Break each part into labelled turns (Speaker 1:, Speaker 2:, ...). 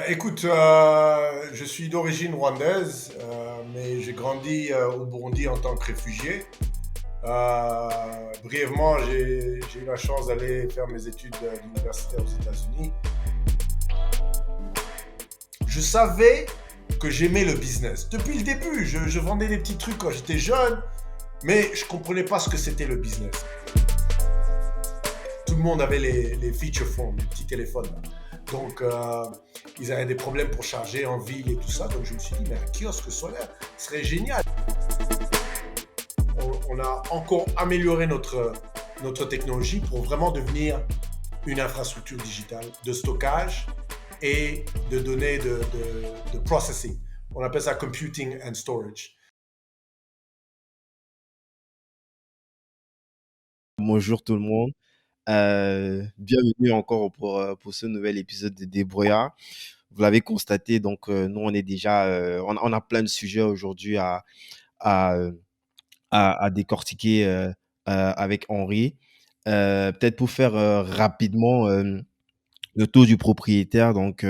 Speaker 1: Écoute, je suis d'origine rwandaise, mais j'ai grandi au Burundi en tant que réfugié. Brièvement, j'ai eu la chance d'aller faire mes études d'universitaire aux États-Unis. Je savais que j'aimais le business. Depuis le début, je vendais des petits trucs quand j'étais jeune, mais je comprenais pas ce que c'était le business. Tout le monde avait les feature phones, les petits téléphones là. Donc, ils avaient des problèmes pour charger en ville et tout ça. Donc, je me suis dit, mais un kiosque solaire serait génial. On a encore amélioré notre technologie pour vraiment devenir une infrastructure digitale de stockage et de données de processing. On appelle ça computing and storage.
Speaker 2: Bonjour tout le monde. Bienvenue encore pour ce nouvel épisode de Débrouillard. Vous l'avez constaté, donc nous on est déjà, on a plein de sujets aujourd'hui à, euh, à décortiquer avec Henri. Peut-être pour faire rapidement le tour du propriétaire. Donc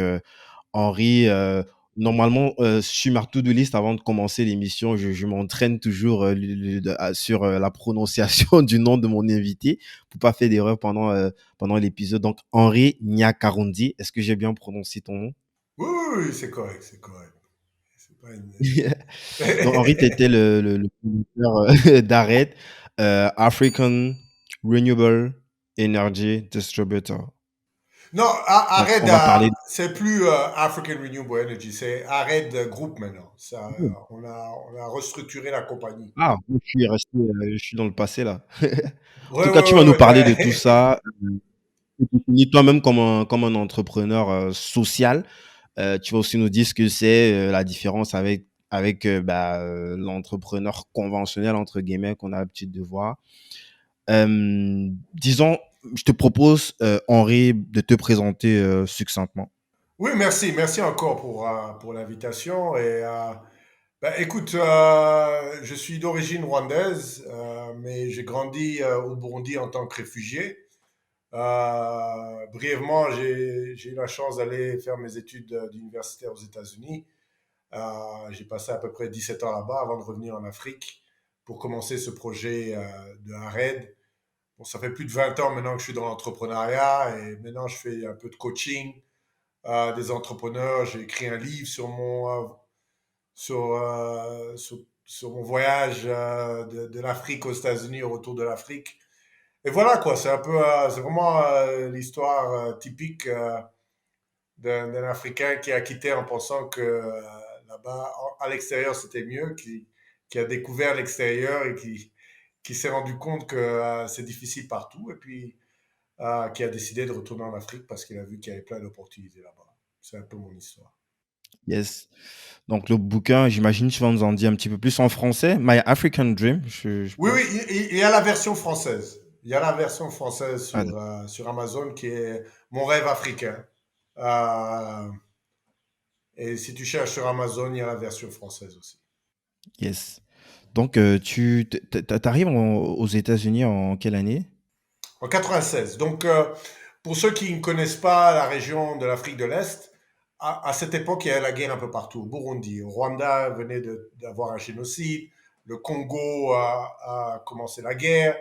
Speaker 2: Henri, normalement, sur ma to-do list avant de commencer l'émission, je m'entraîne toujours sur la prononciation du nom de mon invité pour pas faire d'erreur pendant l'épisode. Donc, Henri Nyakarundi, est-ce que j'ai bien prononcé ton nom?
Speaker 1: Oui, oui, oui, c'est correct, c'est correct. C'est pas une...
Speaker 2: Donc, Henri, tu étais le producteur d'Arrête, African Renewable Energy Distributor.
Speaker 1: Non,
Speaker 2: Donc,
Speaker 1: arrête,
Speaker 2: on va parler.
Speaker 1: c'est plus African Renewable Energy, c'est arrête Group maintenant. Ça, on a restructuré la compagnie.
Speaker 2: Ah, moi, je suis resté, je suis dans le passé là. En
Speaker 1: Ouais,
Speaker 2: tout
Speaker 1: ouais,
Speaker 2: cas, tu vas
Speaker 1: ouais,
Speaker 2: nous
Speaker 1: ouais.
Speaker 2: parler de tout ça. Tu te définis toi-même comme un entrepreneur social. Tu vas aussi nous dire ce que c'est la différence avec l'entrepreneur conventionnel, entre guillemets, qu'on a l'habitude de voir. Disons, je te propose, Henri, de te présenter succinctement.
Speaker 1: Oui, merci, merci encore pour l'invitation. Écoute, je suis d'origine rwandaise, mais j'ai grandi au Burundi en tant que réfugié. Brièvement, j'ai eu la chance d'aller faire mes études d'universitaire aux États-Unis. J'ai passé à peu près 17 ans là-bas avant de revenir en Afrique pour commencer ce projet de ARED. Bon, ça fait plus de 20 ans maintenant que je suis dans l'entrepreneuriat et maintenant je fais un peu de coaching des entrepreneurs. J'ai écrit un livre sur mon voyage de l'Afrique aux États-Unis au retour de l'Afrique. Et voilà quoi, c'est vraiment l'histoire typique d'un Africain qui a quitté en pensant que là-bas, à l'extérieur, c'était mieux, qui a découvert l'extérieur et qui s'est rendu compte que c'est difficile partout et puis qui a décidé de retourner en Afrique parce qu'il a vu qu'il y avait plein d'opportunités là-bas. C'est un peu mon histoire.
Speaker 2: Yes. Donc, le bouquin, j'imagine, tu vas nous en dire un petit peu plus en français. My African Dream, je
Speaker 1: Oui, oui,
Speaker 2: pense.
Speaker 1: il y a la version française. Il y a la version française
Speaker 2: Ah,
Speaker 1: sur Amazon qui est Mon rêve africain. Euh, et si tu cherches sur Amazon, il y a la version française aussi.
Speaker 2: yes. Donc, t'arrives aux États-Unis en quelle année?
Speaker 1: En 96. Donc, pour ceux qui ne connaissent pas la région de l'Afrique de l'Est, à cette époque, il y avait la guerre un peu partout. Au Burundi, au Rwanda venait d'avoir un génocide. Le Congo a commencé la guerre.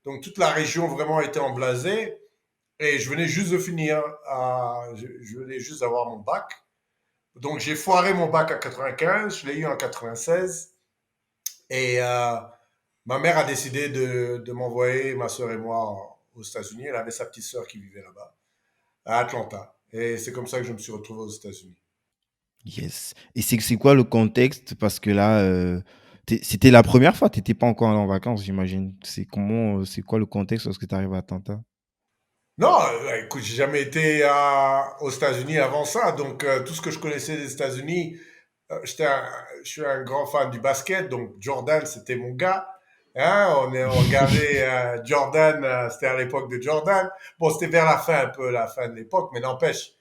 Speaker 1: Donc, toute la région vraiment était embrasée. Et je venais juste de finir, je venais juste d'avoir mon bac. Donc, j'ai foiré mon bac à 95, je l'ai eu en 96. Et ma mère a décidé de m'envoyer, ma soeur et moi, aux États-Unis. Elle avait sa petite soeur qui vivait là-bas, à Atlanta. Et c'est comme ça que je me suis retrouvé aux États-Unis.
Speaker 2: Yes. Et c'est quoi le contexte? Parce que là, c'était la première fois, t'étais pas encore en vacances, j'imagine. C'est quoi le contexte lorsque tu arrives à Atlanta?
Speaker 1: Non, écoute, j'ai jamais été aux États-Unis avant ça. Donc, tout ce que je connaissais des États-Unis, je suis un grand fan du basket. Donc, Jordan, c'était mon gars. Hein, on regardait Jordan, c'était à l'époque de Jordan. Bon, c'était vers la fin, un peu la fin de l'époque, mais n'empêche,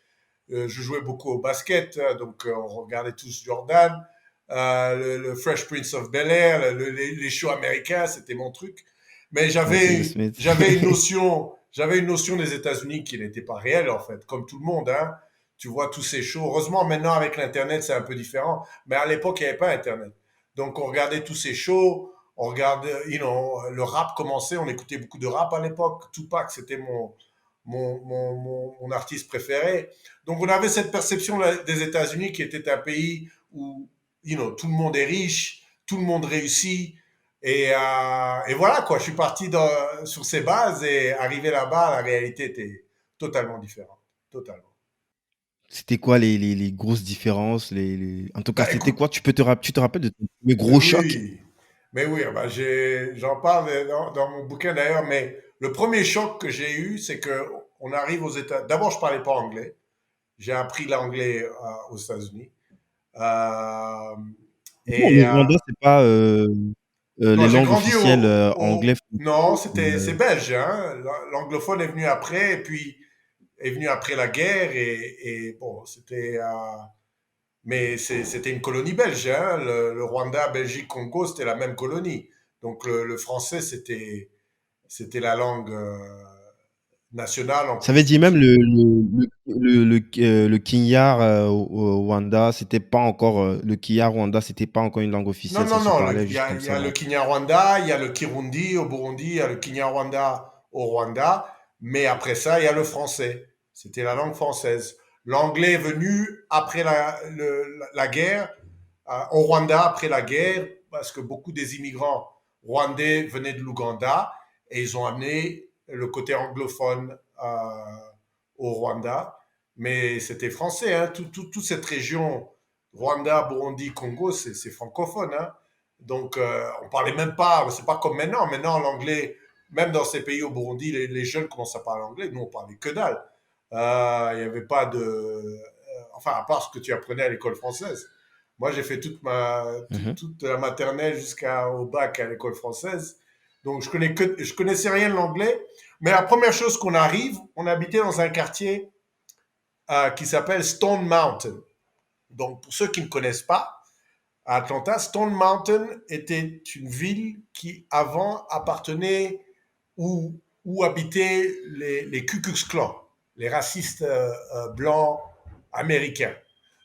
Speaker 1: je jouais beaucoup au basket, donc on regardait tous Jordan, le Fresh Prince of Bel-Air, les shows américains, c'était mon truc. Mais
Speaker 2: Avec Will Smith.
Speaker 1: j'avais une notion des États-Unis qui n'était pas réelle en fait, comme tout le monde. Hein. Tu vois tous ces shows. Heureusement, maintenant, avec l'Internet, c'est un peu différent. Mais à l'époque, il n'y avait pas Internet. Donc, on regardait tous ces shows. On regardait, le rap commençait. On écoutait beaucoup de rap à l'époque. Tupac, c'était mon artiste préféré. Donc, on avait cette perception des États-Unis qui était un pays où, tout le monde est riche, tout le monde réussit. Et voilà, quoi. Je suis parti sur ces bases et arrivé là-bas, la réalité était totalement différente. Totalement.
Speaker 2: C'était quoi les grosses différences, en tout cas,
Speaker 1: Bah
Speaker 2: c'était
Speaker 1: écoute,
Speaker 2: quoi? Tu te rappelles de ton premier
Speaker 1: mais
Speaker 2: gros choc?
Speaker 1: oui, mais oui, bah j'en parle dans mon bouquin d'ailleurs, mais le premier choc que j'ai eu, c'est que on arrive aux États. D'abord, je parlais pas anglais. J'ai appris l'anglais aux États-Unis. Euh,
Speaker 2: Non,
Speaker 1: et
Speaker 2: le Rwanda, c'est pas
Speaker 1: non,
Speaker 2: les
Speaker 1: j'ai
Speaker 2: langues
Speaker 1: grandi
Speaker 2: officielles anglais,
Speaker 1: non,
Speaker 2: français.
Speaker 1: c'est belge, hein. L'anglophone est venu après, et puis est venu après la guerre, et bon, mais c'était une colonie belge, hein. Le Rwanda, Belgique, Congo, c'était la même colonie. Donc le français, c'était la langue nationale en
Speaker 2: Ça veut
Speaker 1: plus.
Speaker 2: dire même le Kinyar au Rwanda, c'était pas encore le Kinyar Rwanda, c'était pas encore une langue
Speaker 1: Non,
Speaker 2: officielle, ça
Speaker 1: non,
Speaker 2: se
Speaker 1: non.
Speaker 2: parlait
Speaker 1: Il y
Speaker 2: juste
Speaker 1: a,
Speaker 2: comme
Speaker 1: il y
Speaker 2: ça
Speaker 1: a le
Speaker 2: dans.
Speaker 1: Kinyarwanda, il y a le Kirundi au Burundi, il y a le Kinyarwanda au Rwanda. Mais après ça, il y a le français. C'était la langue française. L'anglais est venu après la guerre, au Rwanda après la guerre, parce que beaucoup des immigrants rwandais venaient de l'Ouganda et ils ont amené le côté anglophone au Rwanda. Mais c'était français, hein. Toute cette région, Rwanda, Burundi, Congo, c'est francophone, hein. Donc, on parlait même pas, c'est pas comme maintenant. Maintenant, l'anglais, même dans ces pays au Burundi, les jeunes commencent à parler anglais. Nous, on parlait que dalle. Il n'y avait pas de. Enfin, à part ce que tu apprenais à l'école française. Moi, j'ai fait
Speaker 2: Mhm.
Speaker 1: toute la maternelle jusqu'au bac à l'école française. Donc, je connaissais rien de l'anglais. Mais la première chose qu'on arrive, on habitait dans un quartier qui s'appelle Stone Mountain. Donc, pour ceux qui ne connaissent pas, à Atlanta, Stone Mountain était une ville qui avant appartenait où, où habitaient les Ku Klux Klan, les racistes blancs américains.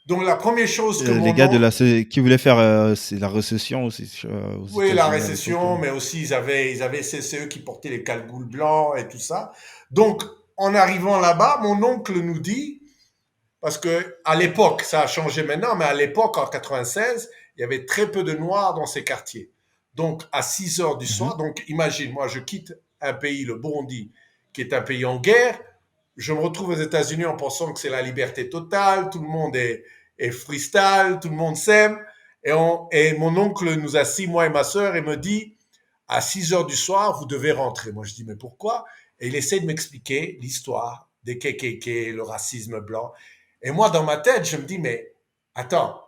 Speaker 1: Donc la première chose que
Speaker 2: Les
Speaker 1: mon
Speaker 2: gars
Speaker 1: oncle,
Speaker 2: qui voulaient faire c'est la récession aux
Speaker 1: oui, la
Speaker 2: États-Unis à l'époque.
Speaker 1: récession, mais aussi c'est eux qui portaient les calgoules blancs et tout ça. Donc en arrivant là-bas, mon oncle nous dit, parce que à l'époque, ça a changé maintenant, mais à l'époque, en 96, il y avait très peu de Noirs dans ces quartiers. Donc, à 6 heures du
Speaker 2: Mhm.
Speaker 1: soir, donc imagine, moi, je quitte un pays, le Burundi, qui est un pays en guerre. Je me retrouve aux États-Unis en pensant que c'est la liberté totale, tout le monde est freestyle, tout le monde s'aime. Et mon oncle nous assit, moi et ma sœur, et me dit, à 6 heures du soir, vous devez rentrer. Moi, je dis, mais pourquoi? Et il essaie de m'expliquer l'histoire des KKK, le racisme blanc. Et moi, dans ma tête, je me dis, mais attends,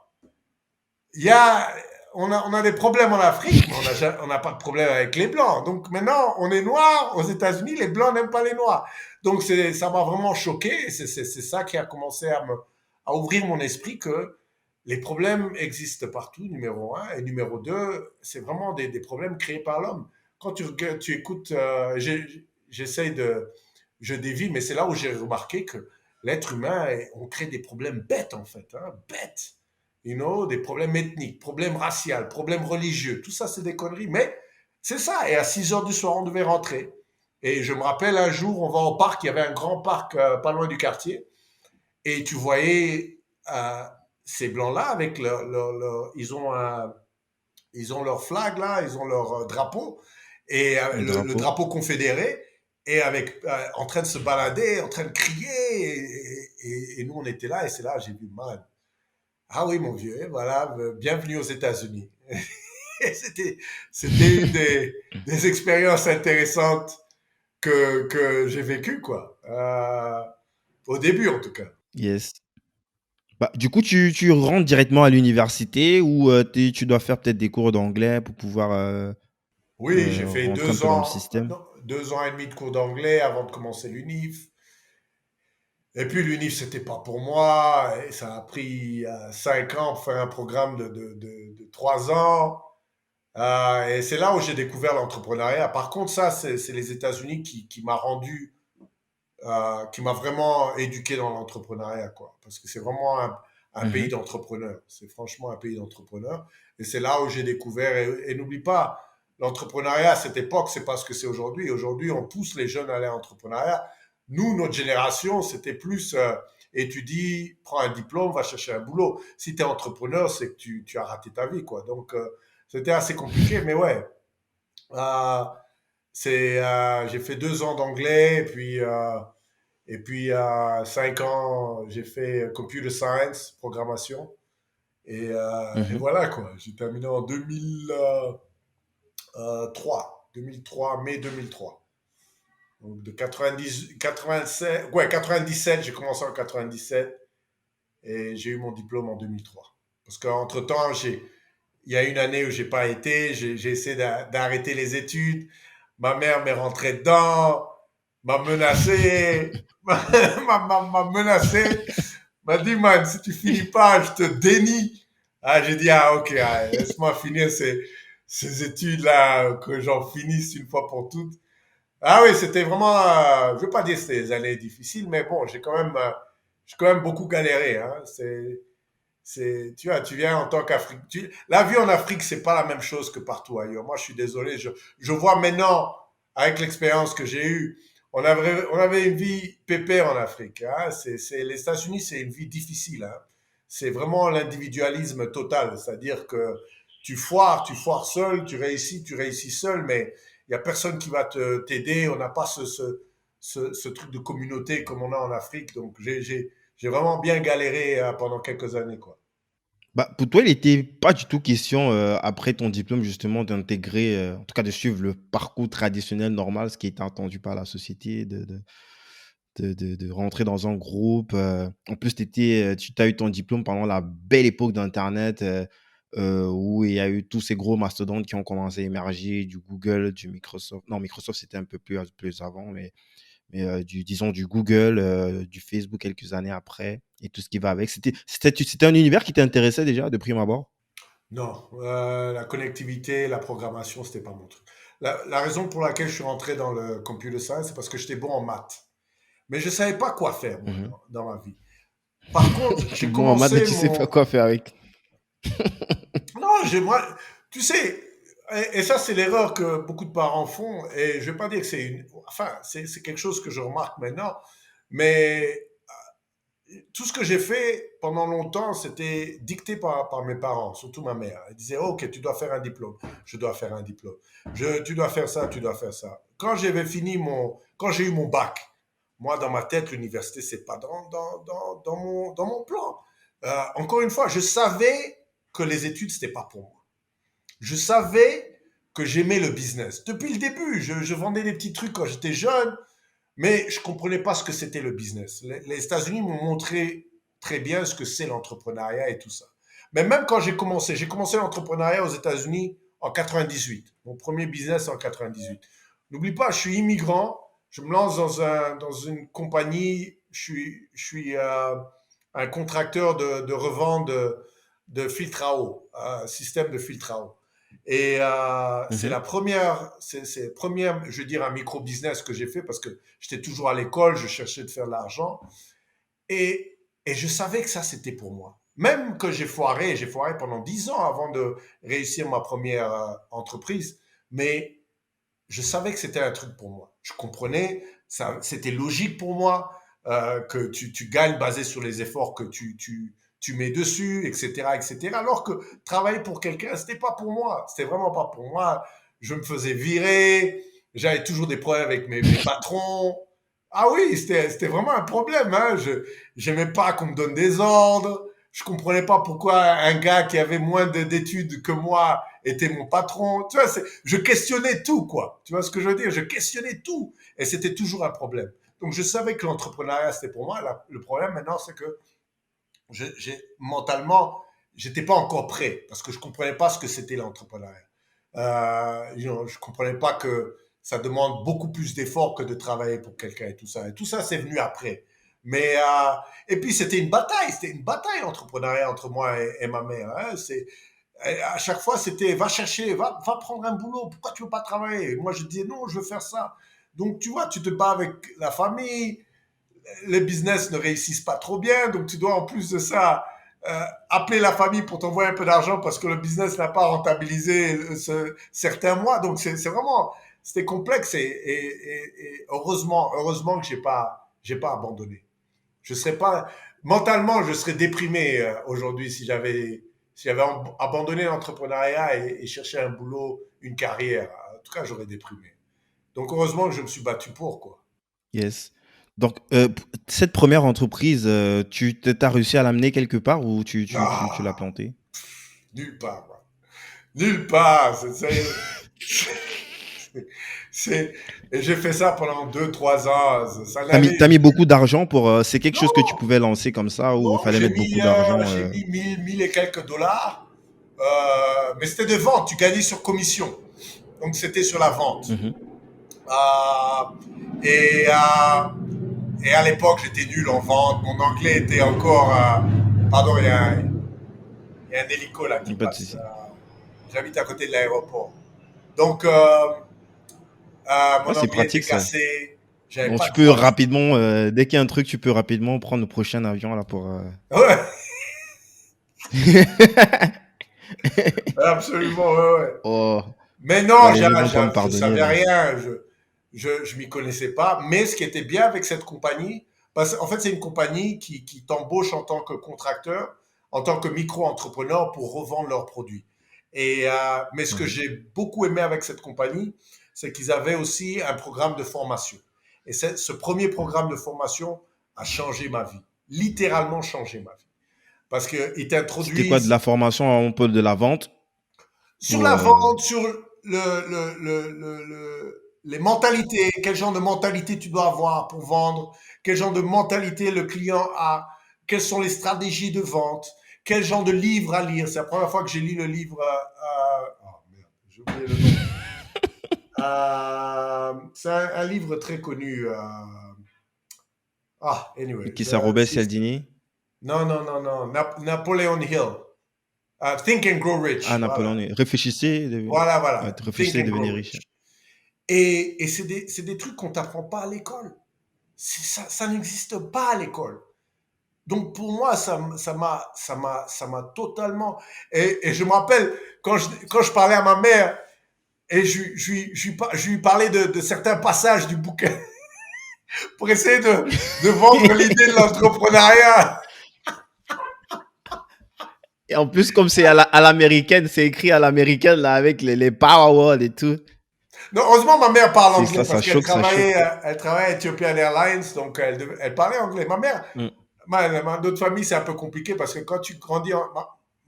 Speaker 1: il y a, on a des problèmes en Afrique, mais on n'a pas de problème avec les Blancs. Donc maintenant, on est noir aux États-Unis, les Blancs n'aiment pas les Noirs. Donc ça m'a vraiment choqué. C'est ça qui a commencé à ouvrir mon esprit que les problèmes existent partout, numéro un. Et numéro deux, c'est vraiment des problèmes créés par l'homme. Quand tu écoutes, j'essaye de, je dévie, mais c'est là où j'ai remarqué que l'être humain, on crée des problèmes bêtes en fait, hein, bêtes. Des problèmes ethniques, problèmes raciaux, problèmes religieux, tout ça c'est des conneries, mais c'est ça. Et à 6 heures du soir, on devait rentrer. Et je me rappelle un jour, on va au parc, il y avait un grand parc pas loin du quartier, et tu voyais ces blancs-là avec ils ont leur flag là, ils ont leur drapeau, et
Speaker 2: Le
Speaker 1: le
Speaker 2: drapeau.
Speaker 1: drapeau confédéré, et en train de se balader, en train de crier, et nous on était là, et c'est là j'ai vu, man, ah oui, mon vieux, voilà, bienvenue aux États-Unis. c'était, c'était une des expériences intéressantes que j'ai vécues, quoi. Au début, en tout cas.
Speaker 2: Yes. Bah, du coup, tu rentres directement à l'université ou tu dois faire peut-être des cours d'anglais pour pouvoir
Speaker 1: Oui, j'ai fait
Speaker 2: rentrer un peu dans le système?
Speaker 1: non, 2 ans et demi de cours d'anglais avant de commencer l'UNIF. Et puis l'UNIF, c'était pas pour moi. Et ça a pris 5 ans pour faire un programme de 3 ans. Et c'est là où j'ai découvert l'entrepreneuriat. Par contre, ça, c'est les États-Unis qui m'a rendu qui m'a vraiment éduqué dans l'entrepreneuriat, quoi. Parce que c'est vraiment un pays
Speaker 2: Mhm.
Speaker 1: d'entrepreneurs. C'est franchement un pays d'entrepreneurs. Et c'est là où j'ai découvert. Et n'oublie pas, l'entrepreneuriat à cette époque, c'est pas ce que c'est aujourd'hui. Aujourd'hui, on pousse les jeunes à aller à l'entrepreneuriat. Nous, notre génération, c'était plus étudie, prends un diplôme, va chercher un boulot. Si tu es entrepreneur, c'est que tu as raté ta vie, quoi. Donc, c'était assez compliqué, mais ouais. Euh, j'ai fait 2 ans d'anglais, et puis, 5 ans, j'ai fait computer science, programmation. Et
Speaker 2: Mhm.
Speaker 1: voilà, quoi. J'ai terminé en 2003, mai 2003. Donc, de 90, 87, ouais, 97, j'ai commencé en 97 et j'ai eu mon diplôme en 2003. Parce qu'entre-temps, il y a une année où j'ai pas été, j'ai essayé d'arrêter les études. Ma mère m'est rentrée dedans, m'a menacé, m'a menacé, m'a dit, man, si tu finis pas, je te dénie. Ah, j'ai dit, ah, ok, ah, laisse-moi finir ces études-là, que j'en finisse une fois pour toutes. Ah oui, c'était vraiment, je veux pas dire que c'était des années difficiles, mais bon, j'ai quand même beaucoup galéré, hein. Tu vois, tu viens en tant qu'Afrique. La vie en Afrique, c'est pas la même chose que partout ailleurs. Moi, je suis désolé. Je vois maintenant, avec l'expérience que j'ai eue, on avait une vie pépère en Afrique, hein. Les États-Unis, c'est une vie difficile, hein. C'est vraiment l'individualisme total. C'est-à-dire que tu foires seul, tu réussis seul, mais il n'y a personne qui va t'aider. On n'a pas ce truc de communauté comme on a en Afrique. Donc, j'ai vraiment bien galéré pendant quelques années, quoi.
Speaker 2: Bah, pour toi, il n'était pas du tout question, après ton diplôme, justement, d'intégrer, en tout cas de suivre le parcours traditionnel normal, ce qui est attendu par la société, de rentrer dans un groupe. En plus, tu as eu ton diplôme pendant la belle époque d'Internet, où il y a eu tous ces gros mastodontes qui ont commencé à émerger, du Google, du Microsoft. Non, Microsoft, c'était un peu plus avant, mais disons du Google, du Facebook quelques années après et tout ce qui va avec. C'était un univers qui t'intéressait déjà de prime abord?
Speaker 1: Non, la connectivité, la programmation, c'était pas mon truc. La raison pour laquelle je suis rentré dans le computer science, c'est parce que j'étais bon en maths. Mais je savais pas quoi faire, moi,
Speaker 2: Mhm.
Speaker 1: dans ma vie. Par contre,
Speaker 2: T'es
Speaker 1: j'ai
Speaker 2: bon en maths, mais
Speaker 1: commencé
Speaker 2: tu sais pas
Speaker 1: mon...
Speaker 2: quoi faire avec.
Speaker 1: Non, moi, tu sais, et ça, c'est l'erreur que beaucoup de parents font, et je vais pas dire que c'est une... Enfin, c'est quelque chose que je remarque maintenant, mais tout ce que j'ai fait pendant longtemps, c'était dicté par mes parents, surtout ma mère. Elle disait, ok, tu dois faire un diplôme. Je dois faire un diplôme. Tu dois faire ça, tu dois faire ça. Quand j'ai eu mon bac, moi, dans ma tête, l'université, c'est pas dans mon plan. Encore une fois, je savais que les études, c'était pas pour moi. Je savais que j'aimais le business. Depuis le début, je vendais des petits trucs quand j'étais jeune. Mais je ne comprenais pas ce que c'était le business. Les États-Unis m'ont montré très bien ce que c'est l'entrepreneuriat et tout ça. Mais même quand j'ai commencé l'entrepreneuriat aux États-Unis en 98. Mon premier business en 98. N'oublie pas, je suis immigrant. Je me lance dans une compagnie. Je suis un contracteur de revente de filtres à eau, un système de filtre à eau. Et
Speaker 2: Mhm.
Speaker 1: c'est la première, je veux dire, un micro-business que j'ai fait parce que j'étais toujours à l'école, je cherchais de faire de l'argent. Et je savais que ça, c'était pour moi. Même que j'ai foiré pendant 10 ans avant de réussir ma première entreprise. Mais je savais que c'était un truc pour moi. Je comprenais, ça, c'était logique pour moi que tu gagnes basé sur les efforts que tu mets dessus, etc., etc. Alors que travailler pour quelqu'un, c'était pas pour moi. C'était vraiment pas pour moi. Je me faisais virer, j'avais toujours des problèmes avec mes patrons. Ah oui, c'était vraiment un problème. Hein. Je n'aimais pas qu'on me donne des ordres. Je comprenais pas pourquoi un gars qui avait moins d'études que moi était mon patron. Tu vois, je questionnais tout, quoi. Tu vois ce que je veux dire? Je questionnais tout. Et c'était toujours un problème. Donc, je savais que l'entrepreneuriat, c'était pour moi. Le problème maintenant, c'est que mentalement, j'étais pas encore prêt parce que je comprenais pas ce que c'était l'entrepreneuriat. Je comprenais pas que ça demande beaucoup plus d'efforts que de travailler pour quelqu'un et tout ça. Et tout ça, c'est venu après. Mais et puis c'était une bataille l'entrepreneuriat entre moi et ma mère. Hein. À chaque fois, c'était va chercher, va prendre un boulot. Pourquoi tu veux pas travailler? Et moi, je disais non, je veux faire ça. Donc, tu vois, tu te bats avec la famille. les business ne réussissent pas trop bien, donc tu dois en plus de ça appeler la famille pour t'envoyer un peu d'argent parce que le business n'a pas rentabilisé certains mois. Donc c'est vraiment, c'était complexe et heureusement que j'ai pas abandonné. Je serais pas, mentalement, je serais déprimé aujourd'hui si j'avais abandonné l'entrepreneuriat et cherché un boulot, une carrière. En tout cas, j'aurais déprimé. Donc heureusement que je me suis battu pour quoi.
Speaker 2: Yes. Donc, cette première entreprise, tu as réussi à l'amener quelque part ou tu l'as
Speaker 1: Ah,
Speaker 2: plantée?
Speaker 1: nulle part. Quoi. Nulle part. C'est- et j'ai fait ça pendant 2, 3 ans. Ça
Speaker 2: T'as
Speaker 1: n'avait.
Speaker 2: mis beaucoup d'argent pour. C'est quelque chose que tu
Speaker 1: Non,
Speaker 2: pouvais lancer comme ça ou il
Speaker 1: non,
Speaker 2: fallait mettre beaucoup d'argent
Speaker 1: j'ai mis 1000 et quelques dollars. Mais c'était de vente. Tu gagnais sur commission. Donc c'était sur la vente.
Speaker 2: Mhm.
Speaker 1: Euh, et, euh, et à l'époque, j'étais nul en vente. Mon anglais était encore. Pardon, il y a un hélico là qui
Speaker 2: Pas de
Speaker 1: passe.
Speaker 2: souci.
Speaker 1: J'habite à côté de l'aéroport. Donc,
Speaker 2: Ah,
Speaker 1: mon
Speaker 2: c'est
Speaker 1: anglais était
Speaker 2: pratique ça.
Speaker 1: cassé. J'avais
Speaker 2: Donc
Speaker 1: pas
Speaker 2: tu
Speaker 1: de
Speaker 2: peux
Speaker 1: voiture.
Speaker 2: rapidement, dès qu'il y a un truc, tu peux rapidement prendre le prochain avion là pour.
Speaker 1: Ouais, absolument, ouais, ouais.
Speaker 2: Oh,
Speaker 1: Mais
Speaker 2: tu vas
Speaker 1: non,
Speaker 2: vraiment pas me
Speaker 1: je
Speaker 2: pardonner
Speaker 1: savais
Speaker 2: là.
Speaker 1: rien. Je m'y connaissais pas. Mais ce qui était bien avec cette compagnie, parce qu'en fait, c'est une compagnie qui t'embauche en tant que contracteur, en tant que micro-entrepreneur pour revendre leurs produits. Mais ce que
Speaker 2: Mhm.
Speaker 1: j'ai beaucoup aimé avec cette compagnie, c'est qu'ils avaient aussi un programme de formation. Et ce premier programme de formation a changé ma vie, littéralement changé ma vie. Parce qu'ils
Speaker 2: C'était quoi de
Speaker 1: t'introduisent
Speaker 2: la formation, un peu de la vente
Speaker 1: sur
Speaker 2: ou
Speaker 1: la vente, sur les mentalités, quel genre de mentalité tu dois avoir pour vendre, quel genre de mentalité le client a, quelles sont les stratégies de vente, quel genre de livre à lire. C'est la première fois que j'ai lu le livre. Oh merde, j'ai oublié le nom. C'est un livre très connu. Anyway.
Speaker 2: qui ça, Robert Cialdini?
Speaker 1: Non. Napoleon Hill. Think and Grow
Speaker 2: Ah,
Speaker 1: Rich.
Speaker 2: Napoléon.
Speaker 1: Voilà.
Speaker 2: Ouais,
Speaker 1: Voilà. Think
Speaker 2: réfléchissez,
Speaker 1: and Grow
Speaker 2: devenez riche.
Speaker 1: Rich. Et c'est des trucs qu'on t'apprend pas à l'école. Ça n'existe pas à l'école. Donc pour moi, ça m'a totalement. Et je me rappelle quand je parlais à ma mère et je lui parlais de certains passages du bouquin pour essayer de vendre l'idée de l'entrepreneuriat.
Speaker 2: Et en plus, comme c'est à l'américaine, c'est écrit à l'américaine là avec les power words et tout.
Speaker 1: Non, heureusement, ma mère parle
Speaker 2: C'est
Speaker 1: anglais
Speaker 2: ça,
Speaker 1: parce
Speaker 2: ça choque.
Speaker 1: elle travaillait à Ethiopian Airlines, donc elle parlait anglais. Ma mère,
Speaker 2: Mm.
Speaker 1: notre famille, c'est un peu compliqué parce que quand tu grandis,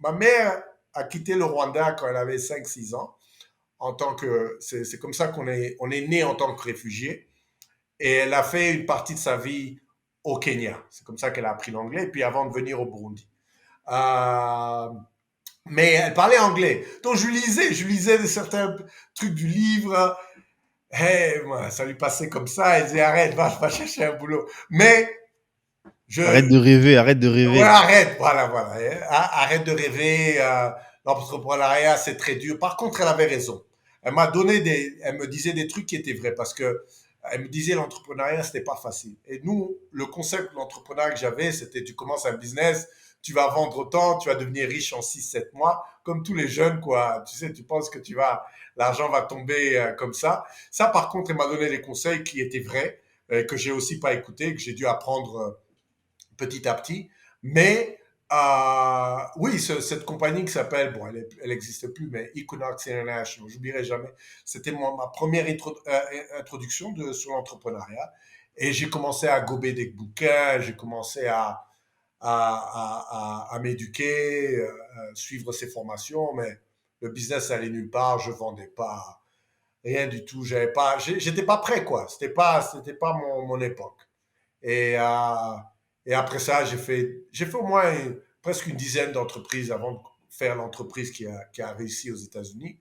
Speaker 1: ma mère a quitté le Rwanda quand elle avait 5, 6 ans. C'est comme ça on est né en tant que réfugié. Et elle a fait une partie de sa vie au Kenya. C'est comme ça qu'elle a appris l'anglais, puis avant de venir au Burundi. Euh, mais elle parlait anglais. Donc je lisais certains trucs du livre. Hey, moi, ça lui passait comme ça. Elle disait arrête, va chercher un boulot. Mais je,
Speaker 2: Arrête de rêver, arrête de
Speaker 1: ouais,
Speaker 2: rêver.
Speaker 1: arrête, voilà. Arrête de rêver. L'entrepreneuriat, c'est très dur. Par contre, elle avait raison. Elle me disait des trucs qui étaient vrais parce que elle me disait l'entrepreneuriat, c'était pas facile. Et nous, le concept de l'entrepreneuriat que j'avais, c'était tu commences un business, tu vas vendre autant, tu vas devenir riche en 6, 7 mois, comme tous les jeunes, quoi. Tu sais, tu penses que l'argent va tomber comme ça. Ça, par contre, elle m'a donné des conseils qui étaient vrais, que j'ai aussi pas écouté, que j'ai dû apprendre petit à petit. Mais oui, cette compagnie qui s'appelle, bon, elle n'existe plus, mais Equinox International, j'oublierai jamais. C'était ma première introduction sur l'entrepreneuriat. Et j'ai commencé à gober des bouquins, j'ai commencé à m'éduquer, suivre ces formations, mais le business allait nulle part, je vendais pas rien du tout, j'étais pas prêt, quoi. C'était pas mon époque. Et, euh, et après ça, j'ai fait au moins presque une dizaine d'entreprises avant de faire l'entreprise qui a réussi aux États-Unis.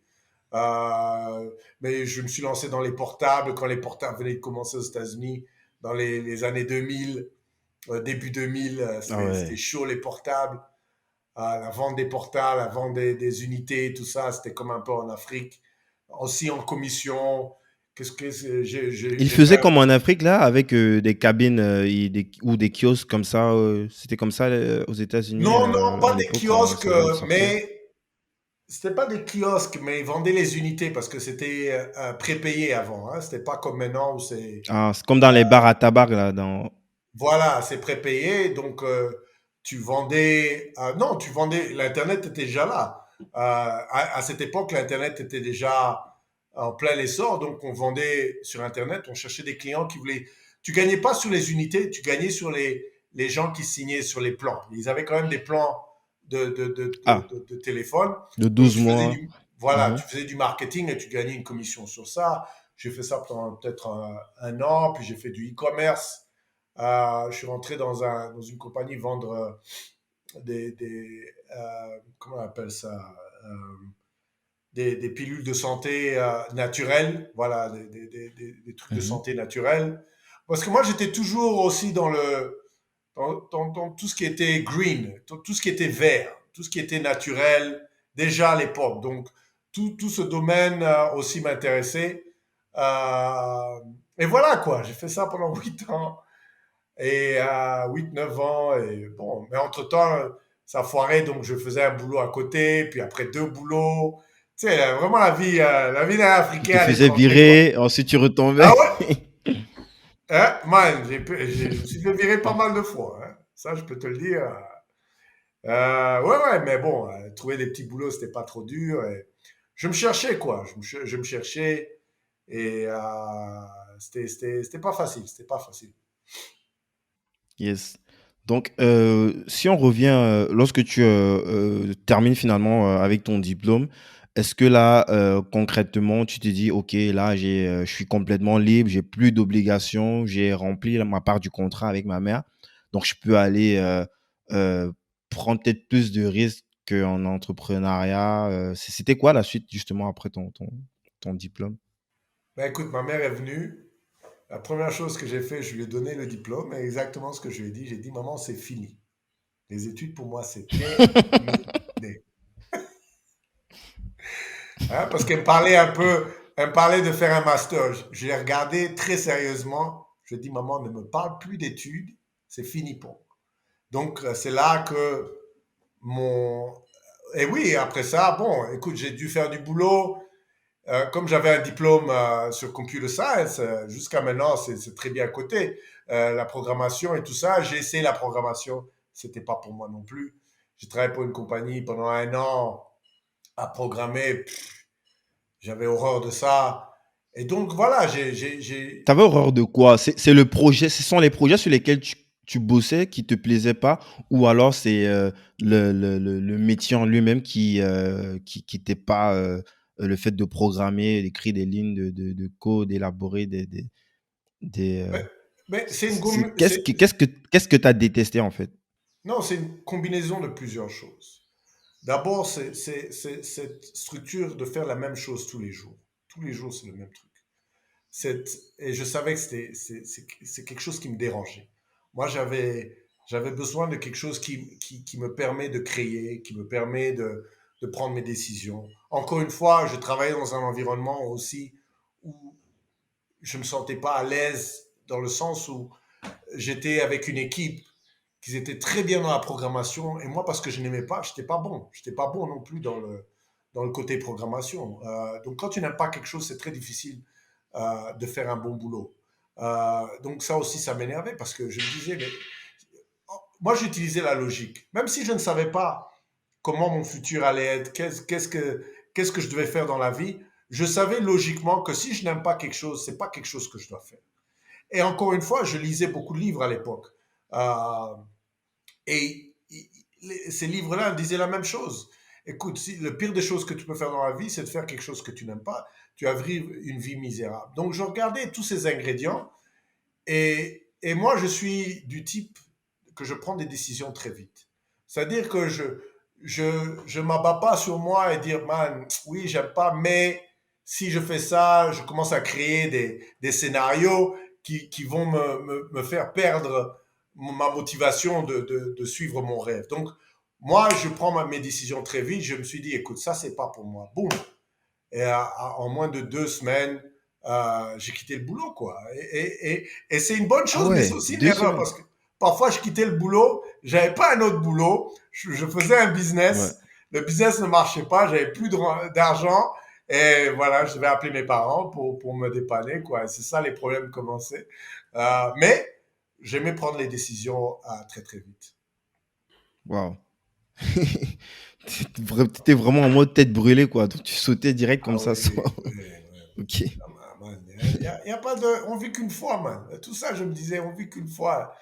Speaker 1: Mais je me suis lancé dans les portables quand les portables venaient de commencer aux États-Unis dans les années 2000, début 2000.
Speaker 2: Ah
Speaker 1: C'était
Speaker 2: ouais.
Speaker 1: chaud les portables. La vente des portables, la vente des unités, tout ça, c'était comme un peu en Afrique. Aussi en commission. Qu'est-ce que
Speaker 2: Il
Speaker 1: j'ai fait
Speaker 2: faisait comme en Afrique, là, avec des cabines ou des kiosques comme ça. C'était comme ça aux États-Unis
Speaker 1: Non, non,
Speaker 2: à
Speaker 1: pas des
Speaker 2: l'époque quand
Speaker 1: kiosques,
Speaker 2: ça venait de sortir.
Speaker 1: mais c'était pas des kiosques, mais ils vendaient les unités parce que c'était prépayé avant. Hein. C'était pas comme maintenant où c'est
Speaker 2: Ah, c'est comme dans les bars à tabac, là. Dans...
Speaker 1: voilà, c'est prépayé. Donc tu vendais non, tu vendais l'internet était déjà là. À cette époque, l'internet était déjà en plein essor, donc on vendait sur internet, on cherchait des clients qui voulaient. Tu gagnais pas sur les unités, tu gagnais sur les gens qui signaient sur les plans. Ils avaient quand même des plans
Speaker 2: Ah,
Speaker 1: de téléphone.
Speaker 2: de
Speaker 1: Donc
Speaker 2: 12
Speaker 1: tu faisais
Speaker 2: mois.
Speaker 1: du, voilà,
Speaker 2: Mhm.
Speaker 1: tu faisais du marketing et tu gagnais une commission sur ça. J'ai fait ça pendant peut-être un an, puis j'ai fait du e-commerce. Je suis rentré dans une compagnie vendre comment on appelle ça, euh, des pilules de santé naturelles, voilà, des trucs de
Speaker 2: Mhm.
Speaker 1: santé naturelle. Parce que moi, j'étais toujours aussi dans tout ce qui était green, tout ce qui était vert, tout ce qui était naturel, déjà à l'époque. Donc, tout ce domaine aussi m'intéressait. Euh, et voilà, quoi, j'ai fait ça pendant 8 ans. Et à 8-9 ans, et bon, mais entre-temps, ça foirait, donc je faisais un boulot à côté, puis après deux boulots. Tu sais, vraiment la vie d'un
Speaker 2: Tu
Speaker 1: Africain
Speaker 2: te
Speaker 1: à
Speaker 2: faisais
Speaker 1: l'étranger, quoi.
Speaker 2: virer, ensuite tu retombais.
Speaker 1: Ah ouais? Hein, man, je me suis fait virer pas mal de fois, hein. Ça, je peux te le dire. Ouais, ouais, mais bon, trouver des petits boulots, c'était pas trop dur. Et je me cherchais, quoi. Je me cherchais, et c'était pas facile, c'était pas facile.
Speaker 2: Yes. Donc, si on revient, lorsque tu termines finalement avec ton diplôme, est-ce que là, concrètement, tu te dis, OK, là, je suis complètement libre, j'ai plus d'obligations, j'ai rempli ma part du contrat avec ma mère, donc je peux aller euh, prendre peut-être plus de risques qu'en entrepreneuriat. C'était quoi la suite, justement, après ton diplôme?
Speaker 1: Ben écoute, ma mère est venue. La première chose que j'ai fait, je lui ai donné le diplôme et exactement ce que je lui ai dit. J'ai dit, maman, c'est fini. Les études, pour moi, c'est terminé. Hein, parce qu'elle me parlait un peu, elle me parlait de faire un master. Je l'ai regardé très sérieusement. Je lui ai dit, maman, ne me parle plus d'études, c'est fini pour moi. Donc, c'est là que mon... Et oui, après ça, bon, écoute, j'ai dû faire du boulot. Comme j'avais un diplôme sur computer science, jusqu'à maintenant, c'est très bien coté. La programmation et tout ça, j'ai essayé la programmation. C'était pas pour moi non plus. J'ai travaillé pour une compagnie pendant un an à programmer. J'avais horreur de ça. Et donc, voilà,
Speaker 2: T'avais horreur de quoi? C'est le projet, ce sont les projets sur lesquels tu bossais qui te plaisaient pas, ou alors c'est le métier en lui-même qui t'est pas le fait de programmer, d'écrire des lignes de code, élaborer des
Speaker 1: mais, mais c'est une,
Speaker 2: c'est qu'est-ce que t'as détesté en fait?
Speaker 1: non, c'est une combinaison de plusieurs choses. D'abord, c'est cette structure de faire la même chose tous les jours. Tous les jours, c'est le même truc. Et je savais que c'est quelque chose qui me dérangeait. Moi, j'avais besoin de quelque chose qui me permet de créer, qui me permet de prendre mes décisions. Encore une fois, je travaillais dans un environnement aussi où je me sentais pas à l'aise dans le sens où j'étais avec une équipe qui était très bien dans la programmation et moi parce que je n'aimais pas, j'étais pas bon non plus dans le côté programmation. Donc quand tu n'aimes pas quelque chose, c'est très difficile de faire un bon boulot. Donc ça aussi, ça m'énervait parce que je me disais, mais moi j'utilisais la logique, même si je ne savais pas comment mon futur allait être, qu'est-ce que je devais faire dans la vie. Je savais logiquement que si je n'aime pas quelque chose, c'est pas quelque chose que je dois faire. Et encore une fois, je lisais beaucoup de livres à l'époque. Euh, et ces livres-là disaient la même chose. Écoute, si, le pire des choses que tu peux faire dans la vie, c'est de faire quelque chose que tu n'aimes pas. Tu vas vivre une vie misérable. Donc, je regardais tous ces ingrédients et moi, je suis du type que je prends des décisions très vite. C'est-à-dire que je m'abats pas sur moi et dire, man, oui, j'aime pas, mais si je fais ça, je commence à créer des scénarios qui vont me faire perdre ma motivation de suivre mon rêve. Donc, moi, je prends mes décisions très vite. Je me suis dit, écoute, ça, c'est pas pour moi. Boum. Et en moins de 2 semaines, j'ai quitté le boulot, quoi. Et c'est une bonne
Speaker 2: Ah
Speaker 1: chose, mais c'est
Speaker 2: ouais,
Speaker 1: aussi une
Speaker 2: deux
Speaker 1: erreur
Speaker 2: semaines.
Speaker 1: parce que parfois je quittais le boulot, j'avais pas un autre boulot, je faisais un
Speaker 2: Ouais.
Speaker 1: business, le business ne marchait pas, j'avais plus d'argent et voilà, je devais appeler mes parents pour me dépanner, quoi. C'est ça, les problèmes commençaient. Mais j'aimais prendre les décisions très très vite.
Speaker 2: Waouh. T'étais vraiment en mode tête brûlée, quoi. Donc tu sautais direct
Speaker 1: Ah
Speaker 2: comme ça.
Speaker 1: oui, oui, oui.
Speaker 2: Ok.
Speaker 1: Ah, man, y a pas de, on vit qu'une fois, man. Tout ça, je me disais, on vit qu'une fois.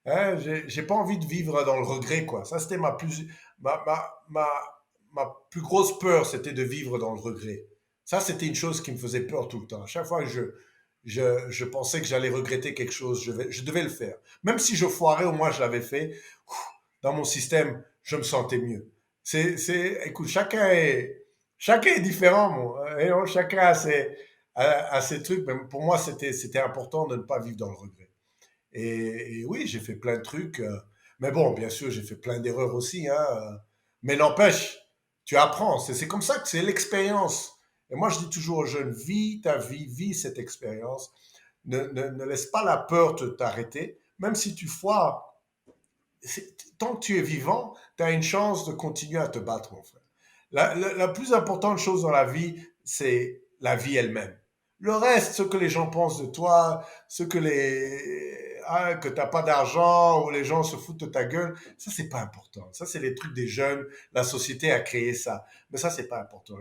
Speaker 1: Hein, j'ai pas envie de vivre dans le regret, quoi. Ça, c'était ma, ma, ma, ma plus grosse peur, c'était de vivre dans le regret. Ça, c'était une chose qui me faisait peur tout le temps. À chaque fois que je pensais que j'allais regretter quelque chose, je devais le faire. Même si je foirais, au moins je l'avais fait. Dans mon système, je me sentais mieux. Écoute, chacun est différent, moi. Et non, chacun a ses trucs. Mais pour moi, c'était important de ne pas vivre dans le regret. Et oui, j'ai fait plein de trucs. Mais bon, bien sûr, j'ai fait plein d'erreurs aussi. Hein, mais n'empêche, tu apprends. C'est comme ça que c'est l'expérience. Et moi, je dis toujours aux jeunes, vis ta vie, vis cette expérience. Ne laisse pas la peur t'arrêter. Même si tu foires, tant que tu es vivant, tu as une chance de continuer à te battre, mon frère. La plus importante chose dans la vie, c'est la vie elle-même. Le reste, ce que les gens pensent de toi, ce que que t'as pas d'argent ou les gens se foutent de ta gueule, ça c'est pas important. Ça c'est les trucs des jeunes. La société a créé ça, mais ça c'est pas important.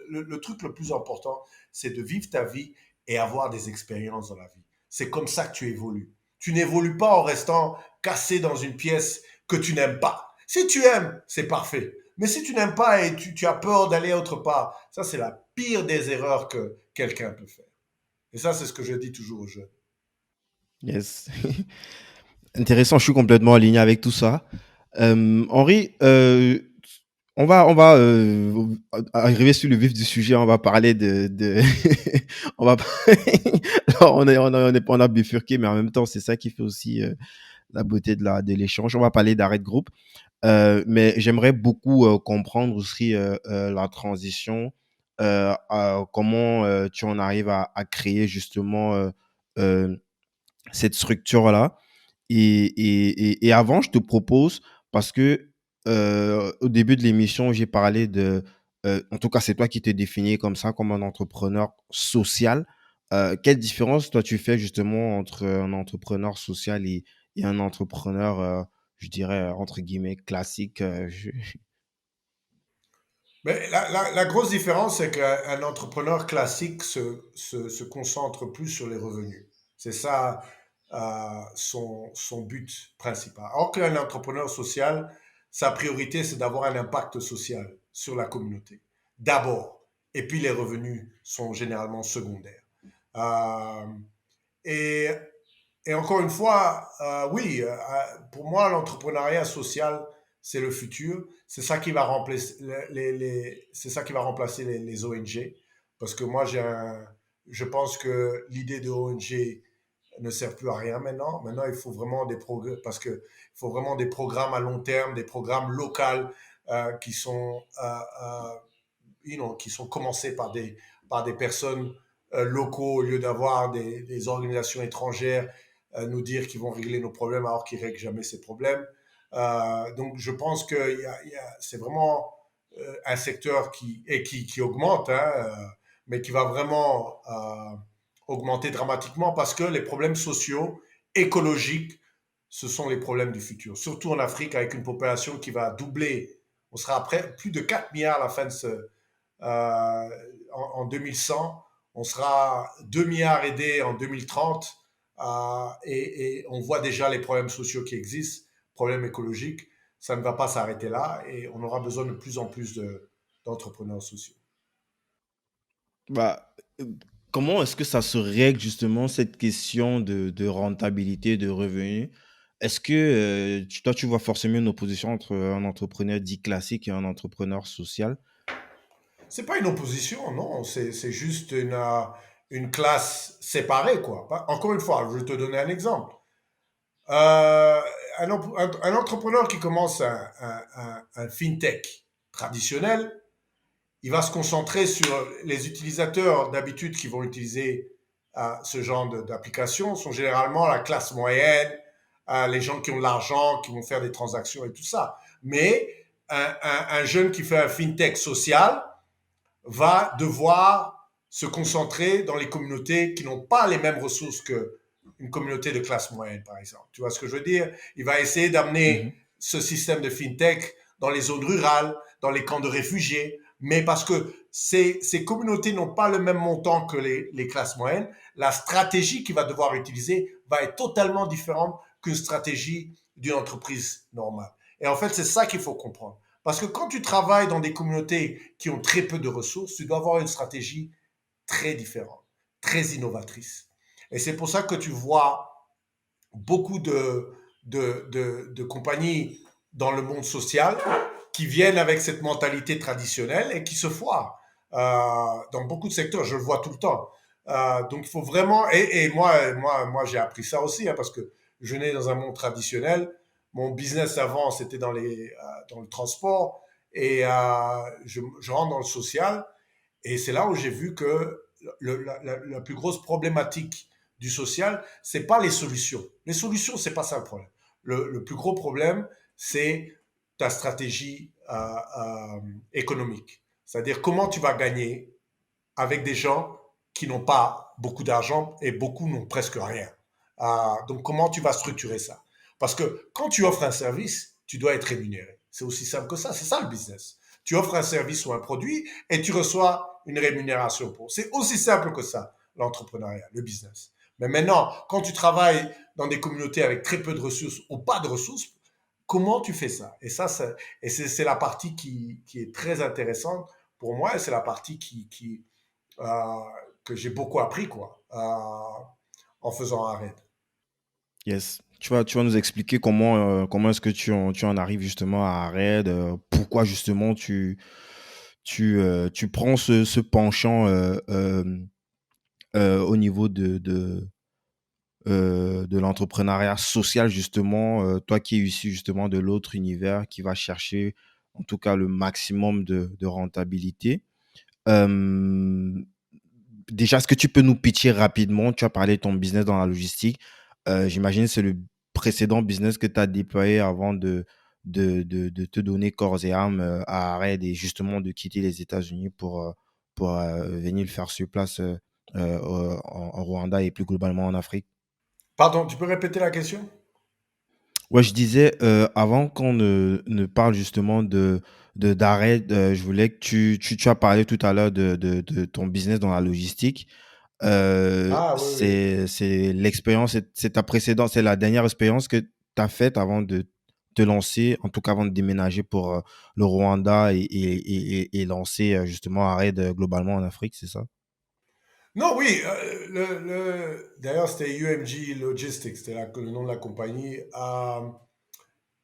Speaker 1: Le truc le plus important, c'est de vivre ta vie et avoir des expériences dans la vie. C'est comme ça que tu évolues. Tu n'évolues pas en restant cassé dans une pièce que tu n'aimes pas. Si tu aimes, c'est parfait. Mais si tu n'aimes pas et tu as peur d'aller autre part, ça c'est la pire des erreurs que quelqu'un peut faire. Et ça, c'est ce que je dis toujours aux jeunes.
Speaker 2: Yes. Intéressant, je suis complètement aligné avec tout ça. Henri, on va arriver sur le vif du sujet. On va parler on va, alors, on a bifurqué, mais en même temps, c'est ça qui fait aussi la beauté de l'échange. On va parler d'arrêt de groupe. Mais j'aimerais beaucoup comprendre aussi la transition, comment tu en arrives à créer justement euh, cette structure-là. Et avant, je te propose, parce que au début de l'émission, j'ai parlé en tout cas, c'est toi qui te définis comme ça, comme un entrepreneur social. Quelle différence, toi, tu fais justement entre un entrepreneur social et un entrepreneur, je dirais, entre guillemets, classique
Speaker 1: Mais la grosse différence, c'est qu'un entrepreneur classique se concentre plus sur les revenus. C'est ça son but principal. Or qu'un entrepreneur social, sa priorité, c'est d'avoir un impact social sur la communauté. D'abord. Et puis les revenus sont généralement secondaires. Euh, et Et encore une fois, oui, pour moi, l'entrepreneuriat social, c'est le futur. C'est ça qui va remplacer c'est ça qui va remplacer les ONG. Parce que moi, je pense que l'idée de ONG ne sert plus à rien maintenant. Maintenant, il faut vraiment parce que il faut vraiment des programmes à long terme, des programmes locaux qui sont qui sont commencés par des personnes locaux au lieu d'avoir des organisations étrangères nous dire qu'ils vont régler nos problèmes alors qu'ils ne règlent jamais ces problèmes. Donc je pense que c'est vraiment un secteur qui augmente, hein, mais qui va vraiment augmenter dramatiquement parce que les problèmes sociaux, écologiques, ce sont les problèmes du futur. Surtout en Afrique avec une population qui va doubler. On sera après plus de 4 milliards à la fin en 2100. On sera 2 milliards aidés en 2030 et on voit déjà les problèmes sociaux qui existent, problèmes écologiques. Ça ne va pas s'arrêter là et on aura besoin de plus en plus d'entrepreneurs sociaux.
Speaker 2: bah, comment est-ce que ça se règle justement cette question de rentabilité, de revenus? Est-ce que toi, tu vois forcément une opposition entre un entrepreneur dit classique et un entrepreneur social?
Speaker 1: C'est pas une opposition, non, c'est juste une classe séparée, quoi. Encore une fois, je vais te donner un exemple. Euh, un entrepreneur qui commence un fintech traditionnel, il va se concentrer sur les utilisateurs d'habitude qui vont utiliser ce genre d'application sont généralement la classe moyenne, les gens qui ont de l'argent, qui vont faire des transactions et tout ça. Mais un jeune qui fait un fintech social va devoir se concentrer dans les communautés qui n'ont pas les mêmes ressources qu'une communauté de classe moyenne, par exemple. Tu vois ce que je veux dire? Il va essayer d'amener
Speaker 2: Mhm.
Speaker 1: ce système de fintech dans les zones rurales, dans les camps de réfugiés, mais parce que ces communautés n'ont pas le même montant que les classes moyennes, la stratégie qu'il va devoir utiliser va être totalement différente qu'une stratégie d'une entreprise normale. Et en fait, c'est ça qu'il faut comprendre. Parce que quand tu travailles dans des communautés qui ont très peu de ressources, tu dois avoir une stratégie très différente, très innovatrice. Et c'est pour ça que tu vois beaucoup de compagnies dans le monde social qui viennent avec cette mentalité traditionnelle et qui se foirent. Dans beaucoup de secteurs, je le vois tout le temps. Donc il faut vraiment, et moi j'ai appris ça aussi, hein, parce que je nais dans un monde traditionnel. Mon business avant, c'était dans le transport, et je rentre dans le social, et c'est là où j'ai vu que la plus grosse problématique du social, c'est pas les solutions. Les solutions, c'est pas ça le problème. Le plus gros problème, c'est ta stratégie économique. C'est-à-dire comment tu vas gagner avec des gens qui n'ont pas beaucoup d'argent et beaucoup n'ont presque rien. Donc comment tu vas structurer ça? Parce que quand tu offres un service, tu dois être rémunéré. C'est aussi simple que ça. C'est ça le business. Tu offres un service ou un produit et tu reçois une rémunération pour. C'est aussi simple que ça, l'entrepreneuriat, le business. Mais maintenant, quand tu travailles dans des communautés avec très peu de ressources ou pas de ressources, comment tu fais ça? Et ça, c'est la partie qui est très intéressante pour moi, et c'est la partie euh, que j'ai beaucoup appris, quoi, en faisant un raid.
Speaker 2: Yes. Tu vas nous expliquer comment est-ce que tu en arrives justement à Red, pourquoi justement tu prends ce penchant au niveau de l'entrepreneuriat social justement, toi qui es issu justement de l'autre univers, qui va chercher en tout cas le maximum de rentabilité. Euh, Déjà, est-ce que tu peux nous pitcher rapidement? Tu as parlé de ton business dans la logistique. J'imagine que c'est le précédent business que tu as déployé avant de te donner corps et âme à Red et justement de quitter les États-Unis pour venir le faire sur place en Rwanda et plus globalement en Afrique.
Speaker 1: Pardon, tu peux répéter la question?
Speaker 2: Ouais, je disais, avant qu'on ne parle justement d'arrêt, je voulais que tu as parlé tout à l'heure de ton business dans la logistique.
Speaker 1: Ah oui, oui.
Speaker 2: C'est l'expérience, c'est ta précédente, c'est la dernière expérience que tu as faite avant de te lancer, en tout cas avant de déménager pour le Rwanda et lancer justement Arrête globalement en Afrique, c'est ça?
Speaker 1: Non, oui, d'ailleurs, c'était UMG Logistics, c'était le nom de la compagnie.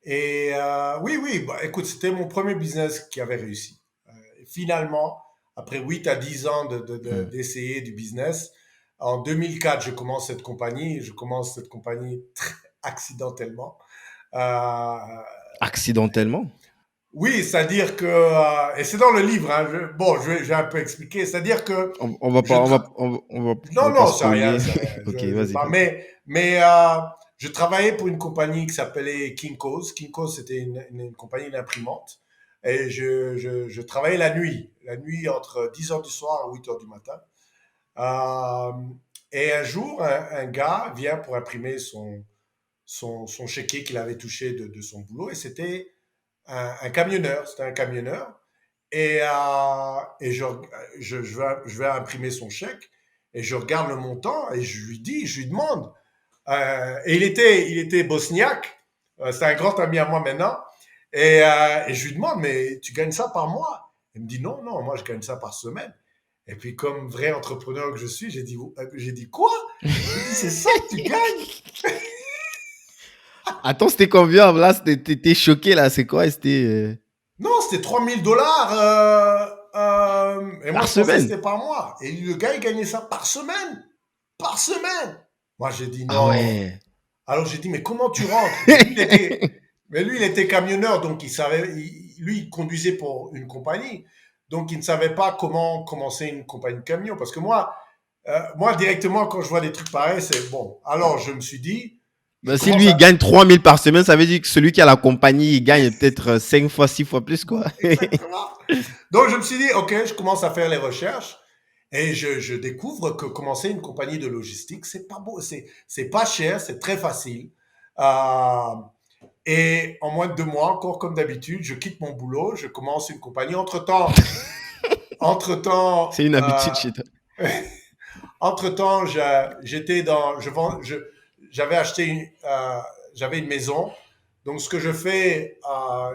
Speaker 1: Oui, oui, bah, écoute, c'était mon premier business qui avait réussi. Finalement, après 8 à 10 ans
Speaker 2: Hmm.
Speaker 1: d'essayer du business, en 2004, je commence cette compagnie. Je commence cette compagnie très accidentellement. Euh,
Speaker 2: Accidentellement?
Speaker 1: oui, c'est-à-dire que, et c'est dans le livre, hein, bon, je vais un peu expliquer, c'est-à-dire que
Speaker 2: On va
Speaker 1: je
Speaker 2: pas,
Speaker 1: tra-
Speaker 2: on
Speaker 1: non,
Speaker 2: va pas
Speaker 1: non, c'est rien,
Speaker 2: spoiler.
Speaker 1: c'est rien.
Speaker 2: Ok,
Speaker 1: Je
Speaker 2: vas-y,
Speaker 1: parle.
Speaker 2: vas-y.
Speaker 1: Mais je travaillais pour une compagnie qui s'appelait Kinko's. Kinko's, c'était une compagnie d'imprimante. Et je travaillais la nuit entre 10 heures du soir et 8 heures du matin. Euh, et un jour, un gars vient pour imprimer son chéquier qu'il avait touché de son boulot. Et c'était un camionneur. C'était un camionneur. Et je vais imprimer son chèque et je regarde le montant et je lui demande. Et il était bosniaque, c'est un grand ami à moi maintenant. Et je lui demande, mais tu gagnes ça par mois? Il me dit, non, non, moi je gagne ça par semaine. Et puis comme vrai entrepreneur que je suis, j'ai dit quoi? Il dit, c'est ça que tu gagnes?
Speaker 2: Attends, c'était combien? Là, t'étais choqué, là. C'est quoi? C'était
Speaker 1: Non, c'était 3000 $. Et moi,
Speaker 2: par
Speaker 1: je pensais que
Speaker 2: semaine.
Speaker 1: c'était par mois. Et le gars, il gagnait ça par semaine. Par semaine. Moi, j'ai dit
Speaker 2: Ah
Speaker 1: non.
Speaker 2: ouais.
Speaker 1: Alors, j'ai dit, mais comment tu rentres? Mais lui, il était camionneur, donc il savait, lui, il conduisait pour une compagnie. Donc, ils ne savaient pas comment commencer une compagnie de camion. Parce que moi directement, quand je vois des trucs pareils, c'est bon. Alors, je me suis dit, je
Speaker 2: Ben, si
Speaker 1: commence
Speaker 2: lui, il
Speaker 1: à...
Speaker 2: gagne 3 000 par semaine, ça veut dire que celui qui a la compagnie, il gagne peut-être 5 fois, 6 fois plus, quoi.
Speaker 1: Exactement. Donc, je me suis dit, OK, je commence à faire les recherches. Et je découvre que commencer une compagnie de logistique, c'est pas beau, c'est pas cher, c'est très facile. Euh, et en moins de 2 mois, encore comme d'habitude, je quitte mon boulot, je commence une compagnie. Entre-temps,
Speaker 2: C'est une habitude chez toi.
Speaker 1: entre-temps, j'étais dans, je vends, j'avais acheté j'avais une maison. Donc, ce que je fais,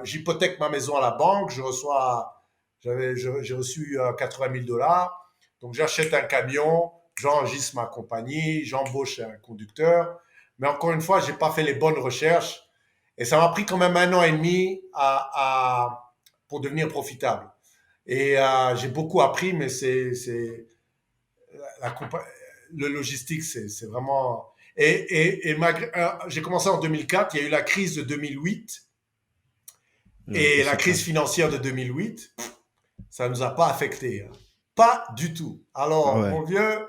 Speaker 1: j'hypothèque ma maison à la banque, j'ai reçu 80 000 dollars. Donc, j'achète un camion, j'enregistre ma compagnie, j'embauche un conducteur. Mais encore une fois, j'ai pas fait les bonnes recherches. Et ça m'a pris quand même 1 an et demi pour devenir profitable. Et j'ai beaucoup appris, mais la le logistique, c'est vraiment. J'ai commencé en 2004, il y a eu la crise de 2008
Speaker 2: Ouais,
Speaker 1: et
Speaker 2: c'est
Speaker 1: la
Speaker 2: certain.
Speaker 1: crise financière de 2008, ça ne nous a pas affecté. Hein. Pas du tout.
Speaker 2: Ah
Speaker 1: Alors,
Speaker 2: ouais.
Speaker 1: mon vieux,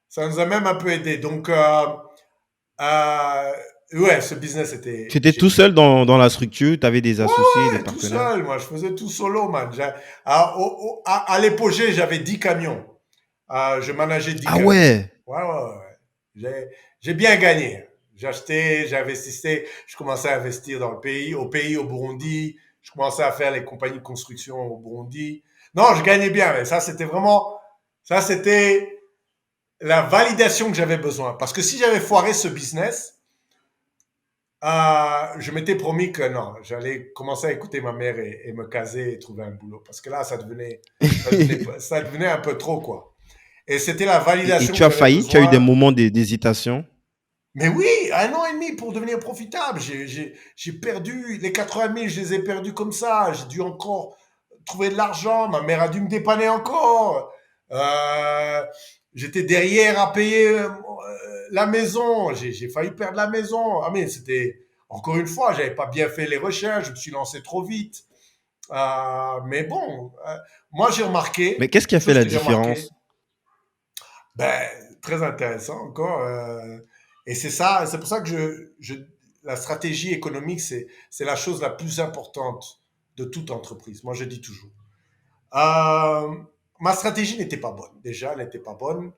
Speaker 1: ça nous a même un peu aidé. Donc, euh, ouais, ce business
Speaker 2: Tu
Speaker 1: était
Speaker 2: étais tout
Speaker 1: génial.
Speaker 2: seul dans la structure, tu avais des
Speaker 1: Ouais,
Speaker 2: associés, des
Speaker 1: ouais, tout
Speaker 2: partenaires.
Speaker 1: seul, moi, je faisais tout solo, man. À l'épogée, j'avais 10 camions. Je manageais 10
Speaker 2: Ah
Speaker 1: camions.
Speaker 2: ouais.
Speaker 1: Ouais, ouais, ouais. J'ai bien gagné. J'investissais, je commençais à investir dans le pays, au Burundi. Je commençais à faire les compagnies de construction au Burundi. Non, je gagnais bien, mais ça c'était la validation que j'avais besoin. Parce que si j'avais foiré ce business, je m'étais promis que non, j'allais commencer à écouter ma mère et me caser et trouver un boulot. Parce que là, ça devenait un peu trop, quoi. Et c'était la
Speaker 2: Et
Speaker 1: validation
Speaker 2: tu
Speaker 1: que
Speaker 2: as
Speaker 1: j'avais
Speaker 2: failli, tu as eu des
Speaker 1: besoin.
Speaker 2: moments d'hésitation.
Speaker 1: Mais oui, 1 an et demi pour devenir profitable. J'ai perdu les 80 000, je les ai perdus comme ça. J'ai dû encore trouver de l'argent. Ma mère a dû me dépanner encore. Euh, J'étais derrière à payer la maison. J'ai failli perdre la maison. Ah mais c'était encore une fois, j'avais pas bien fait les recherches. Je me suis lancé trop vite. Mais bon, moi j'ai
Speaker 2: Mais
Speaker 1: remarqué
Speaker 2: qu'est-ce qui a
Speaker 1: quelque
Speaker 2: fait
Speaker 1: chose
Speaker 2: la
Speaker 1: que j'ai remarqué.
Speaker 2: différence?
Speaker 1: Ben, très intéressant encore. Et c'est ça, c'est pour ça que la stratégie économique, c'est la chose la plus importante de toute entreprise. Moi, je dis toujours. Euh, Ma stratégie n'était pas bonne. Déjà, elle n'était pas bonne.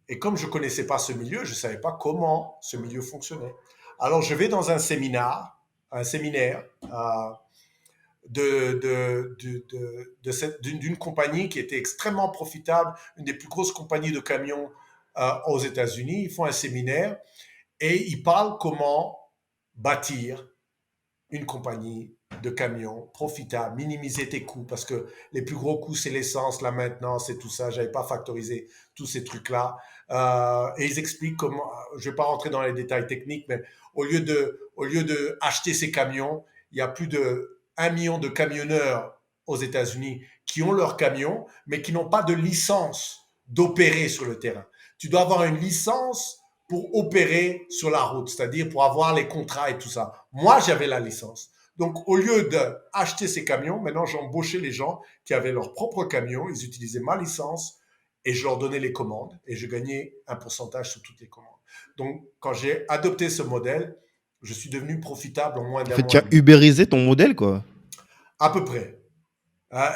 Speaker 1: Et comme je ne connaissais pas ce milieu, je ne savais pas comment ce milieu fonctionnait. Alors, je vais dans un séminaire d'une compagnie qui était extrêmement profitable, une des plus grosses compagnies de camions aux États-Unis. Ils font un séminaire et ils parlent comment bâtir une compagnie de camions profitable, minimiser tes coûts, parce que les plus gros coûts, c'est l'essence, la maintenance et tout ça. J'avais pas factorisé tous ces trucs-là. Et ils expliquent comment, je vais pas rentrer dans les détails techniques, mais au lieu de acheter ces camions, il y a plus de 1 million de camionneurs aux États-Unis qui ont leurs camions, mais qui n'ont pas de licence d'opérer sur le terrain. Tu dois avoir une licence pour opérer sur la route, c'est-à-dire pour avoir les contrats et tout ça. Moi, j'avais la licence. Donc, au lieu d'acheter ces camions, maintenant, j'embauchais les gens qui avaient leur propre camion, ils utilisaient ma licence et je leur donnais les commandes et je gagnais un pourcentage sur toutes les commandes. Donc, quand j'ai adopté ce modèle, je suis devenu profitable en moins
Speaker 2: En
Speaker 1: d'un
Speaker 2: fait, tu
Speaker 1: mois et
Speaker 2: as
Speaker 1: demi.
Speaker 2: ubérisé ton modèle, quoi.
Speaker 1: À peu près.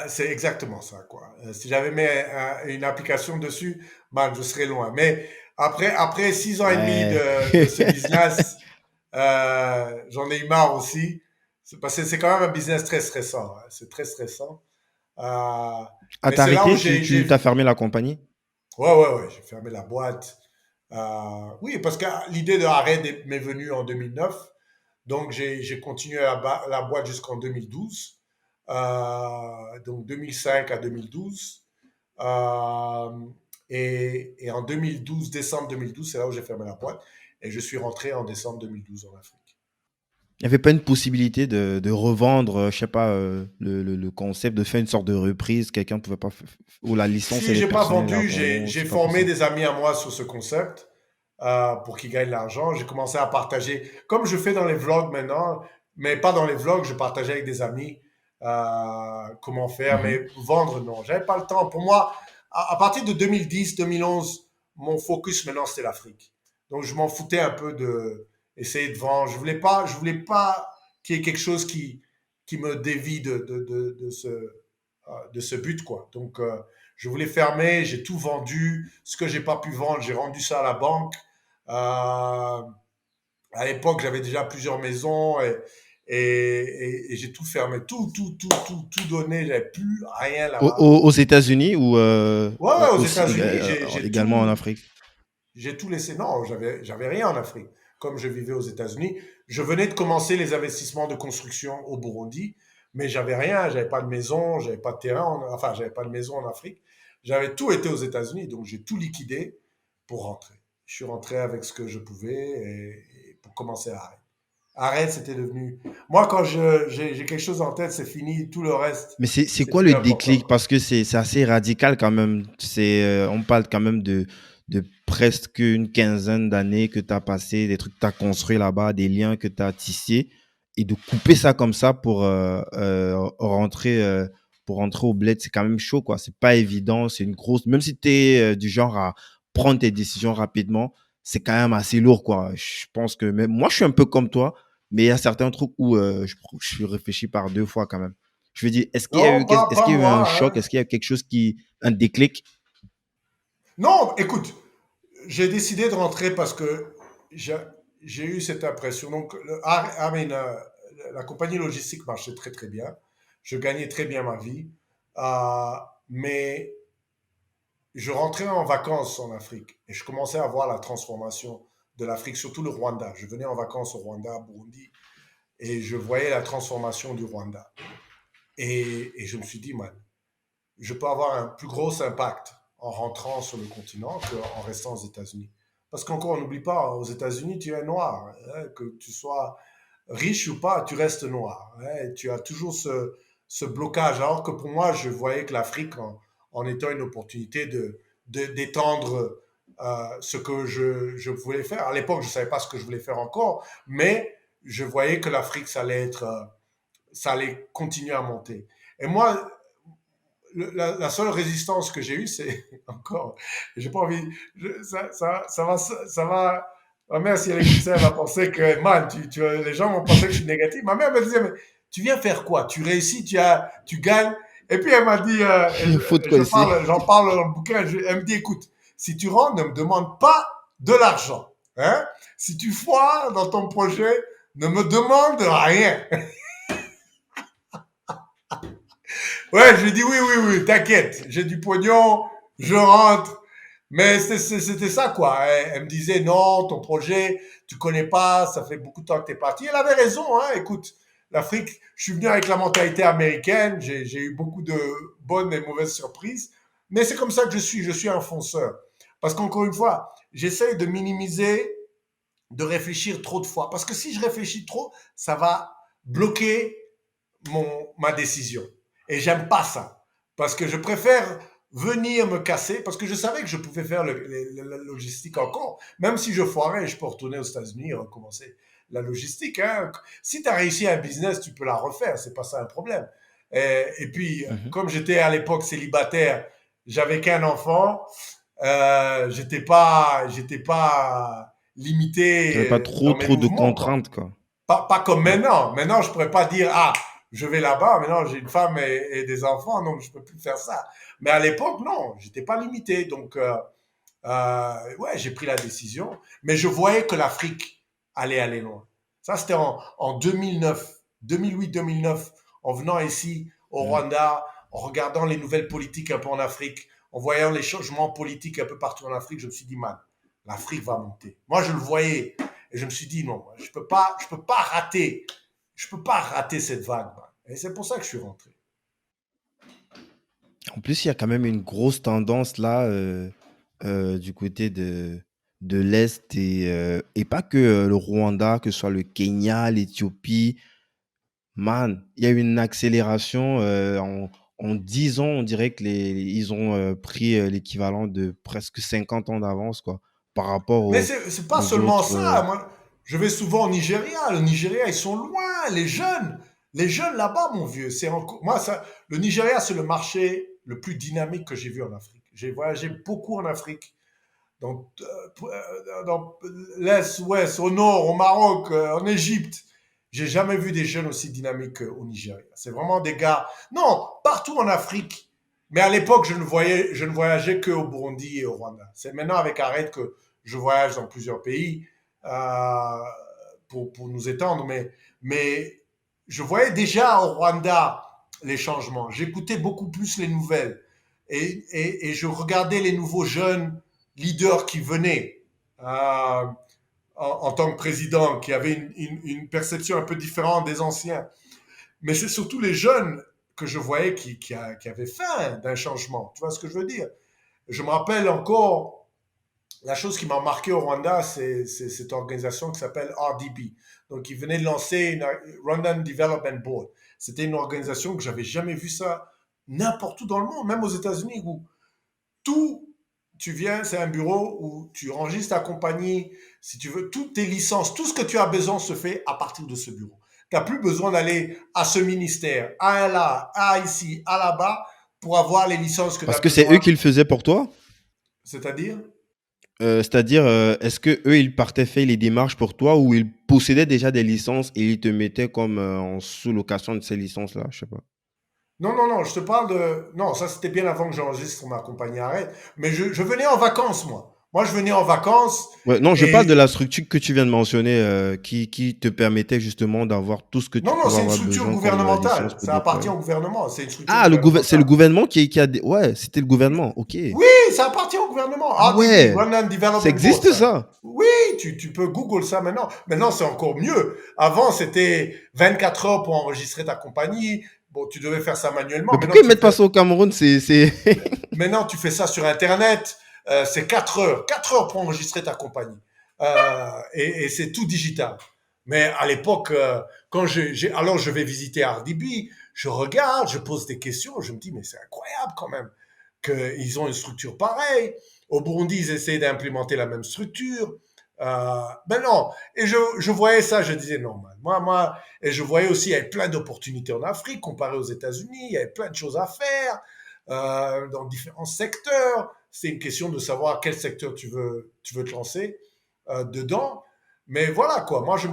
Speaker 1: C'est exactement ça, quoi. Si j'avais mis une application dessus, ben, je serais loin. Mais après 6 ans et demi
Speaker 2: Ouais.
Speaker 1: de ce business, j'en ai eu marre aussi. C'est parce que c'est quand même un business très stressant. Hein. C'est très stressant. Euh,
Speaker 2: À
Speaker 1: mais c'est là où
Speaker 2: t'arrêter, tu t'as fermé la compagnie.
Speaker 1: ouais, ouais, ouais, j'ai fermé la boîte. Oui, parce que l'idée de arrêt m'est venue en 2009. Donc, j'ai continué la boîte jusqu'en 2012. Donc, 2005 à 2012. Euh, et en 2012, décembre 2012, c'est là où j'ai fermé la boîte. Et je suis rentré en décembre 2012 en Afrique.
Speaker 2: Il n'y avait pas une possibilité de revendre, je sais pas, le concept, de faire une sorte de reprise, quelqu'un ne pouvait pas, ou la licence,
Speaker 1: Si
Speaker 2: elle est
Speaker 1: j'ai pas
Speaker 2: personnelle à
Speaker 1: vendu,
Speaker 2: ton nom,
Speaker 1: j'ai
Speaker 2: c'est pas
Speaker 1: formé
Speaker 2: possible.
Speaker 1: des amis à moi sur ce concept pour qu'ils gagnent de l'argent. J'ai commencé à partager, comme je fais dans les vlogs maintenant, mais pas dans les vlogs, je partageais avec des amis. comment faire,
Speaker 2: Mhm.
Speaker 1: mais vendre, non. J'avais pas le temps. Pour moi, à partir de 2010, 2011, mon focus maintenant, c'était l'Afrique. Donc, je m'en foutais un peu de essayer de vendre. Je voulais pas qu'il y ait quelque chose qui me dévie de ce but, quoi. Donc, je voulais fermer, j'ai tout vendu. Ce que j'ai pas pu vendre, j'ai rendu ça à la banque. Euh, à l'époque, j'avais déjà plusieurs maisons et j'ai tout fermé, tout donné. J'avais plus rien là-bas.
Speaker 2: Aux États-Unis ou
Speaker 1: Ouais, ouais, aux
Speaker 2: aussi
Speaker 1: États-Unis,
Speaker 2: également en Afrique?
Speaker 1: j'ai tout laissé. Non, j'avais rien en Afrique. Comme je vivais aux États-Unis, je venais de commencer les investissements de construction au Burundi, mais j'avais rien. J'avais pas de maison, j'avais pas de terrain, enfin, j'avais pas de maison en Afrique. J'avais tout été aux États-Unis, donc j'ai tout liquidé pour rentrer. Je suis rentré avec ce que je pouvais et pour commencer à arrêter. Arrête, c'était devenu. Moi, quand j'ai quelque chose en tête, c'est fini. Tout le reste,
Speaker 2: Mais c'est
Speaker 1: c'est
Speaker 2: quoi
Speaker 1: plus
Speaker 2: le
Speaker 1: important,
Speaker 2: déclic?
Speaker 1: quoi.
Speaker 2: Parce que c'est assez radical quand même. On parle quand même de presque une quinzaine d'années que tu as passé, des trucs que tu as construits là-bas, des liens que tu as tissés, et de couper ça comme ça pour rentrer au bled, c'est quand même chaud, quoi. C'est pas évident, c'est une grosse. Même si tu es du genre à prendre tes décisions rapidement, c'est quand même assez lourd, quoi. Je pense que même moi, je suis un peu comme toi, mais il y a certains trucs où je suis réfléchi par deux fois quand même. Je veux dire,
Speaker 1: Non,
Speaker 2: est-ce
Speaker 1: pas
Speaker 2: qu'il y a eu un
Speaker 1: moi,
Speaker 2: choc?
Speaker 1: hein.
Speaker 2: Est-ce qu'il y a quelque chose un déclic?
Speaker 1: Non, écoute, j'ai décidé de rentrer parce que j'ai j'ai eu cette impression. Donc, la compagnie logistique marchait très très bien. Je gagnais très bien ma vie. Euh, mais je rentrais en vacances en Afrique et je commençais à voir la transformation de l'Afrique, surtout le Rwanda. Je venais en vacances au Rwanda, Burundi, et je voyais la transformation du Rwanda. Et je me suis dit, man, je peux avoir un plus gros impact en rentrant sur le continent qu'en restant aux États-Unis. Parce qu'encore, on n'oublie pas, aux États-Unis, tu es noir. Hein, que tu sois riche ou pas, tu restes noir. Hein, tu as toujours ce blocage. Alors que pour moi, je voyais que l'Afrique, en étant une opportunité d'étendre ce que je voulais faire. À l'époque, je ne savais pas ce que je voulais faire encore, mais je voyais que l'Afrique, ça allait continuer à monter. Et moi, la seule résistance que j'ai eue, c'est encore, j'ai pas envie, ça va, ma mère, si elle écoute ça, elle va penser que, man, les gens vont penser que je suis négatif. Ma mère me disait, mais tu viens faire quoi? Tu réussis, tu gagnes. Et puis elle m'a dit,
Speaker 2: Faut te coincer.
Speaker 1: j'en parle dans le bouquin, elle me dit, écoute, si tu rentres, ne me demande pas de l'argent. Hein? Si tu foires dans ton projet, ne me demande rien. Ouais, je lui ai dit oui, oui, oui, t'inquiète, j'ai du pognon, je rentre. Mais c'était ça, quoi. Elle me disait non, ton projet, tu connais pas, ça fait beaucoup de temps que t'es parti. Elle avait raison, hein. Écoute, l'Afrique, je suis venu avec la mentalité américaine, j'ai eu beaucoup de bonnes et mauvaises surprises. Mais c'est comme ça que je suis un fonceur. Parce qu'encore une fois, j'essaye de minimiser, de réfléchir trop de fois. Parce que si je réfléchis trop, ça va bloquer ma décision. Et j'aime pas ça. Parce que je préfère venir me casser, parce que je savais que je pouvais faire la logistique encore. Même si je foirais, je peux retourner aux États-Unis et recommencer la logistique. Hein. Si tu as réussi un business, tu peux la refaire, c'est pas ça un problème. Et puis,
Speaker 2: Mhm.
Speaker 1: comme j'étais à l'époque célibataire, j'avais qu'un enfant, j'étais pas
Speaker 2: T'avais pas
Speaker 1: limité dans mes
Speaker 2: trop de
Speaker 1: mouvements, quoi.
Speaker 2: contraintes, quoi.
Speaker 1: Pas comme
Speaker 2: Ouais.
Speaker 1: maintenant. Maintenant, je pourrais pas dire, ah, je vais là-bas. Maintenant, j'ai une femme et des enfants, donc je peux plus faire ça. Mais à l'époque, non, j'étais pas limité. Donc, ouais, j'ai pris la décision. Mais je voyais que l'Afrique allait aller loin. Ça, c'était en 2009, 2008-2009, en venant ici au
Speaker 2: Mhm.
Speaker 1: Rwanda, en regardant les nouvelles politiques un peu en Afrique, en voyant les changements politiques un peu partout en Afrique, je me suis dit, man, l'Afrique va monter. Moi, je le voyais. Et je me suis dit, non, je peux pas rater. Je peux pas rater cette vague. Man. Et c'est pour ça que je suis rentré.
Speaker 2: En plus, il y a quand même une grosse tendance là du côté de l'Est et pas que le Rwanda, que ce soit le Kenya, l'Éthiopie. Man, il y a eu une accélération en 10 ans, on dirait ils ont pris l'équivalent de presque 50 ans d'avance quoi, par rapport
Speaker 1: Mais c'est pas
Speaker 2: aux
Speaker 1: seulement
Speaker 2: autres.
Speaker 1: ça. Moi, je vais souvent au Nigeria. Le Nigeria, ils sont loin, les jeunes. Les jeunes là-bas, mon vieux, c'est encore. Moi, ça, le Nigeria, c'est le marché le plus dynamique que j'ai vu en Afrique. J'ai voyagé beaucoup en Afrique, donc dans l'Est, l'Ouest, au Nord, au Maroc, en Égypte. J'ai jamais vu des jeunes aussi dynamiques au Nigeria. C'est vraiment des gars. Non, partout en Afrique. Mais à l'époque, je ne voyageais qu'au Burundi et au Rwanda. C'est maintenant avec Arrête que je voyage dans plusieurs pays euh, pour nous étendre. Mais je voyais déjà au Rwanda les changements. J'écoutais beaucoup plus les nouvelles. Et je regardais les nouveaux jeunes leaders qui venaient en tant que président, qui avaient une perception un peu différente des anciens. Mais c'est surtout les jeunes que je voyais qui avaient faim d'un changement. Tu vois ce que je veux dire? Je me rappelle encore, la chose qui m'a marqué au Rwanda, c'est cette organisation qui s'appelle RDB. Donc, ils venaient de lancer une Rwandan Development Board. C'était une organisation que j'avais jamais vu ça n'importe où dans le monde, même aux États-Unis, où tout, tu viens, c'est un bureau où tu enregistres ta compagnie, si tu veux, toutes tes licences, tout ce que tu as besoin se fait à partir de ce bureau. Tu n'as plus besoin d'aller à ce ministère, à là, à ici, à là-bas, pour avoir les licences que tu as
Speaker 2: Parce que c'est eux
Speaker 1: besoin.
Speaker 2: qui le faisaient pour toi?
Speaker 1: C'est-à-dire,
Speaker 2: C'est-à-dire, est-ce que eux ils partaient faire les démarches pour toi ou ils possédaient déjà des licences et ils te mettaient comme en sous-location de ces licences-là? Je sais pas.
Speaker 1: non, non, non, je te parle de. Non, ça c'était bien avant que j'enregistre ma compagnie Arrête. Mais je venais en vacances, moi. Moi, je venais en vacances
Speaker 2: Ouais, non, je parle de
Speaker 1: et.
Speaker 2: la structure que tu viens de mentionner, qui te permettait justement d'avoir tout ce que tu
Speaker 1: Non, non,
Speaker 2: pouvais
Speaker 1: c'est une
Speaker 2: avoir
Speaker 1: structure
Speaker 2: besoin comme licence
Speaker 1: gouvernementale.
Speaker 2: pour
Speaker 1: Ça appartient
Speaker 2: déployer.
Speaker 1: au gouvernement. C'est une structure
Speaker 2: Ah, c'est le
Speaker 1: gouvernementale.
Speaker 2: gouvernement qui a... Ouais, c'était le gouvernement, ok.
Speaker 1: Oui, ça appartient au gouvernement.
Speaker 2: Ah
Speaker 1: RDB,
Speaker 2: ouais,
Speaker 1: Rwandan
Speaker 2: ça
Speaker 1: Development Board,
Speaker 2: existe
Speaker 1: ça.
Speaker 2: ça.
Speaker 1: Oui, tu peux Google ça maintenant. Maintenant, c'est encore mieux. Avant, c'était 24 heures pour enregistrer ta compagnie. Bon, tu devais faire ça manuellement.
Speaker 2: Mais pourquoi ils mettent pas
Speaker 1: Fais,
Speaker 2: ça au Cameroun?
Speaker 1: maintenant, tu fais ça sur Internet. C'est 4 heures. 4 heures pour enregistrer ta compagnie. Et c'est tout digital. Mais à l'époque, quand alors je vais visiter RDB, je regarde, je pose des questions, je me dis, mais c'est incroyable quand même qu'ils ont une structure pareille. Au Burundi, ils essaient d'implémenter la même structure. Ben non. Et je voyais ça, je disais normal. Et je voyais aussi, il y avait plein d'opportunités en Afrique comparé aux États-Unis. Il y avait plein de choses à faire dans différents secteurs. C'est une question de savoir quel secteur tu veux te lancer dedans. Mais voilà quoi. Moi, je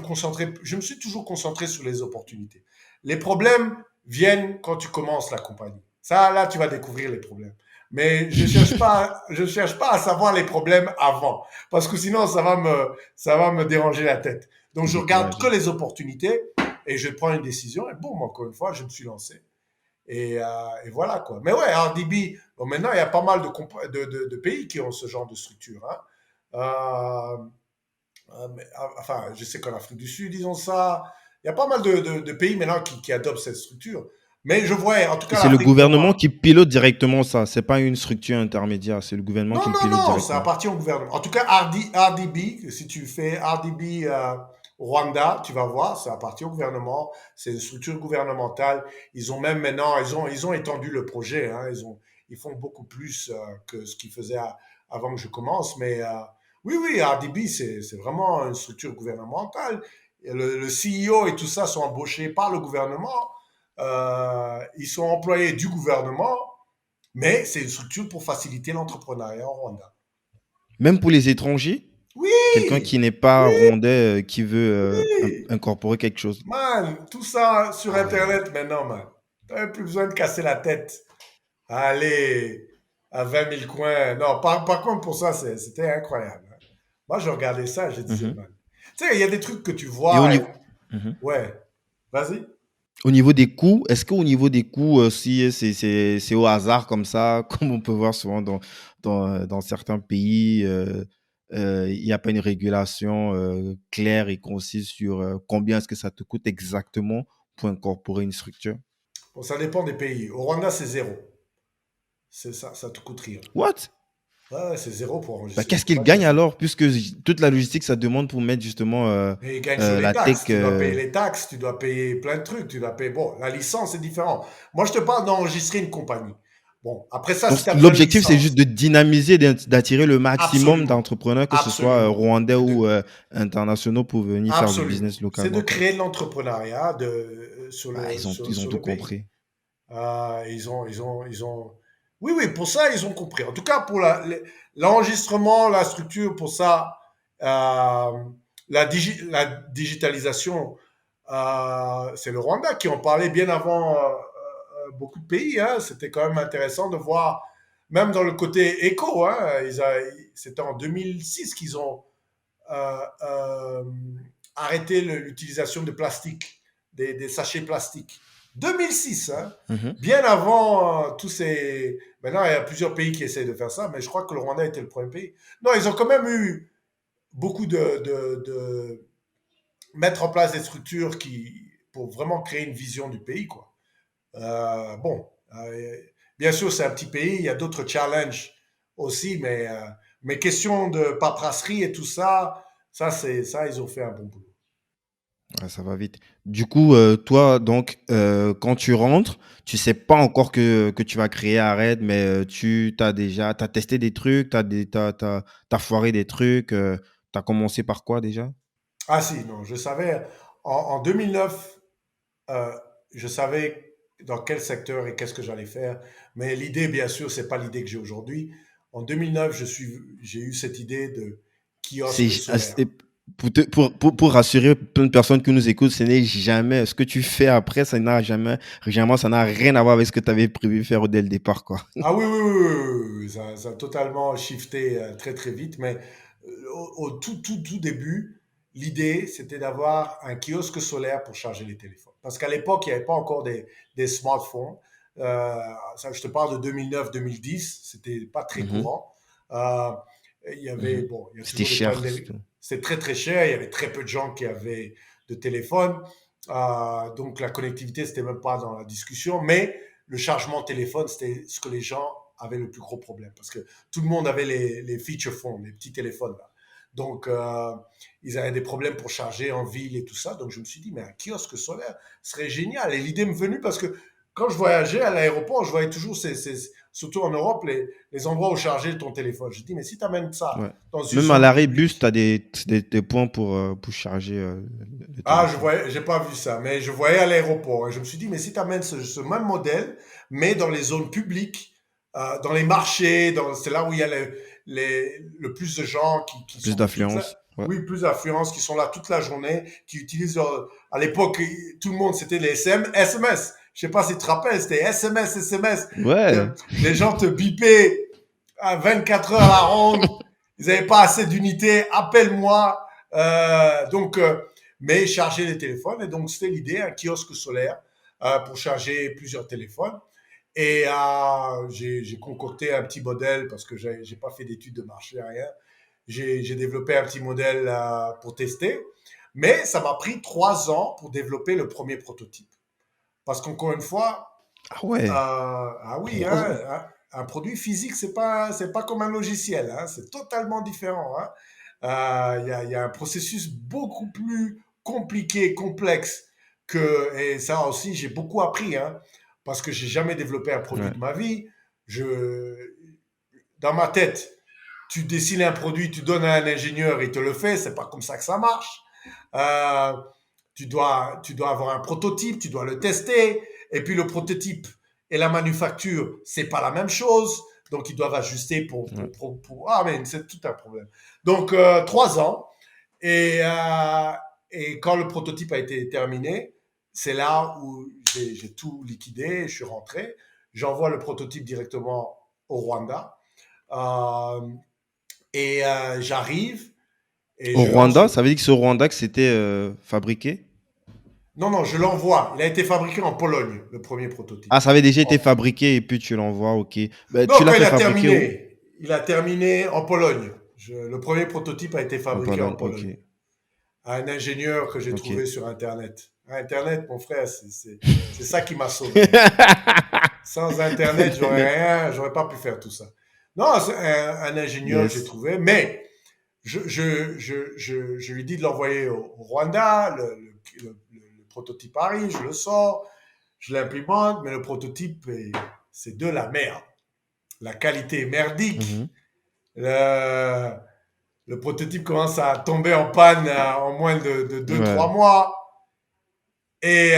Speaker 1: me suis toujours concentré sur les opportunités. Les problèmes viennent quand tu commences la compagnie. Ça, là, tu vas découvrir les problèmes. Mais je cherche pas à savoir les problèmes avant, parce que sinon ça va me déranger la tête. Donc je regarde que
Speaker 2: Découragé.
Speaker 1: les opportunités et je prends une décision et boum, encore une fois, je me suis lancé. Et voilà quoi. Mais ouais, RDB, bon, maintenant il y a pas mal de pays qui ont ce genre de structure. Hein. Enfin, je sais qu'en Afrique du Sud, ils ont ça. Il y a pas mal de pays maintenant qui adoptent cette structure. Mais je vois, en tout
Speaker 2: Et
Speaker 1: cas
Speaker 2: c'est le
Speaker 1: l'Afrique pour
Speaker 2: gouvernement
Speaker 1: moi.
Speaker 2: qui pilote directement ça. C'est pas une structure intermédiaire, c'est le gouvernement
Speaker 1: Non,
Speaker 2: qui le
Speaker 1: non,
Speaker 2: pilote
Speaker 1: non, ça
Speaker 2: directement.
Speaker 1: appartient au gouvernement. En tout cas, RDB, si tu fais RDB Rwanda, tu vas voir, ça appartient au gouvernement. C'est une structure gouvernementale. Ils ont même maintenant, ils ont étendu le projet. Hein, ils font beaucoup plus que ce qu'ils faisaient avant que je commence. Mais oui, oui, RDB, c'est vraiment une structure gouvernementale. Et le CEO et tout ça sont embauchés par le gouvernement. Ils sont employés du gouvernement, mais c'est une structure pour faciliter l'entrepreneuriat au Rwanda.
Speaker 2: Même pour les étrangers, quelqu'un
Speaker 1: Oui,
Speaker 2: qui n'est pas
Speaker 1: oui,
Speaker 2: rwandais, qui veut
Speaker 1: oui.
Speaker 2: incorporer quelque chose.
Speaker 1: Man, tout ça sur
Speaker 2: Ah ouais.
Speaker 1: Internet maintenant, man. T'as plus besoin de casser la tête. Allez, à 20 000 coins. Non, par contre, pour ça, c'était incroyable. Hein. Moi, je regardais ça, je disais,
Speaker 2: Mhm.
Speaker 1: man. Tu sais, il y a des trucs que tu
Speaker 2: Et au
Speaker 1: vois.
Speaker 2: niveau, Mhm.
Speaker 1: Ouais, vas-y.
Speaker 2: Au niveau des coûts, est-ce qu'au niveau des coûts, si c'est au hasard comme ça, comme on peut voir souvent dans certains pays, il n'y a pas une régulation claire et concise sur combien est-ce que ça te coûte exactement pour incorporer une structure?
Speaker 1: Bon, ça dépend des pays. Au Rwanda, c'est zéro. C'est ça, ça te coûte rien.
Speaker 2: What?
Speaker 1: Ouais, ouais, c'est zéro pour
Speaker 2: Bah,
Speaker 1: enregistrer une
Speaker 2: qu'est-ce qu'il
Speaker 1: compagnie.
Speaker 2: gagne alors, puisque toute la logistique, ça demande pour mettre justement
Speaker 1: Et ils gagnent sur les
Speaker 2: la
Speaker 1: taxes.
Speaker 2: tech.
Speaker 1: Tu dois payer les taxes, tu dois payer plein de trucs. Tu dois payer. Bon, la licence, c'est différent. Moi, je te parle d'enregistrer une compagnie. Bon, après ça,
Speaker 2: Donc,
Speaker 1: si tu as besoin de
Speaker 2: l'objectif, c'est juste
Speaker 1: licence,
Speaker 2: de dynamiser, d'attirer le maximum
Speaker 1: absolument,
Speaker 2: d'entrepreneurs, que ce soit
Speaker 1: absolument.
Speaker 2: rwandais
Speaker 1: C'est
Speaker 2: ou
Speaker 1: de,
Speaker 2: internationaux, pour venir faire du
Speaker 1: absolument.
Speaker 2: business
Speaker 1: C'est de
Speaker 2: localement, quoi.
Speaker 1: créer de l'entrepreneuriat sur
Speaker 2: Ah, ils ont
Speaker 1: sur
Speaker 2: tout
Speaker 1: le pays.
Speaker 2: compris.
Speaker 1: Oui, oui, pour ça, ils ont compris. En tout cas, pour l'enregistrement, la structure, pour ça, la digitalisation, c'est le Rwanda qui en parlait bien avant beaucoup de pays. Hein. C'était quand même intéressant de voir, même dans le côté éco, hein, c'était en 2006 qu'ils ont euh, arrêté l'utilisation de plastique, des sachets plastiques. 2006, hein,
Speaker 2: Mhm.
Speaker 1: bien avant tous ces... Maintenant, il y a plusieurs pays qui essayent de faire ça, mais je crois que le Rwanda était le premier pays. Non, ils ont quand même eu beaucoup de mettre en place des structures pour vraiment créer une vision du pays, quoi. Bon, bien sûr, c'est un petit pays, il y a d'autres challenges aussi, mais question de paperasserie et tout ça, ça, ils ont fait un bon boulot.
Speaker 2: Ouais, ça va vite. Du coup, toi, donc, quand tu rentres, tu sais pas encore que tu vas créer Arrête, mais t'as testé des trucs, t'as foiré des trucs, t'as commencé par quoi déjà?
Speaker 1: Ah si, non, je savais, en 2009, euh, je savais dans quel secteur et qu'est-ce que j'allais faire, mais l'idée, bien sûr, c'est pas l'idée que j'ai aujourd'hui. En 2009, j'ai eu cette idée de
Speaker 2: C'est,
Speaker 1: kiosque
Speaker 2: et
Speaker 1: solaire.
Speaker 2: pour rassurer plein de personnes qui nous écoutent, ce n'est jamais, ce que tu fais après, généralement, ça n'a rien à voir avec ce que tu avais prévu faire dès le départ, quoi.
Speaker 1: Ah oui, oui, oui, oui, oui, oui, ça a totalement shifté très très vite, mais au tout début, l'idée c'était d'avoir un kiosque solaire pour charger les téléphones. Parce qu'à l'époque, il n'y avait pas encore des smartphones. Euh, Ça, je te parle de 2009-2010, c'était pas très
Speaker 2: Mhm,
Speaker 1: courant. Euh, il y avait,
Speaker 2: mhm.
Speaker 1: bon, il y a
Speaker 2: C'était
Speaker 1: toujours des problèmes.
Speaker 2: cher, surtout.
Speaker 1: C'était très très cher, il y avait très peu de gens qui avaient de téléphone. Donc la connectivité, c'était même pas dans la discussion, mais le chargement téléphone, c'était ce que les gens avaient le plus gros problème parce que tout le monde avait les feature phones, les petits téléphones là. Donc, ils avaient des problèmes pour charger en ville et tout ça. Donc, je me suis dit, mais un kiosque solaire serait génial. Et l'idée me venue parce que quand je voyageais à l'aéroport, je voyais toujours, surtout en Europe, les endroits où charger ton téléphone. Je dis, mais si tu amènes ça
Speaker 2: Ouais.
Speaker 1: dans une
Speaker 2: Même à
Speaker 1: zone
Speaker 2: l'arrêt bus, tu
Speaker 1: publique,
Speaker 2: as des points pour charger le
Speaker 1: ah, je
Speaker 2: téléphone.
Speaker 1: voyais, j'ai pas vu ça, mais je voyais à l'aéroport. Et je me suis dit, mais si tu amènes ce même modèle, mais dans les zones publiques, dans les marchés, c'est là où il y a le plus de gens qui
Speaker 2: Plus
Speaker 1: sont toute
Speaker 2: d'affluence. Ouais.
Speaker 1: oui, plus d'affluence, qui sont là toute la journée, qui utilisent à l'époque, tout le monde, c'était les SMS. Je sais pas si tu te rappelles, c'était SMS, SMS.
Speaker 2: Ouais.
Speaker 1: Les gens te bipaient à 24 heures à la ronde. Ils n'avaient pas assez d'unités. Appelle-moi. Donc, mais charger les téléphones. Et donc, c'était l'idée, un kiosque solaire pour charger plusieurs téléphones. Et j'ai concocté un petit modèle parce que j'ai pas fait d'études de marché, rien. J'ai développé un petit modèle pour tester. Mais ça m'a pris 3 ans pour développer le premier prototype. Parce qu'encore une fois,
Speaker 2: Ah ouais.
Speaker 1: ah oui,
Speaker 2: 3 ans.
Speaker 1: hein, un produit physique, c'est pas comme un logiciel, hein, c'est totalement différent. Hein. Il y a un processus beaucoup plus compliqué, complexe et ça aussi, j'ai beaucoup appris, hein, parce que j'ai jamais développé un produit
Speaker 2: Ouais.
Speaker 1: de ma vie. Dans ma tête, tu dessines un produit, tu donnes à un ingénieur, il te le fait, c'est pas comme ça que ça marche. Euh, tu dois avoir un prototype, tu dois le tester, et puis le prototype et la manufacture, c'est pas la même chose, donc ils doivent ajuster
Speaker 2: Ouais.
Speaker 1: ah, mais c'est tout un problème. Donc, 3 ans, et quand le prototype a été terminé, c'est là où j'ai tout liquidé, je suis rentré, j'envoie le prototype directement au Rwanda, euh, et j'arrive, et
Speaker 2: Au
Speaker 1: je lance
Speaker 2: Rwanda,
Speaker 1: le...
Speaker 2: ça veut dire que c'est au Rwanda que c'était fabriqué?
Speaker 1: Non, non, je l'envoie. Il a été fabriqué en Pologne, le premier prototype.
Speaker 2: Ah, ça avait déjà été
Speaker 1: En-
Speaker 2: fabriqué et puis tu l'envoies, ok. Bah, tu
Speaker 1: Non,
Speaker 2: l'as
Speaker 1: quand
Speaker 2: fait fabriquer où?
Speaker 1: il a terminé en Pologne. Le premier prototype a été
Speaker 2: En
Speaker 1: fabriqué en
Speaker 2: Pologne, ok.
Speaker 1: Pologne. Un ingénieur que j'ai
Speaker 2: Ok.
Speaker 1: trouvé sur Internet. Internet, mon frère, c'est ça qui m'a sauvé. Hein. Sans Internet, j'aurais pas pu faire tout ça. Non, c'est un ingénieur que j'ai
Speaker 2: Yes.
Speaker 1: trouvé, mais je lui dis de l'envoyer au Rwanda, le prototype arrive, je le sors, je l'implémente, mais le prototype, c'est de la merde. la qualité est merdique.
Speaker 2: Mhm.
Speaker 1: Le, le prototype commence à tomber en panne en moins de 2-3
Speaker 2: Ouais,
Speaker 1: mois. Et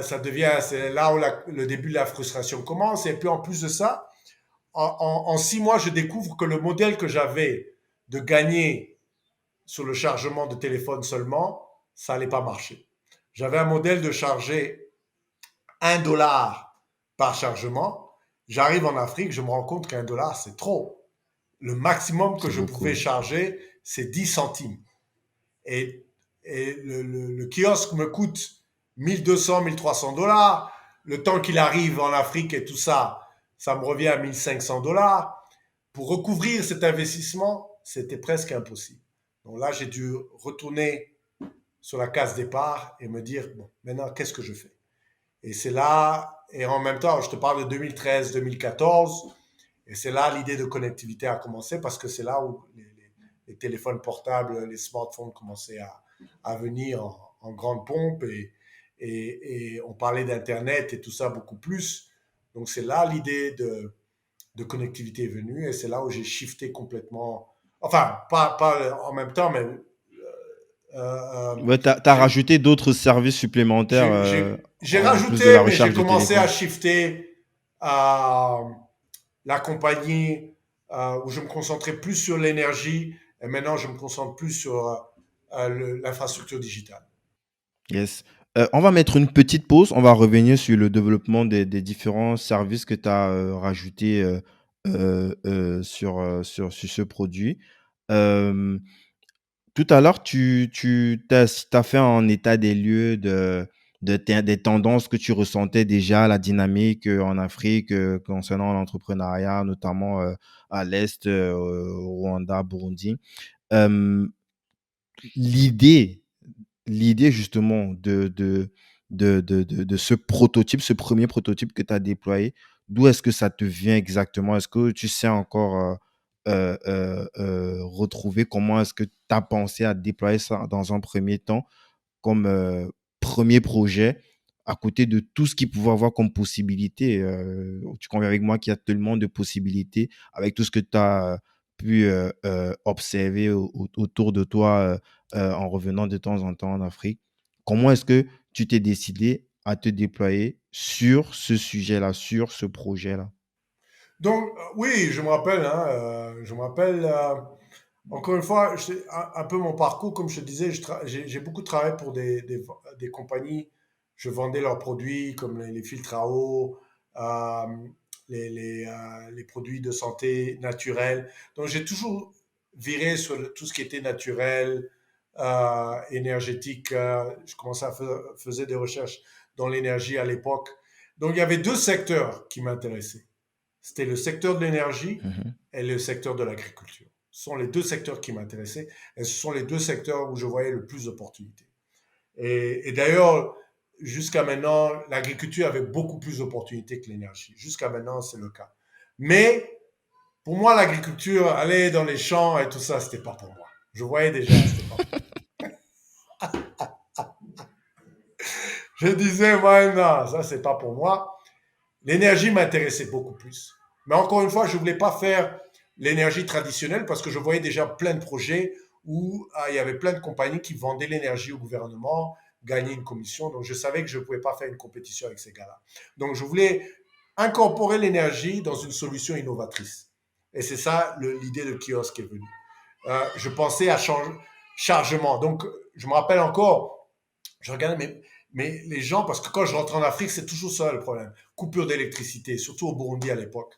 Speaker 1: ça devient, c'est là où le début de la frustration commence. Et puis en plus de ça, en 6 mois, je découvre que le modèle que j'avais de gagner sur le chargement de téléphone seulement, ça n'allait pas marcher. J'avais un modèle de charger 1 dollar par chargement. J'arrive en Afrique, je me rends compte qu'1 dollar, c'est trop. Le maximum que
Speaker 2: c'est
Speaker 1: je pouvais
Speaker 2: beaucoup.
Speaker 1: charger, c'est 10 centimes. Et, et le kiosque me coûte 1200, 1300 dollars. Le temps qu'il arrive en Afrique et tout ça, ça me revient à 1500 dollars. Pour recouvrir cet investissement, c'était presque impossible. Donc là, j'ai dû retourner sur la case départ et me dire, bon, maintenant, qu'est-ce que je fais? Et c'est là, et en même temps, je te parle de 2013-2014, et c'est là l'idée de connectivité a commencé parce que c'est là où les téléphones portables, les smartphones commençaient à venir en grande pompe et on parlait d'Internet et tout ça beaucoup plus. Donc c'est là l'idée de connectivité est venue et c'est là où j'ai shifté complètement. Enfin, pas en même temps, mais
Speaker 2: Ouais, t'as
Speaker 1: j'ai
Speaker 2: rajouté d'autres services supplémentaires
Speaker 1: j'ai
Speaker 2: en plus de la
Speaker 1: rajouté, mais j'ai
Speaker 2: recharge de
Speaker 1: commencé à
Speaker 2: téléphone.
Speaker 1: shifter à la compagnie où je me concentrais plus sur l'énergie et maintenant je me concentre plus sur l'infrastructure digitale.
Speaker 2: Yes. On va mettre une petite pause. On va revenir sur le développement des différents services que tu as rajoutés sur ce produit. Euh, Tout à l'heure, tu t'as fait un état des lieux des tendances que tu ressentais déjà, la dynamique en Afrique concernant l'entrepreneuriat, notamment à l'Est, au Rwanda, Burundi. Euh, l'idée, l'idée justement de ce prototype, ce premier prototype que tu as déployé, d'où est-ce que ça te vient exactement? Est-ce que tu sais encore retrouver comment est-ce que tu as pensé à déployer ça dans un premier temps comme premier projet à côté de tout ce qu'il pouvait avoir comme possibilité? Tu conviens avec moi qu'il y a tellement de possibilités avec tout ce que tu as pu observer autour de toi en revenant de temps en temps en Afrique. Comment est-ce que tu t'es décidé à te déployer sur ce sujet-là, sur ce projet-là?
Speaker 1: Donc, oui, je me rappelle, hein, je me rappelle, encore une fois, un peu mon parcours, comme je te disais, j'ai beaucoup travaillé pour des compagnies. Je vendais leurs produits comme les filtres à eau, euh, les produits de santé naturels. Donc, j'ai toujours viré sur tout ce qui était naturel, énergétique. Je commençais à faisais des recherches dans l'énergie à l'époque. Donc, il y avait deux secteurs qui m'intéressaient. C'était le secteur de l'énergie
Speaker 2: Mhm.
Speaker 1: et le secteur de l'agriculture. Ce sont les deux secteurs qui m'intéressaient et ce sont les deux secteurs où je voyais le plus d'opportunités. Et d'ailleurs, jusqu'à maintenant, l'agriculture avait beaucoup plus d'opportunités que l'énergie. Jusqu'à maintenant, c'est le cas. Mais pour moi, l'agriculture, aller dans les champs et tout ça, c'était pas pour moi. Je voyais déjà, c'était pas pour moi. Je disais, ouais, non, ça, c'est pas pour moi. L'énergie m'intéressait beaucoup plus. Mais encore une fois, je ne voulais pas faire l'énergie traditionnelle parce que je voyais déjà plein de projets où il y avait plein de compagnies qui vendaient l'énergie au gouvernement, gagnaient une commission. Donc je savais que je ne pouvais pas faire une compétition avec ces gars-là. Donc je voulais incorporer l'énergie dans une solution innovatrice. Et c'est ça l'idée de kiosque est venue. Je pensais à chargement. Donc je me rappelle encore, je regardais mais les gens, parce que quand je rentre en Afrique, c'est toujours ça le problème. Coupure d'électricité, surtout au Burundi à l'époque.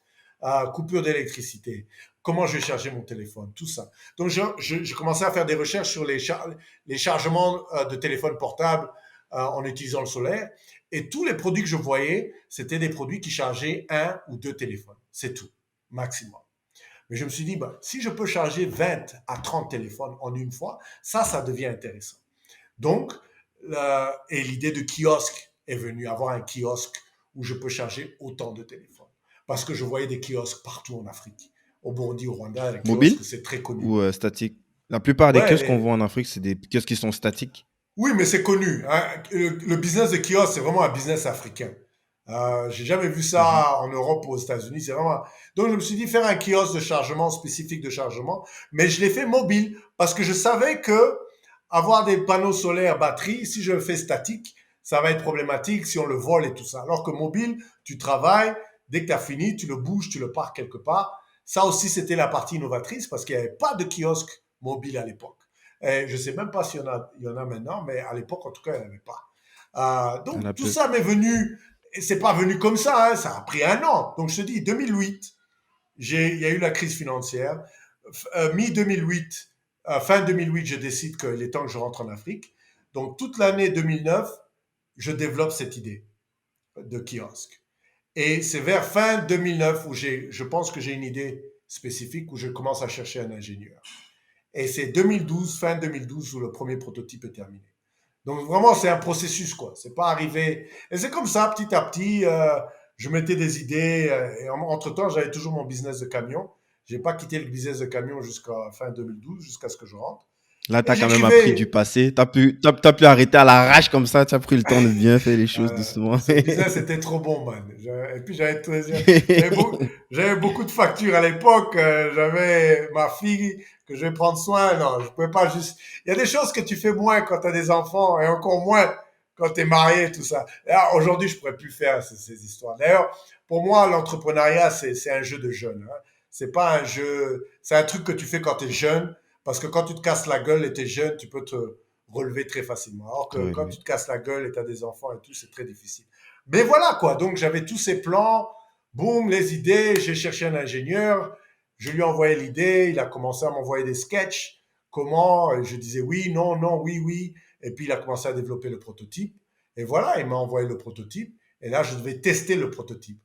Speaker 1: Coupure d'électricité. Comment je vais charger mon téléphone, tout ça. Donc, je commençais à faire des recherches sur les chargements de téléphone portable en utilisant le solaire. Et tous les produits que je voyais, c'était des produits qui chargeaient un ou deux téléphones. C'est tout, maximum. Mais je me suis dit, bah, si je peux charger 20 à 30 téléphones en une fois, ça devient intéressant. Donc, et l'idée de kiosque est venue, avoir un kiosque où je peux charger autant de téléphones. Parce que je voyais des kiosques partout en Afrique. Au Burundi, au Rwanda, les
Speaker 2: Mobile
Speaker 1: kiosques, c'est très connu.
Speaker 2: ou statique? La plupart des
Speaker 1: Ouais,
Speaker 2: kiosques qu'on voit en Afrique, c'est des kiosques qui sont statiques.
Speaker 1: oui, mais c'est connu, hein. Le business de kiosque, c'est vraiment un business africain. J'ai jamais vu
Speaker 2: Mhm.
Speaker 1: ça en Europe ou aux États-Unis. C'est vraiment. Donc je me suis dit faire un kiosque de chargement spécifique de chargement, mais je l'ai fait mobile parce que je savais que avoir des panneaux solaires batterie, si je le fais statique, ça va être problématique si on le vole et tout ça. Alors que mobile, tu travailles, dès que tu as fini, tu le bouges, tu le pars quelque part. Ça aussi, c'était la partie innovatrice parce qu'il n'y avait pas de kiosque mobile à l'époque. Et je ne sais même pas s'il y en a maintenant, mais à l'époque, en tout cas, il n'y en avait pas.
Speaker 2: On a
Speaker 1: Donc tout
Speaker 2: peu.
Speaker 1: ça m'est venu, et c'est pas venu comme ça, hein, ça a pris un an. Donc je te dis, 2008, il y a eu la crise financière. Mi-2008, fin 2008, je décide qu'il est temps que je rentre en Afrique. Donc toute l'année 2009, je développe cette idée de kiosque. Et c'est vers fin 2009 où je pense que j'ai une idée spécifique, où je commence à chercher un ingénieur. Et c'est 2012, fin 2012, où le premier prototype est terminé. Donc vraiment, c'est un processus, quoi. C'est pas arrivé. Et c'est comme ça, petit à petit, je mettais des idées. Et entre-temps, j'avais toujours mon business de camion. J'ai pas quitté le business de camion jusqu'à fin 2012, jusqu'à ce que je rentre.
Speaker 2: Là, tu
Speaker 1: Et
Speaker 2: as quand même appris du
Speaker 1: j'écrivais.
Speaker 2: passé. T'as pu arrêter à l'arrache comme ça. Tu as pris le temps de bien faire les choses doucement.
Speaker 1: Ce business était trop bon, man. Et puis j'avais beau- j'avais beaucoup de factures à l'époque. J'avais ma fille que je vais prendre soin. Non, je pouvais pas juste. Il y a des choses que tu fais moins quand tu as des enfants et encore moins quand tu es marié, tout ça. Là, aujourd'hui, je pourrais plus faire ces histoires. D'ailleurs, pour moi, l'entrepreneuriat, c'est un jeu de jeunes. Hein. C'est pas un jeu. C'est un truc que tu fais quand tu es jeune. Parce que quand tu te casses la gueule et tu es jeune, tu peux te relever très facilement. Alors que quand
Speaker 2: Oui.
Speaker 1: tu te casses la gueule et tu as des enfants et tout, c'est très difficile. Mais voilà quoi, donc j'avais tous ces plans, boum, les idées, j'ai cherché un ingénieur, je lui ai envoyé l'idée, il a commencé à m'envoyer des sketchs, comment, et je disais oui, non, non, oui, oui, et puis il a commencé à développer le prototype, et voilà, il m'a envoyé le prototype, et là je devais tester le prototype.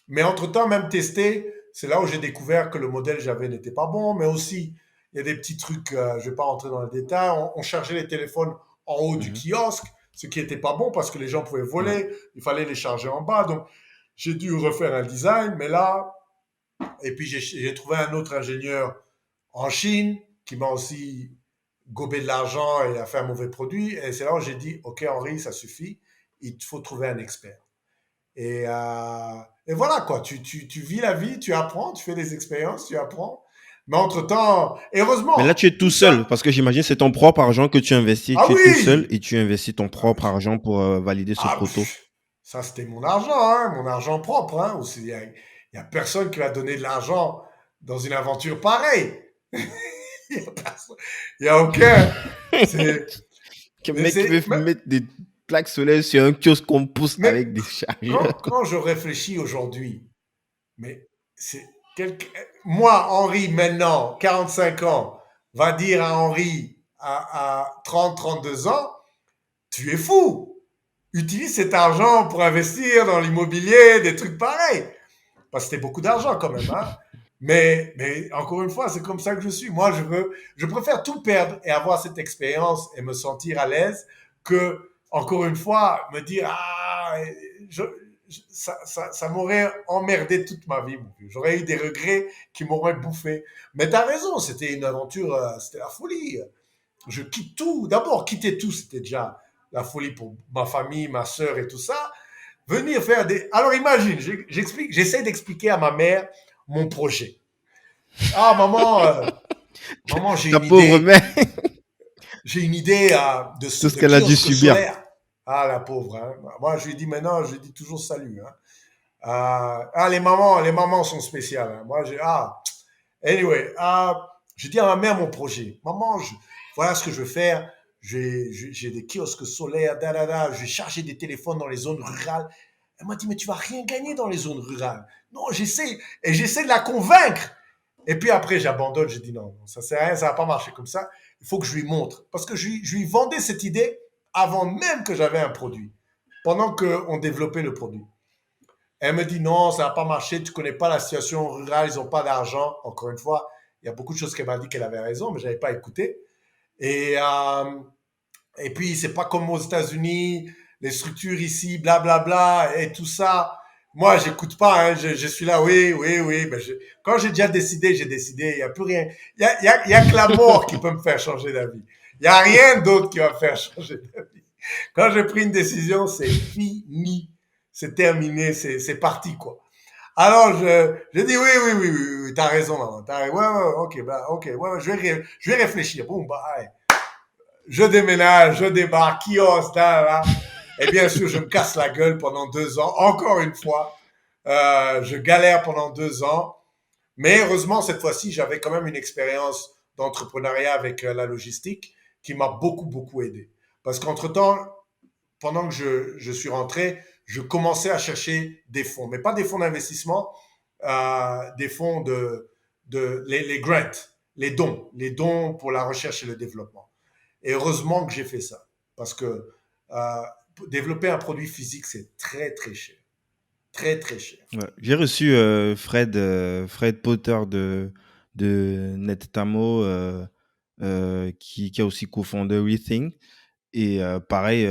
Speaker 1: Mais entre-temps, même tester, c'est là où j'ai découvert que le modèle que j'avais n'était pas bon, mais aussi, il y a des petits trucs, je ne vais pas rentrer dans le détail, on chargeait les téléphones en haut du
Speaker 2: Mhm.
Speaker 1: kiosque, ce qui n'était pas bon parce que les gens pouvaient
Speaker 2: Ouais.
Speaker 1: voler, il fallait les charger en bas, donc j'ai dû refaire un design, mais là, et puis j'ai trouvé un autre ingénieur en Chine qui m'a aussi gobé de l'argent et a fait un mauvais produit, et c'est là où j'ai dit, ok Henri, ça suffit, il faut trouver un expert. Et voilà quoi, tu vis la vie, tu apprends, tu fais des expériences, tu apprends. Mais entre-temps,
Speaker 2: Mais là,
Speaker 1: heureusement,
Speaker 2: tu es tout
Speaker 1: tout
Speaker 2: seul,
Speaker 1: ça.
Speaker 2: parce que j'imagine c'est ton propre argent que tu investis.
Speaker 1: Ah
Speaker 2: Tu es tout seul
Speaker 1: oui.
Speaker 2: et tu investis ton propre argent pour valider ce
Speaker 1: Ah,
Speaker 2: proto.
Speaker 1: ça c'était mon argent propre. Hein. Il y a personne qui va donner de l'argent dans une aventure pareille. Il y a personne. Il y a aucun. C'est,
Speaker 2: Quel
Speaker 1: mais
Speaker 2: mec qui veut
Speaker 1: c'est,
Speaker 2: mettre des plaques solaires sur un kiosque qu'on pousse
Speaker 1: mais
Speaker 2: avec des chargeurs.
Speaker 1: quand je réfléchis aujourd'hui, mais c'est quelque... Moi, Henri, maintenant, 45 ans, va dire à Henri à 30, 32 ans, tu es fou. Utilise cet argent pour investir dans l'immobilier, des trucs pareils. Parce que c'était beaucoup d'argent quand même. Hein. Mais encore une fois, c'est comme ça que je suis. Moi, je préfère tout perdre et avoir cette expérience et me sentir à l'aise que, encore une fois, me dire, ah, je, ça m'aurait emmerdé toute ma vie. J'aurais eu des regrets qui m'auraient bouffé. Mais tu as raison, c'était une aventure, c'était la folie. Je quitte tout. D'abord, quitter tout, c'était déjà la folie pour ma famille, ma soeur et tout ça. Venir faire des. Alors imagine, j'essaie d'expliquer à ma mère mon projet. Ah, maman, maman,
Speaker 2: Ta pauvre mère,
Speaker 1: j'ai une idée
Speaker 2: tout ce
Speaker 1: de
Speaker 2: qu'elle a dû
Speaker 1: kiosque
Speaker 2: subir.
Speaker 1: solaire. Ah, la pauvre. Hein. Moi, je lui dis maintenant, je lui dis toujours salut. Hein. Les mamans sont spéciales. Hein. Moi, anyway, je dis à ma mère mon projet. Maman, voilà ce que je veux faire. J'ai des kiosques solaires, je vais charger des téléphones dans les zones rurales. Elle m'a dit, mais tu vas rien gagner dans les zones rurales. Non, j'essaie. Et j'essaie de la convaincre. Et puis après, j'abandonne. Je dis, non, ça sert à rien, ça va pas marcher comme ça. Il faut que je lui montre. Parce que je lui vendais cette idée avant même que j'avais un produit. Pendant qu'on développait le produit. Elle me dit non, ça n'a pas marché, tu connais pas la situation rurale, ils n'ont pas d'argent. Encore une fois, il y a beaucoup de choses qu'elle m'a dit qu'elle avait raison, mais je n'avais pas écouté. Et, euh, et puis, c'est pas comme aux États-Unis, les structures ici, blablabla, bla, bla, et tout ça. Moi, j'écoute pas, hein, je suis là, oui, oui, oui. Ben quand j'ai déjà décidé, j'ai décidé, il n'y a plus rien. Il y a que la mort qui peut me faire changer d'avis. Il n'y a rien d'autre qui va me faire changer d'avis. Quand j'ai pris une décision, c'est fini. c'est terminé, c'est parti, quoi. Alors, je dis oui, t'as raison, maman. Ouais, ok, ouais, je vais réfléchir. Bon, bah, ouais. Je déménage, je débarque, kiosque, là. Et bien sûr, je me casse la gueule pendant 2 ans, encore une fois. Je galère pendant 2 ans. Mais heureusement, cette fois-ci, j'avais quand même une expérience d'entrepreneuriat avec la logistique qui m'a beaucoup, beaucoup aidé. Parce qu'entre-temps, pendant que je suis rentré, je commençais à chercher des fonds, mais pas des fonds d'investissement, des fonds les grants, les dons pour la recherche et le développement. Et heureusement que j'ai fait ça, parce que euh, développer un produit physique, c'est très, très cher. Très, très cher.
Speaker 2: Ouais. J'ai reçu Fred Potter de NetTamo, qui a aussi cofondé Rethink. Et pareil,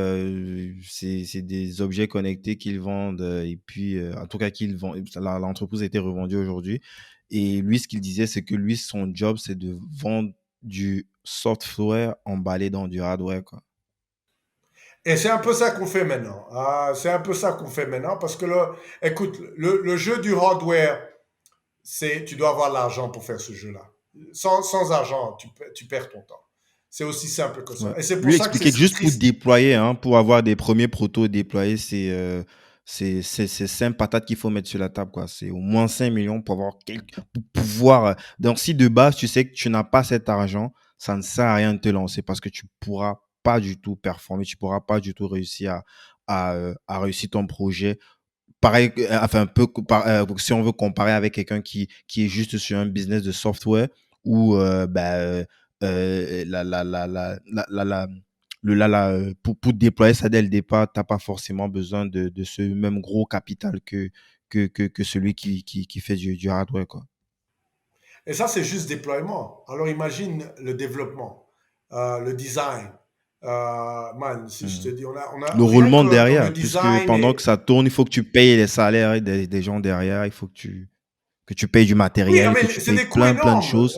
Speaker 2: c'est des objets connectés qu'ils vendent, et puis, en tout cas, qu'ils vendent. L'entreprise a été revendue aujourd'hui. Et lui, ce qu'il disait, c'est que lui, son job, c'est de vendre du software emballé dans du hardware, quoi.
Speaker 1: Et c'est un peu ça qu'on fait maintenant. C'est un peu ça qu'on fait maintenant parce que écoute, le jeu du hardware, tu dois avoir l'argent pour faire ce jeu-là. Sans argent, tu perds ton temps. C'est aussi simple que ça.
Speaker 2: Ouais.
Speaker 1: Et c'est pour
Speaker 2: Lui
Speaker 1: ça que c'est
Speaker 2: expliquait que
Speaker 1: si
Speaker 2: juste pour
Speaker 1: triste.
Speaker 2: déployer, hein, pour avoir des premiers protos déployés, c'est 5 patates qu'il faut mettre sur la table, quoi. C'est au moins 5 millions pour pour pouvoir. Donc, si de base, tu sais que tu n'as pas cet argent, ça ne sert à rien de te lancer parce que tu pourras pas du tout performer, tu pourras pas du tout réussir à réussir ton projet. Pareil, enfin, un peu, si on veut comparer avec quelqu'un qui est juste sur un business de software où, pour déployer ça dès le départ, t'as pas forcément besoin de ce même gros capital que celui qui fait du hardware, quoi.
Speaker 1: Et ça, c'est juste déploiement. Alors imagine le développement, le design. Man, si je te
Speaker 2: Mhm.
Speaker 1: dis,
Speaker 2: Le
Speaker 1: rien
Speaker 2: roulement
Speaker 1: que dans le
Speaker 2: derrière, puisque
Speaker 1: design
Speaker 2: pendant que
Speaker 1: et,
Speaker 2: ça tourne, il faut que tu payes les salaires des gens derrière, il faut que tu payes du
Speaker 1: oui,
Speaker 2: matériel, que
Speaker 1: mais
Speaker 2: tu
Speaker 1: c'est
Speaker 2: payes
Speaker 1: des coûts
Speaker 2: plein de
Speaker 1: énormes.
Speaker 2: choses.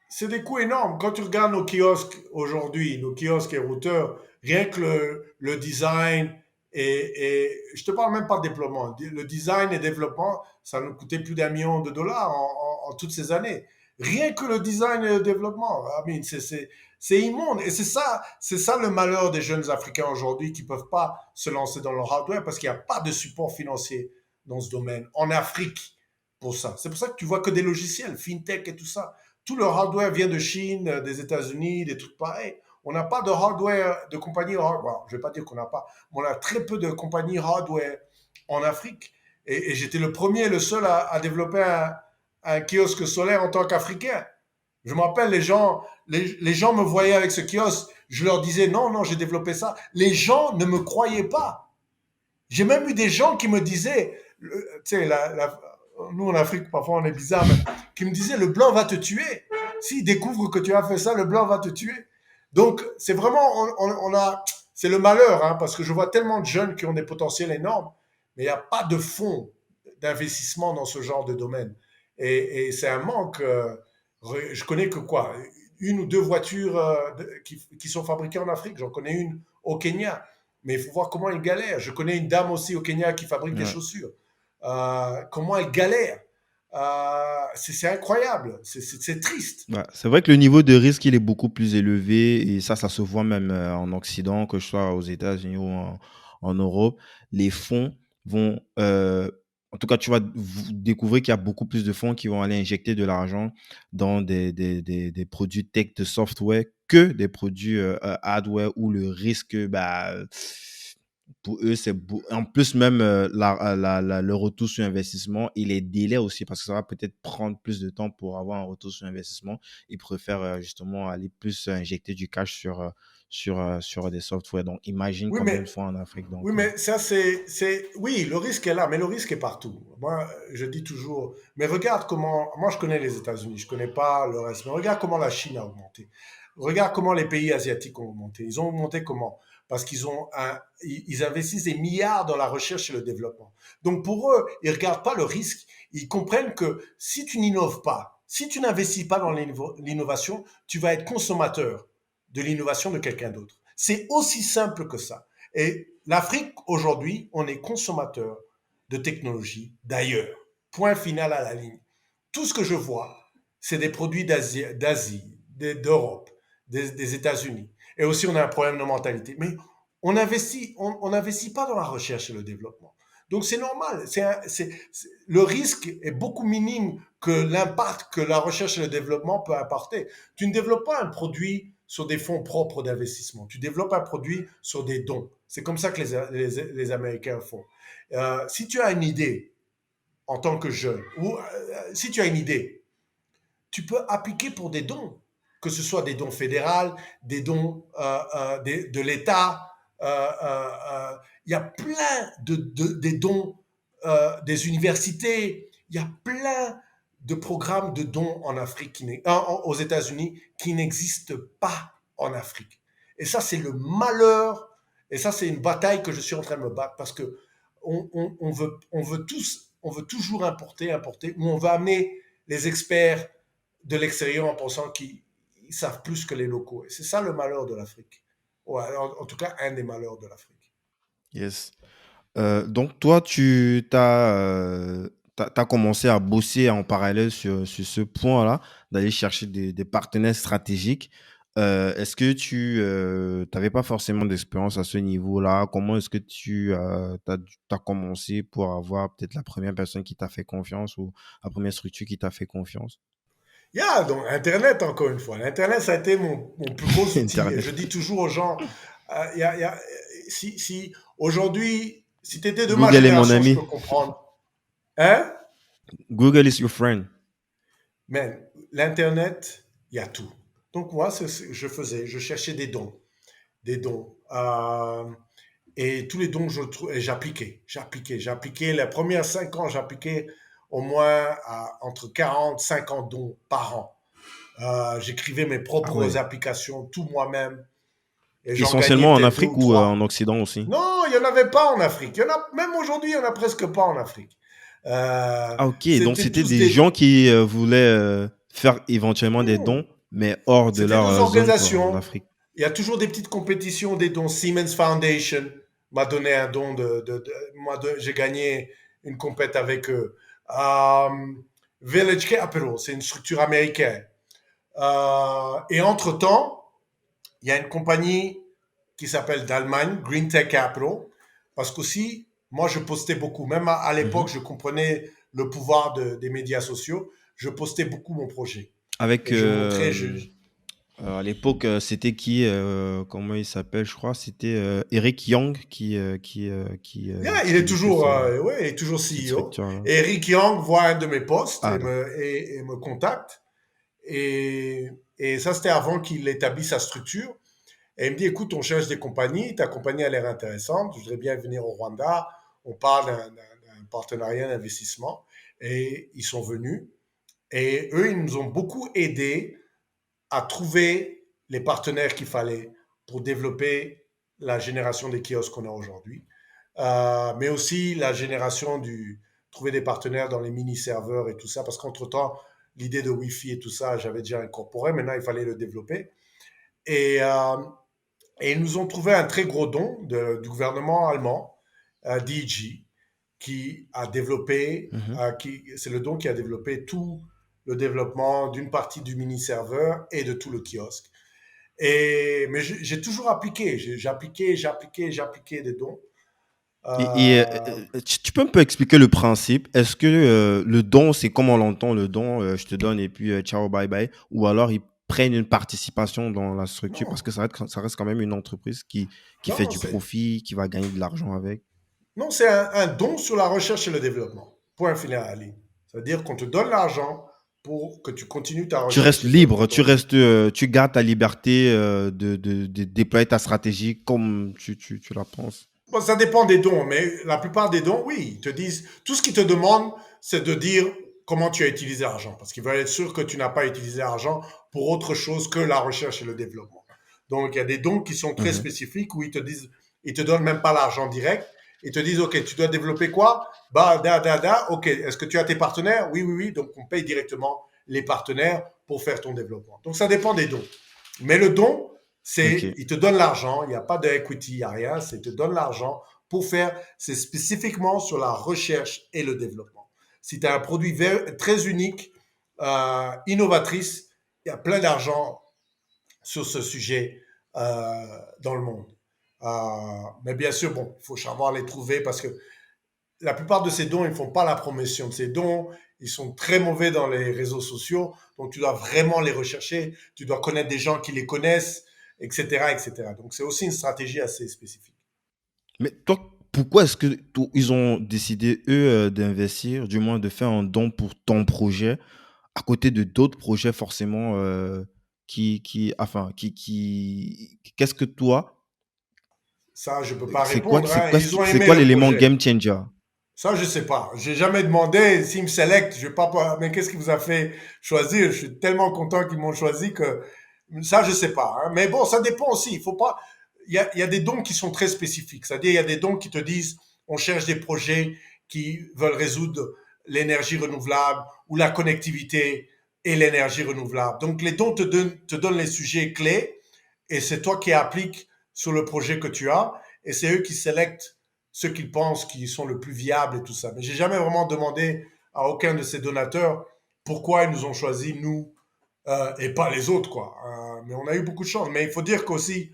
Speaker 1: C'est des coûts énormes. Quand tu regardes nos kiosques aujourd'hui, nos kiosques et routeurs, rien que le design je te parle même pas de déploiement, le design et développement, ça nous coûtait plus d'1 million de dollars en toutes ces années. Rien que le design et le développement, I mean, c'est immonde. Et c'est ça le malheur des jeunes Africains aujourd'hui qui peuvent pas se lancer dans le hardware parce qu'il n'y a pas de support financier dans ce domaine en Afrique pour ça. C'est pour ça que tu vois que des logiciels, fintech et tout ça. Tout le hardware vient de Chine, des États-Unis, des trucs pareils. On n'a pas de hardware, de compagnie hardware. Je ne vais pas dire qu'on n'a pas, mais on a très peu de compagnies hardware en Afrique. Et j'étais le premier, le seul à développer un kiosque solaire en tant qu'Africain. Je me rappelle, les gens me voyaient avec ce kiosque. Je leur disais, non, non, j'ai développé ça. Les gens ne me croyaient pas. J'ai même eu des gens qui me disaient, tu sais, nous en Afrique, parfois on est bizarre, mais qui me disaient, le blanc va te tuer. S'il découvre que tu as fait ça, le blanc va te tuer. Donc, c'est vraiment, c'est le malheur, hein, parce que je vois tellement de jeunes qui ont des potentiels énormes, mais il n'y a pas de fonds d'investissement dans ce genre de domaine. Et c'est un manque. Je connais que quoi, 1 ou 2 voitures qui sont fabriquées en Afrique. J'en connais une au Kenya. Mais il faut voir comment elle galère. Je connais une dame aussi au Kenya qui fabrique des
Speaker 2: Ouais.
Speaker 1: chaussures. Comment elle galère. C'est incroyable. C'est triste.
Speaker 2: Ouais, c'est vrai que le niveau de risque, il est beaucoup plus élevé et ça se voit même en Occident, que ce soit aux États-Unis ou en Europe. Les fonds vont, en tout cas, tu vas découvrir qu'il y a beaucoup plus de fonds qui vont aller injecter de l'argent dans des produits tech de software que des produits hardware où le risque, bah, pour eux, en plus même le retour sur investissement et les délais aussi, parce que ça va peut-être prendre plus de temps pour avoir un retour sur investissement. Ils préfèrent justement aller plus injecter du cash sur des softwares. Donc, imagine
Speaker 1: Oui,
Speaker 2: combien de
Speaker 1: mais
Speaker 2: fois en Afrique. Donc,
Speaker 1: Oui, mais ça, oui, le risque est là, mais le risque est partout. Moi, je dis toujours, mais regarde comment, moi je connais les États-Unis, je connais pas le reste, mais regarde comment la Chine a augmenté. Regarde comment les pays asiatiques ont augmenté. Ils ont augmenté comment? Parce ils investissent des milliards dans la recherche et le développement. Donc pour eux, ils regardent pas le risque. Ils comprennent que si tu n'innoves pas, si tu n'investis pas dans l'innovation, tu vas être consommateur de l'innovation de quelqu'un d'autre. C'est aussi simple que ça. Et l'Afrique, aujourd'hui, on est consommateur de technologie d'ailleurs. Point final à la ligne. Tout ce que je vois, c'est des produits d'Asie, d'Europe, des États-Unis. Et aussi, on a un problème de mentalité. Mais on n'investit pas dans la recherche et le développement. Donc c'est normal. Le risque est beaucoup minime que l'impact que la recherche et le développement peut apporter. Tu ne développes pas un produit sur des fonds propres d'investissement. Tu développes un produit sur des dons. C'est comme ça que les Américains font. Si tu as une idée en tant que jeune, ou si tu as une idée, tu peux appliquer pour des dons, que ce soit des dons fédéraux, des dons de l'État. Il y a plein des dons des universités. Il y a plein de programmes de dons en Afrique, aux États-Unis, qui n'existent pas en Afrique. Et ça, c'est le malheur. Et ça, c'est une bataille que je suis en train de me battre parce que on veut toujours importer, ou on veut amener les experts de l'extérieur en pensant qu'ils savent plus que les locaux. Et c'est ça le malheur de l'Afrique. Ouais, en tout cas, un des malheurs de l'Afrique.
Speaker 2: Yes. Donc toi, tu t'as commencé à bosser en parallèle sur ce point-là, d'aller chercher des partenaires stratégiques. Est-ce que tu n'avais pas forcément d'expérience à ce niveau-là? Comment est-ce que tu as commencé pour avoir peut-être la première personne qui t'a fait confiance ou la première structure qui t'a fait confiance?
Speaker 1: Donc Internet, encore une fois. L'Internet, ça a été mon plus gros outil. Et
Speaker 2: Internet.
Speaker 1: je dis toujours aux gens, si aujourd'hui, si tu étais de ma
Speaker 2: Google est mon
Speaker 1: génération, je
Speaker 2: ami.
Speaker 1: peux comprendre. Hein?
Speaker 2: Google is your friend.
Speaker 1: Mais l'Internet, il y a tout. Donc moi, c'est ce que je faisais. Je cherchais des dons. Des dons. Et tous les dons que je trouvais, j'appliquais. Les premières 5 ans, j'appliquais au moins entre 40 50 dons par an. J'écrivais mes
Speaker 2: Ah
Speaker 1: propres
Speaker 2: ouais.
Speaker 1: applications, tout moi-même. Et j'en gagnais
Speaker 2: Essentiellement en
Speaker 1: peut-être deux
Speaker 2: Afrique
Speaker 1: ou
Speaker 2: ou en
Speaker 1: trois.
Speaker 2: Occident aussi?
Speaker 1: Non, il n'y en avait pas en Afrique. Même aujourd'hui, il n'y en a presque pas en Afrique.
Speaker 2: Ah ok, donc
Speaker 1: C'était
Speaker 2: c'était
Speaker 1: tous
Speaker 2: des gens
Speaker 1: des...
Speaker 2: qui voulaient faire éventuellement des
Speaker 1: Hmm.
Speaker 2: dons, mais hors de
Speaker 1: C'était
Speaker 2: leur
Speaker 1: deux
Speaker 2: zone, quoi, en
Speaker 1: organisations.
Speaker 2: Afrique.
Speaker 1: Il y a toujours des petites compétitions, des dons. Siemens Foundation m'a donné un don j'ai gagné une compète avec eux. Euh, Village Capital, c'est une structure américaine. Et entre-temps, il y a une compagnie qui s'appelle d'Allemagne, Green Tech Capital, parce qu'aussi, moi, je postais beaucoup. Même à l'époque,
Speaker 2: Mhm.
Speaker 1: je comprenais le pouvoir des médias sociaux. Je postais beaucoup mon projet.
Speaker 2: Avec,
Speaker 1: Et je montrais,
Speaker 2: à l'époque, c'était qui, comment il s'appelle, je crois, c'était Eric Young
Speaker 1: yeah,
Speaker 2: qui dirigeait
Speaker 1: ouais, il est toujours
Speaker 2: cette
Speaker 1: CEO.
Speaker 2: structure-là.
Speaker 1: Et Eric Young voit un de mes posts
Speaker 2: Ah, d'accord.
Speaker 1: et me contacte. Et, et ça, c'était avant qu'il établisse sa structure. Et il me dit, écoute, on cherche des compagnies, ta compagnie a l'air intéressante, je voudrais bien venir au Rwanda, on parle d'un partenariat d'investissement. Et ils sont venus. Et eux, ils nous ont beaucoup aidés à trouver les partenaires qu'il fallait pour développer la génération des kiosques qu'on a aujourd'hui. Mais aussi la génération trouver des partenaires dans les mini-serveurs et tout ça, parce qu'entre-temps, l'idée de Wi-Fi et tout ça, j'avais déjà incorporé, maintenant il fallait le développer. Et, euh, et ils nous ont trouvé un très gros don du gouvernement allemand, DG, qui a développé,
Speaker 2: Mhm.
Speaker 1: c'est le don qui a développé tout le développement d'une partie du mini-serveur et de tout le kiosque. Mais j'ai toujours appliqué, j'appliquais des dons. Euh,
Speaker 2: Tu peux un peu expliquer le principe? Est-ce que le don, c'est comme on l'entend, le don, je te donne et puis ciao, bye bye, ou alors ils prennent une participation dans la structure parce
Speaker 1: non,
Speaker 2: que ça reste quand même une entreprise qui fait
Speaker 1: non,
Speaker 2: du profit, qui va gagner de l'argent avec.
Speaker 1: non, c'est un don sur la recherche et le développement. Point final, Ali. C'est-à-dire qu'on te donne l'argent pour que tu continues ta
Speaker 2: Tu restes
Speaker 1: recherche et
Speaker 2: libre,
Speaker 1: développement. Donc,
Speaker 2: tu gardes ta liberté de déployer ta stratégie comme tu la penses.
Speaker 1: bon, ça dépend des dons, mais la plupart des dons, oui, ils te disent, tout ce qu'ils te demandent, c'est de dire comment tu as utilisé l'argent, parce qu'ils veulent être sûrs que tu n'as pas utilisé l'argent pour autre chose que la recherche et le développement. Donc, il y a des dons qui sont très
Speaker 2: Mhm.
Speaker 1: spécifiques où ils te disent, ils te donnent même pas l'argent direct, ils te disent, OK, tu dois développer quoi? Bah, OK, est-ce que tu as tes partenaires? Oui, oui, oui, donc on paye directement les partenaires pour faire ton développement. Donc, ça dépend des dons. Mais le don,
Speaker 2: Ok.
Speaker 1: Ils te donnent l'argent, il n'y a pas de equity, il n'y a rien, c'est ils te donnent l'argent pour faire, c'est spécifiquement sur la recherche et le développement. Si tu as un produit très unique, innovatrice, il y a plein d'argent sur ce sujet dans le monde. Mais bien sûr, bon, il faut savoir les trouver parce que la plupart de ces dons, ils ne font pas la promotion de ces dons. Ils sont très mauvais dans les réseaux sociaux. Donc, tu dois vraiment les rechercher. Tu dois connaître des gens qui les connaissent, etc., etc. Donc, c'est aussi une stratégie assez spécifique.
Speaker 2: Mais toi, pourquoi est-ce que ils ont décidé, eux, d'investir, du moins de faire un don pour ton projet, à côté de d'autres projets forcément qu'est-ce que toi,
Speaker 1: Ça, je ne peux pas répondre, hein. Ils ont
Speaker 2: c'est
Speaker 1: aimé
Speaker 2: quoi
Speaker 1: le
Speaker 2: l'élément
Speaker 1: projet.
Speaker 2: game changer?
Speaker 1: Ça, je sais pas. J'ai jamais demandé s'ils me sélectent. Je vais pas. Mais qu'est-ce qui vous a fait choisir? Je suis tellement content qu'ils m'ont choisi que ça, je sais pas, hein. Mais bon, ça dépend aussi. Il faut pas. Il y a des dons qui sont très spécifiques. C'est-à-dire, il y a des dons qui te disent, on cherche des projets qui veulent résoudre l'énergie renouvelable ou la connectivité et l'énergie renouvelable. Donc, les dons te donnent les sujets clés et c'est toi qui appliques sur le projet que tu as et c'est eux qui sélectent ceux qu'ils pensent qui sont le plus viables et tout ça. Mais j'ai jamais vraiment demandé à aucun de ces donateurs pourquoi ils nous ont choisis, nous, et pas les autres, quoi. Mais on a eu beaucoup de chance. Mais il faut dire qu'aussi,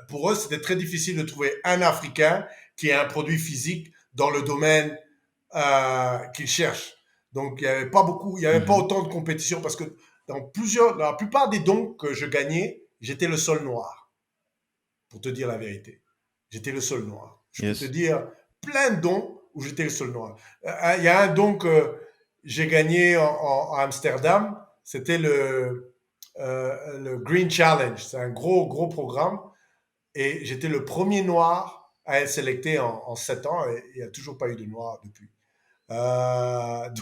Speaker 1: pour eux, c'était très difficile de trouver un Africain qui ait un produit physique dans le domaine qu'ils cherchent. Donc, il n'y avait pas beaucoup, il n'y avait pas
Speaker 2: Mhm.
Speaker 1: autant de compétition parce que dans la plupart des dons que je gagnais, j'étais le seul noir, pour te dire la vérité. J'étais le seul noir. Je peux te
Speaker 2: Yes.
Speaker 1: dire plein de dons où j'étais le seul noir. Il y a un don que j'ai gagné à Amsterdam, c'était le Green Challenge. C'est un gros, gros programme. Et j'étais le premier noir à être sélecté en 7 ans et il n'y a toujours pas eu de noir depuis.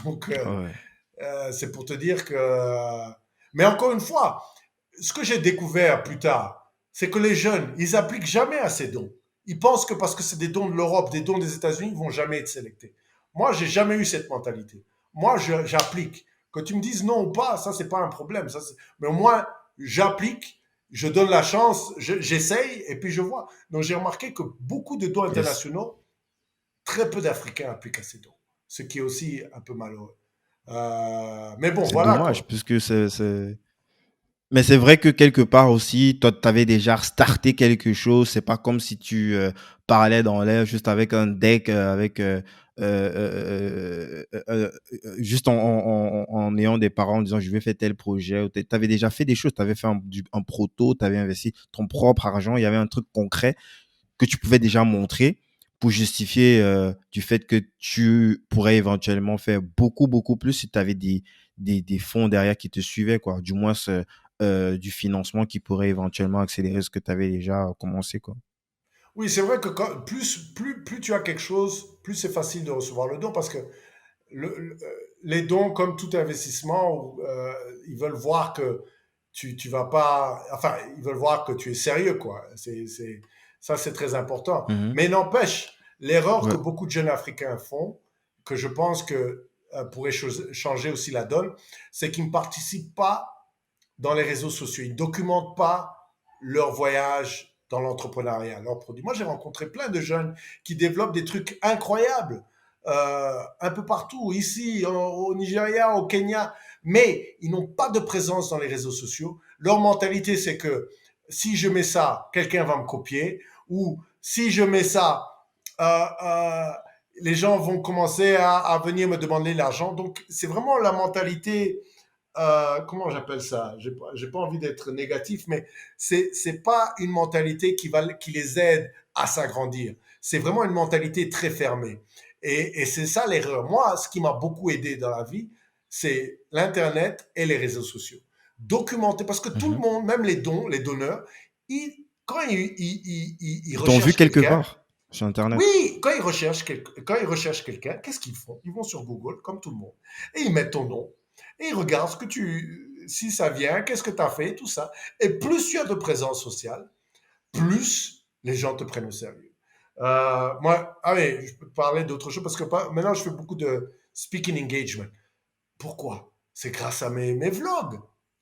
Speaker 1: Donc,
Speaker 2: Ouais.
Speaker 1: c'est pour te dire que. Mais encore une fois, ce que j'ai découvert plus tard, c'est que les jeunes, ils appliquent jamais à ces dons. Ils pensent que parce que c'est des dons de l'Europe, des dons des États-Unis, ils vont jamais être sélectés. Moi, j'ai jamais eu cette mentalité. Moi, j'applique. Que tu me dises non ou pas, ça, c'est pas un problème. Mais au moins, j'applique, je donne la chance, j'essaye et puis je vois. Donc, j'ai remarqué que beaucoup de dons
Speaker 2: Yes.
Speaker 1: internationaux, très peu d'Africains appliquent à ces dons. Ce qui est aussi un peu malheureux. Mais bon,
Speaker 2: C'est
Speaker 1: voilà
Speaker 2: dommage,
Speaker 1: quoi.
Speaker 2: puisque mais c'est vrai que quelque part aussi, toi, tu avais déjà starté quelque chose. C'est pas comme si tu parlais dans l'air juste avec un deck, juste en ayant des parents en disant je vais faire tel projet. Tu avais déjà fait des choses, tu avais fait un proto, tu avais investi ton propre argent, il y avait un truc concret que tu pouvais déjà montrer pour justifier du fait que tu pourrais éventuellement faire beaucoup, beaucoup plus si tu avais des fonds derrière qui te suivaient, quoi. Du moins, du financement qui pourrait éventuellement accélérer ce que tu avais déjà commencé, quoi.
Speaker 1: Oui, c'est vrai que plus tu as quelque chose, plus c'est facile de recevoir le don parce que les dons, comme tout investissement, ils veulent voir que tu vas pas. Enfin, ils veulent voir que tu es sérieux, quoi. Ça, c'est très important.
Speaker 2: Mhm.
Speaker 1: Mais n'empêche, l'erreur que
Speaker 2: Ouais.
Speaker 1: beaucoup de jeunes Africains font, que je pense que pourrait changer aussi la donne, c'est qu'ils ne participent pas dans les réseaux sociaux. Ils ne documentent pas leur voyage dans l'entrepreneuriat, leurs produits. Moi, j'ai rencontré plein de jeunes qui développent des trucs incroyables un peu partout, ici, au Nigeria, au Kenya, mais ils n'ont pas de présence dans les réseaux sociaux. Leur mentalité, c'est que si je mets ça, quelqu'un va me copier, ou si je mets ça, euh, euh, les gens vont commencer à venir me demander l'argent. Donc, c'est vraiment la mentalité comment j'appelle ça? J'ai pas envie d'être négatif, mais c'est pas une mentalité qui les aide à s'agrandir. C'est vraiment une mentalité très fermée. Et c'est ça l'erreur. Moi, ce qui m'a beaucoup aidé dans la vie, c'est l'Internet et les réseaux sociaux. Documenter, parce que tout le
Speaker 2: Mhm.
Speaker 1: monde, même les donneurs, quand ils
Speaker 2: Ils t'ont vu
Speaker 1: recherchent
Speaker 2: quelque
Speaker 1: quelqu'un,
Speaker 2: part sur Internet.
Speaker 1: oui, quand ils recherchent quelqu'un, qu'est-ce qu'ils font? Ils vont sur Google, comme tout le monde, et ils mettent ton nom, et ils regardent si ça vient, qu'est-ce que tu as fait, tout ça. Et plus tu as de présence sociale, plus les gens te prennent au sérieux. Moi, allez, je peux te parler d'autre chose parce que maintenant je fais beaucoup de speaking engagement. Pourquoi? C'est grâce à mes vlogs.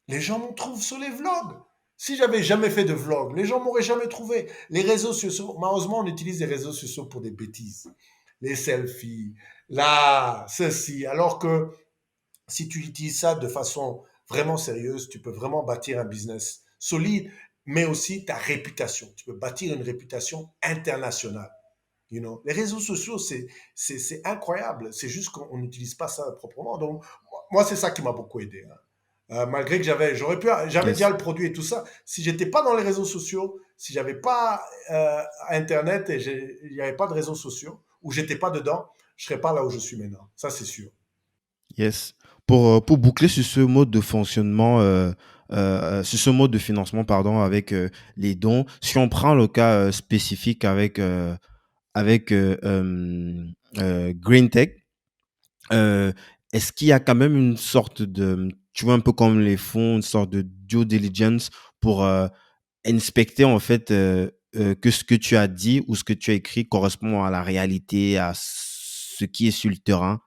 Speaker 1: Les gens me trouvent sur les vlogs. Si j'avais jamais fait de vlog, les gens m'auraient jamais trouvé. Les réseaux sociaux, malheureusement, on utilise les réseaux sociaux pour des bêtises. Les selfies, là, ceci. Alors que si tu utilises ça de façon vraiment sérieuse, tu peux vraiment bâtir un business solide, mais aussi ta réputation. Tu peux bâtir une réputation internationale. You know? Les réseaux sociaux, c'est incroyable. C'est juste qu'on n'utilise pas ça proprement. Donc, moi, c'est ça qui m'a beaucoup aidé, hein. Malgré que j'avais déjà
Speaker 2: Yes.
Speaker 1: le produit et tout ça. Si j'étais pas dans les réseaux sociaux, si j'avais pas Internet et il n'y avait pas de réseaux sociaux, ou j'étais pas dedans, je serais pas là où je suis maintenant. Ça, c'est sûr.
Speaker 2: Yes. Pour boucler sur ce mode de fonctionnement, sur ce mode de financement, pardon, avec les dons, si on prend le cas spécifique avec Green Tech, euh, est-ce qu'il y a quand même une sorte de, tu vois, un peu comme les fonds, une sorte de due diligence pour inspecter en fait que ce que tu as dit ou ce que tu as écrit correspond à la réalité, à ce qui est sur le terrain?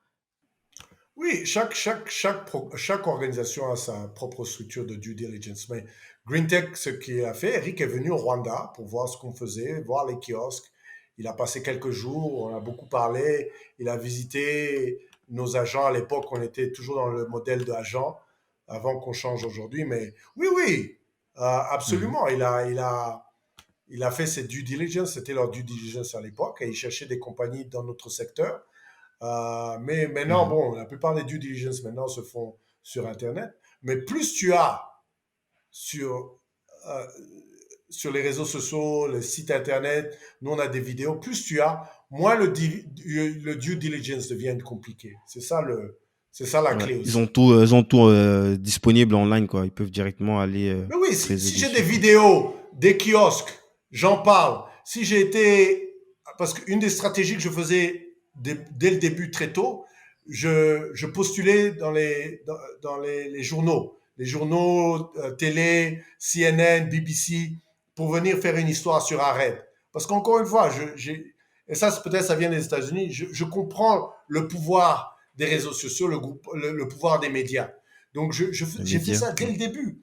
Speaker 1: Oui, chaque organisation a sa propre structure de due diligence. Mais Green Tech, ce qu'il a fait, Eric est venu au Rwanda pour voir ce qu'on faisait, voir les kiosques. Il a passé quelques jours, on a beaucoup parlé. Il a visité nos agents. À l'époque, on était toujours dans le modèle d'agent, avant qu'on change aujourd'hui. Mais oui, oui,
Speaker 2: Mhm.
Speaker 1: absolument. Il a fait ses due diligence. C'était leur due diligence à l'époque. Et il cherchait des compagnies dans notre secteur. Mais maintenant,
Speaker 2: Mhm.
Speaker 1: bon, la plupart des due diligence maintenant se font sur Internet. Mais plus tu as sur, euh, sur les réseaux sociaux, les sites Internet, nous on a des vidéos, plus tu as, moins le due diligence devient compliqué. C'est ça la
Speaker 2: Ouais.
Speaker 1: clé aussi.
Speaker 2: Ils ont tout disponible online, quoi. Ils peuvent directement aller
Speaker 1: Mais oui,
Speaker 2: creuser
Speaker 1: si j'ai des
Speaker 2: dessus, quoi.
Speaker 1: vidéos, des kiosques, j'en parle. Si j'ai été. Parce qu'une des stratégies que je faisais dès le début, très tôt, je postulais dans les journaux. Les journaux télé, CNN, BBC, pour venir faire une histoire sur Arrête. Parce qu'encore une fois, et ça peut-être ça vient des États-Unis, je comprends le pouvoir des réseaux sociaux, le pouvoir des médias. Donc
Speaker 2: Les
Speaker 1: j'ai fait
Speaker 2: médias.
Speaker 1: ça dès
Speaker 2: Ouais.
Speaker 1: le début.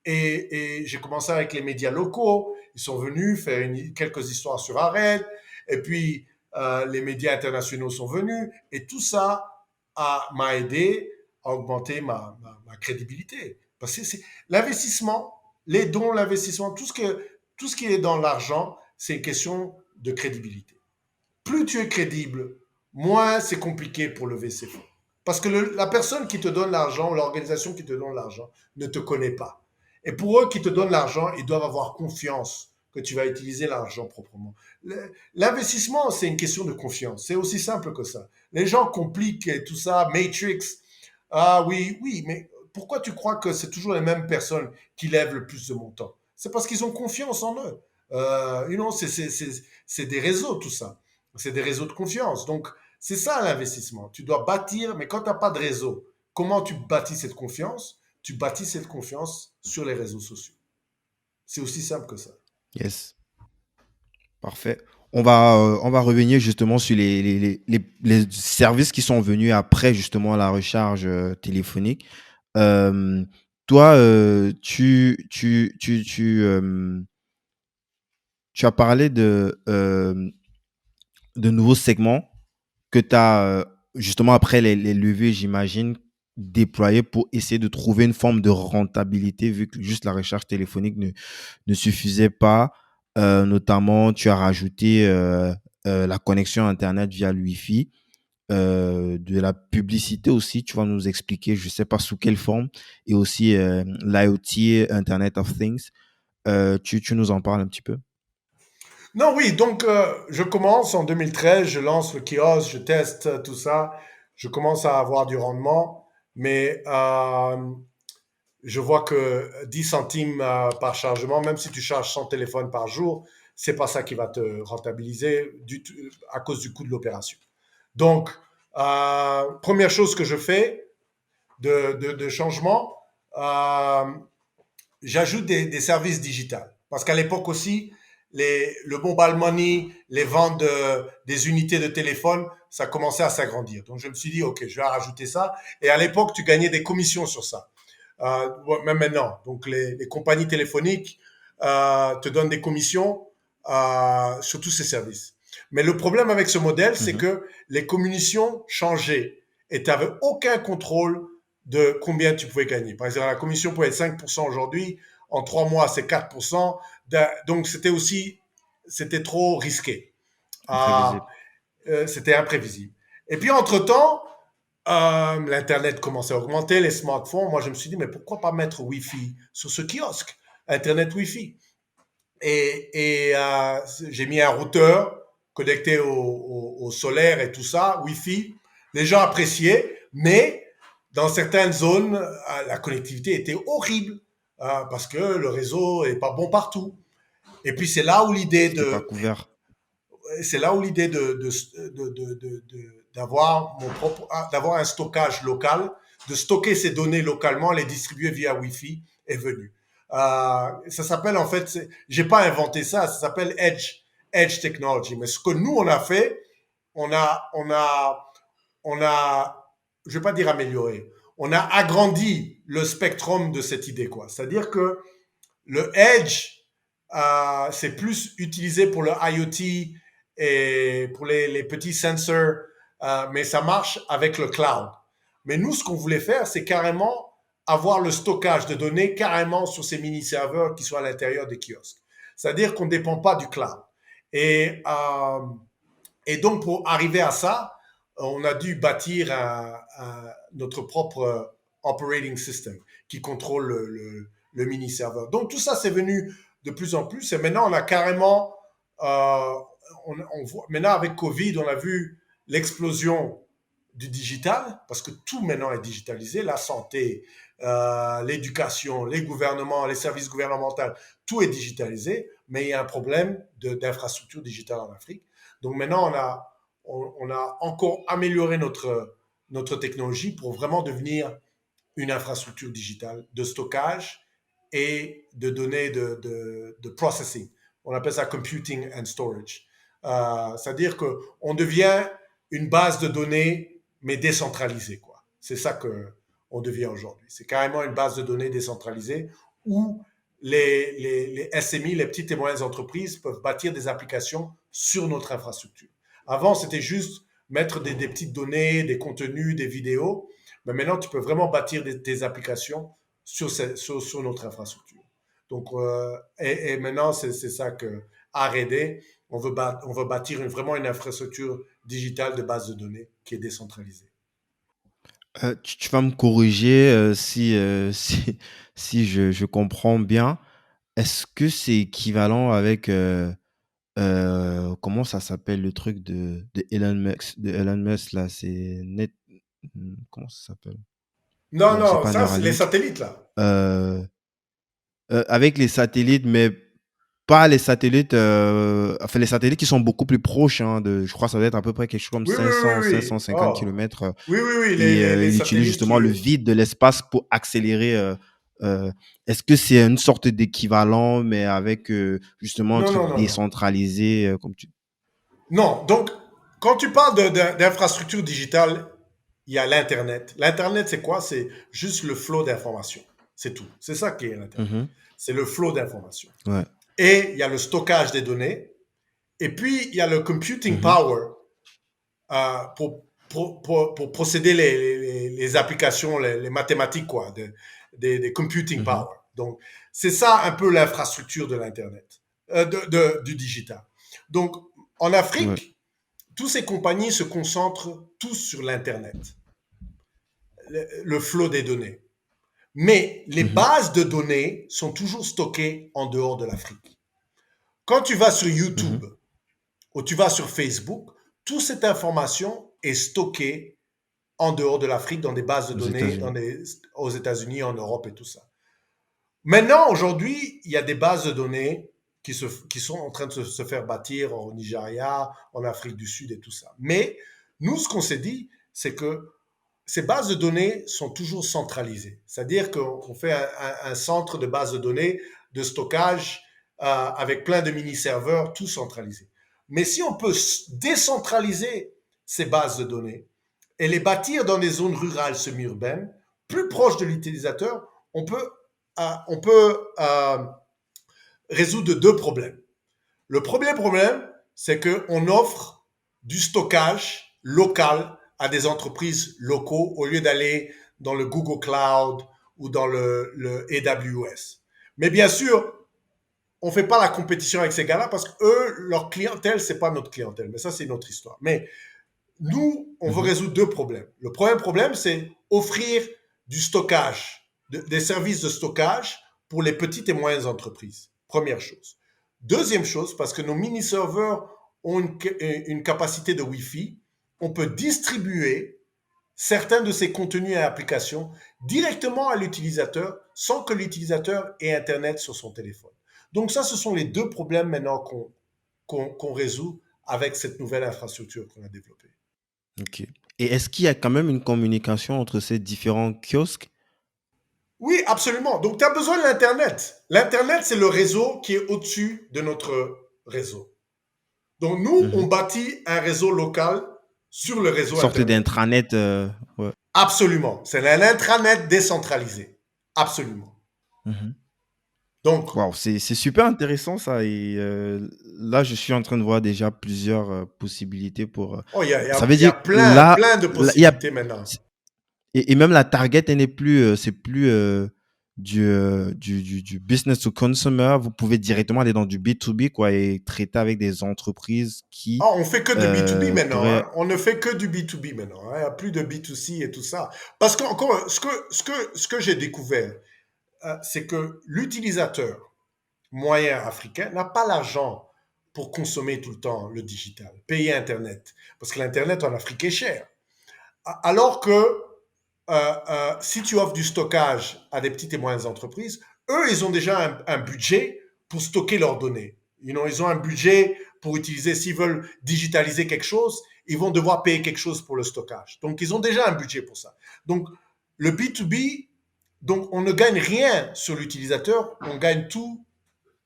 Speaker 1: Et j'ai commencé avec les médias locaux. Ils sont venus faire quelques histoires sur Arrête. Et puis, les médias internationaux sont venus. Et tout ça m'a aidé à augmenter ma crédibilité. Parce que c'est l'investissement, les dons, l'investissement, tout ce qui est dans l'argent, c'est une question de crédibilité. Plus tu es crédible, moins c'est compliqué pour lever ses fonds. Parce que la personne qui te donne l'argent ou l'organisation qui te donne l'argent ne te connaît pas. Et pour eux qui te donnent l'argent, ils doivent avoir confiance que tu vas utiliser l'argent proprement. L'investissement, c'est une question de confiance. C'est aussi simple que ça. Les gens compliquent tout ça, Matrix. Ah oui, oui, mais pourquoi tu crois que c'est toujours les mêmes personnes qui lèvent le plus de montants? C'est parce qu'ils ont confiance en eux. C'est des réseaux, tout ça. C'est des réseaux de confiance. Donc, c'est ça l'investissement. Tu dois bâtir, mais quand tu n'as pas de réseau, comment tu bâtis cette confiance? Tu bâtis cette confiance sur les réseaux sociaux. C'est aussi simple que ça.
Speaker 2: Yes. Parfait. On va revenir justement sur les services qui sont venus après justement la recharge téléphonique. Euh, Toi, tu as parlé de nouveaux segments que tu as justement après les levées, j'imagine, déployés pour essayer de trouver une forme de rentabilité vu que juste la recharge téléphonique ne suffisait pas. Notamment, tu as rajouté la connexion Internet via le Wi-Fi, de la publicité aussi, tu vas nous expliquer, je ne sais pas sous quelle forme, et aussi l'IoT, Internet of Things. Tu nous en parles un petit peu?
Speaker 1: Non, oui, donc je commence en 2013, je lance le kiosque, je teste tout ça, je commence à avoir du rendement, mais je vois que 10 centimes par chargement, même si tu charges 100 téléphones par jour, c'est pas ça qui va te rentabiliser à cause du coût de l'opération. Donc, première chose que je fais de changement, euh, j'ajoute des services digitaux. Parce qu'à l'époque aussi, le mobile money, les ventes des unités de téléphone, ça commençait à s'agrandir. Donc je me suis dit, OK, je vais rajouter ça. Et à l'époque, tu gagnais des commissions sur ça. Ouais, même maintenant. Donc les compagnies téléphoniques te donnent des commissions sur tous ces services. Mais le problème avec ce modèle, c'est
Speaker 2: Mhm.
Speaker 1: que les commissions changeaient et tu n'avais aucun contrôle de combien tu pouvais gagner. Par exemple, la commission pouvait être 5% aujourd'hui, en 3 mois, c'est 4%. Donc, c'était trop risqué. Euh,
Speaker 2: Imprévisible.
Speaker 1: C'était imprévisible. Et puis, entre-temps, l'Internet commençait à augmenter, les smartphones. Moi, je me suis dit, mais pourquoi pas mettre Wi-Fi sur ce kiosque? Internet Wi-Fi. Et j'ai mis un routeur connecté au solaire et tout ça, Wi-Fi. Les gens appréciaient, mais dans certaines zones, la connectivité était horrible parce que le réseau est pas bon partout. Et puis
Speaker 2: C'était pas couvert.
Speaker 1: c'est là où l'idée d'avoir d'avoir un stockage local, de stocker ces données localement, les distribuer via Wi-Fi est venue. Ça s'appelle en fait, j'ai pas inventé ça, ça s'appelle Edge Technology. Mais ce que nous on a fait, on a, on a, on a, je vais pas dire amélioré, on a agrandi le spectrum de cette idée, quoi. C'est-à-dire que le Edge, c'est plus utilisé pour le IoT et pour les petits sensors, mais ça marche avec le cloud. Mais nous, ce qu'on voulait faire, c'est carrément avoir le stockage de données carrément sur ces mini-serveurs qui sont à l'intérieur des kiosques. C'est-à-dire qu'on ne dépend pas du cloud. Et, euh, et donc, pour arriver à ça, on a dû bâtir notre propre operating system qui contrôle le mini-serveur. Donc, tout ça, c'est venu de plus en plus. Et maintenant, on a carrément, euh, on voit, maintenant, avec Covid, on a vu l'explosion du digital, parce que tout maintenant est digitalisé, la santé, l'éducation, les gouvernements, les services gouvernementaux, tout est digitalisé, mais il y a un problème d'infrastructure digitale en Afrique. Donc maintenant, on a encore amélioré notre technologie pour vraiment devenir une infrastructure digitale de stockage et de données de processing. On appelle ça computing and storage. C'est-à-dire qu'on devient une base de données, mais décentralisée, quoi. C'est ça qu'on devient aujourd'hui. C'est carrément une base de données décentralisée où les SMI, les petites et moyennes entreprises, peuvent bâtir des applications sur notre infrastructure. Avant, c'était juste mettre des petites données, des contenus, des vidéos, mais maintenant, tu peux vraiment bâtir des applications sur notre infrastructure. Donc, et maintenant, c'est ça que R&D, on veut bâtir vraiment une infrastructure digitale de base de données qui est décentralisée.
Speaker 2: Tu vas me corriger si je comprends bien. Est-ce que c'est équivalent avec comment ça s'appelle le truc de Elon Musk là, c'est Net, comment ça s'appelle?
Speaker 1: Non,
Speaker 2: C'est
Speaker 1: non,
Speaker 2: pas
Speaker 1: ça, c'est les
Speaker 2: Neuralink.
Speaker 1: satellites, là.
Speaker 2: Euh, avec les satellites, mais pas les satellites, enfin les satellites qui sont beaucoup plus proches, hein, je crois que ça doit être à peu près quelque chose comme
Speaker 1: Oui, oui, oui,
Speaker 2: 500,
Speaker 1: oui.
Speaker 2: 550
Speaker 1: Oh.
Speaker 2: kilomètres.
Speaker 1: Oui, oui, oui,
Speaker 2: Et
Speaker 1: les
Speaker 2: il utilise
Speaker 1: satellites
Speaker 2: justement
Speaker 1: qui...
Speaker 2: le vide de l'espace pour accélérer. Euh, Est-ce que c'est une sorte d'équivalent, mais avec justement un
Speaker 1: Non,
Speaker 2: truc
Speaker 1: non, non, non.
Speaker 2: décentralisé, comme tu...
Speaker 1: Non, donc, quand tu parles d'infrastructure digitale, il y a l'Internet. L'Internet, c'est quoi? C'est juste le flot d'informations. C'est tout. C'est ça qui est l'Internet.
Speaker 2: Mhm.
Speaker 1: C'est le flot d'informations.
Speaker 2: Ouais.
Speaker 1: Et il y a le stockage des données. Et puis, il y a le computing
Speaker 2: Mhm.
Speaker 1: power pour procéder les applications, les mathématiques, quoi, des computing
Speaker 2: Mhm.
Speaker 1: power. Donc, c'est ça un peu l'infrastructure de l'Internet, du digital. Donc, en
Speaker 2: Ouais.
Speaker 1: Afrique, toutes ces compagnies se concentrent tous sur l'Internet, le flot des données. Mais les
Speaker 2: Mhm.
Speaker 1: bases de données sont toujours stockées en dehors de l'Afrique. Quand tu vas sur
Speaker 2: Mhm.
Speaker 1: YouTube ou tu vas sur Facebook, toute cette information est stockée en dehors de l'Afrique dans des bases de
Speaker 2: Aux
Speaker 1: données
Speaker 2: États-Unis.
Speaker 1: aux États-Unis, en Europe et tout ça. Maintenant, aujourd'hui, il y a des bases de données qui sont en train de se faire bâtir au Nigeria, en Afrique du Sud et tout ça. Mais nous, ce qu'on s'est dit, c'est que ces bases de données sont toujours centralisées. C'est-à-dire qu'on fait un centre de bases de données de stockage avec plein de mini-serveurs, tout centralisé. Mais si on peut décentraliser ces bases de données et les bâtir dans des zones rurales semi-urbaines, plus proches de l'utilisateur, on peut, résoudre deux problèmes. Le premier problème, c'est qu'on offre du stockage local à des entreprises locaux au lieu d'aller dans le Google Cloud ou dans le AWS. Mais bien sûr, on ne fait pas la compétition avec ces gars-là parce que eux, leur clientèle, c'est pas notre clientèle. Mais ça, c'est notre histoire. Mais nous, on veut
Speaker 2: Mhm.
Speaker 1: résoudre deux problèmes. Le premier problème, c'est offrir du stockage, des services de stockage pour les petites et moyennes entreprises. Première chose. Deuxième chose, parce que nos mini-serveurs ont une capacité de Wi-Fi, on peut distribuer certains de ces contenus et applications directement à l'utilisateur sans que l'utilisateur ait Internet sur son téléphone. Donc ça, ce sont les deux problèmes maintenant qu'on résout avec cette nouvelle infrastructure qu'on a développée.
Speaker 2: Ok. Et est-ce qu'il y a quand même une communication entre ces différents kiosques?
Speaker 1: Oui, absolument. Donc, tu as besoin de l'Internet. L'Internet, c'est le réseau qui est au-dessus de notre réseau. Donc, nous, on
Speaker 2: Mhm.
Speaker 1: bâtit un réseau local sur le réseau
Speaker 2: Sorte
Speaker 1: Internet.
Speaker 2: d'intranet. Ouais.
Speaker 1: Absolument. C'est un intranet décentralisé. Absolument.
Speaker 2: Mhm.
Speaker 1: Donc,
Speaker 2: Waouh, c'est super intéressant ça. Et là, je suis en train de voir déjà plusieurs possibilités pour.
Speaker 1: oh,
Speaker 2: Ça veut
Speaker 1: il y
Speaker 2: dire
Speaker 1: a plein,
Speaker 2: là,
Speaker 1: plein de
Speaker 2: il y a
Speaker 1: possibilités maintenant.
Speaker 2: et même la target, elle n'est plus, c'est plus du business to consumer. Vous pouvez directement aller dans du B2B quoi et traiter avec des entreprises qui
Speaker 1: Ah, on fait que du B2B maintenant.
Speaker 2: pourraient.
Speaker 1: Hein. On ne fait que du B2B maintenant. Hein. Il n'y a plus de B2C et tout ça. Parce que, encore, ce que j'ai découvert, c'est que l'utilisateur moyen africain n'a pas l'argent pour consommer tout le temps le digital, payer Internet. Parce que l'Internet en Afrique est cher. Alors que si tu offres du stockage à des petites et moyennes entreprises, eux, ils ont déjà un budget pour stocker leurs données. Ils ont un budget pour utiliser, s'ils veulent digitaliser quelque chose, ils vont devoir payer quelque chose pour le stockage. Donc, ils ont déjà un budget pour ça. Donc, le B2B, donc on ne gagne rien sur l'utilisateur, on gagne tout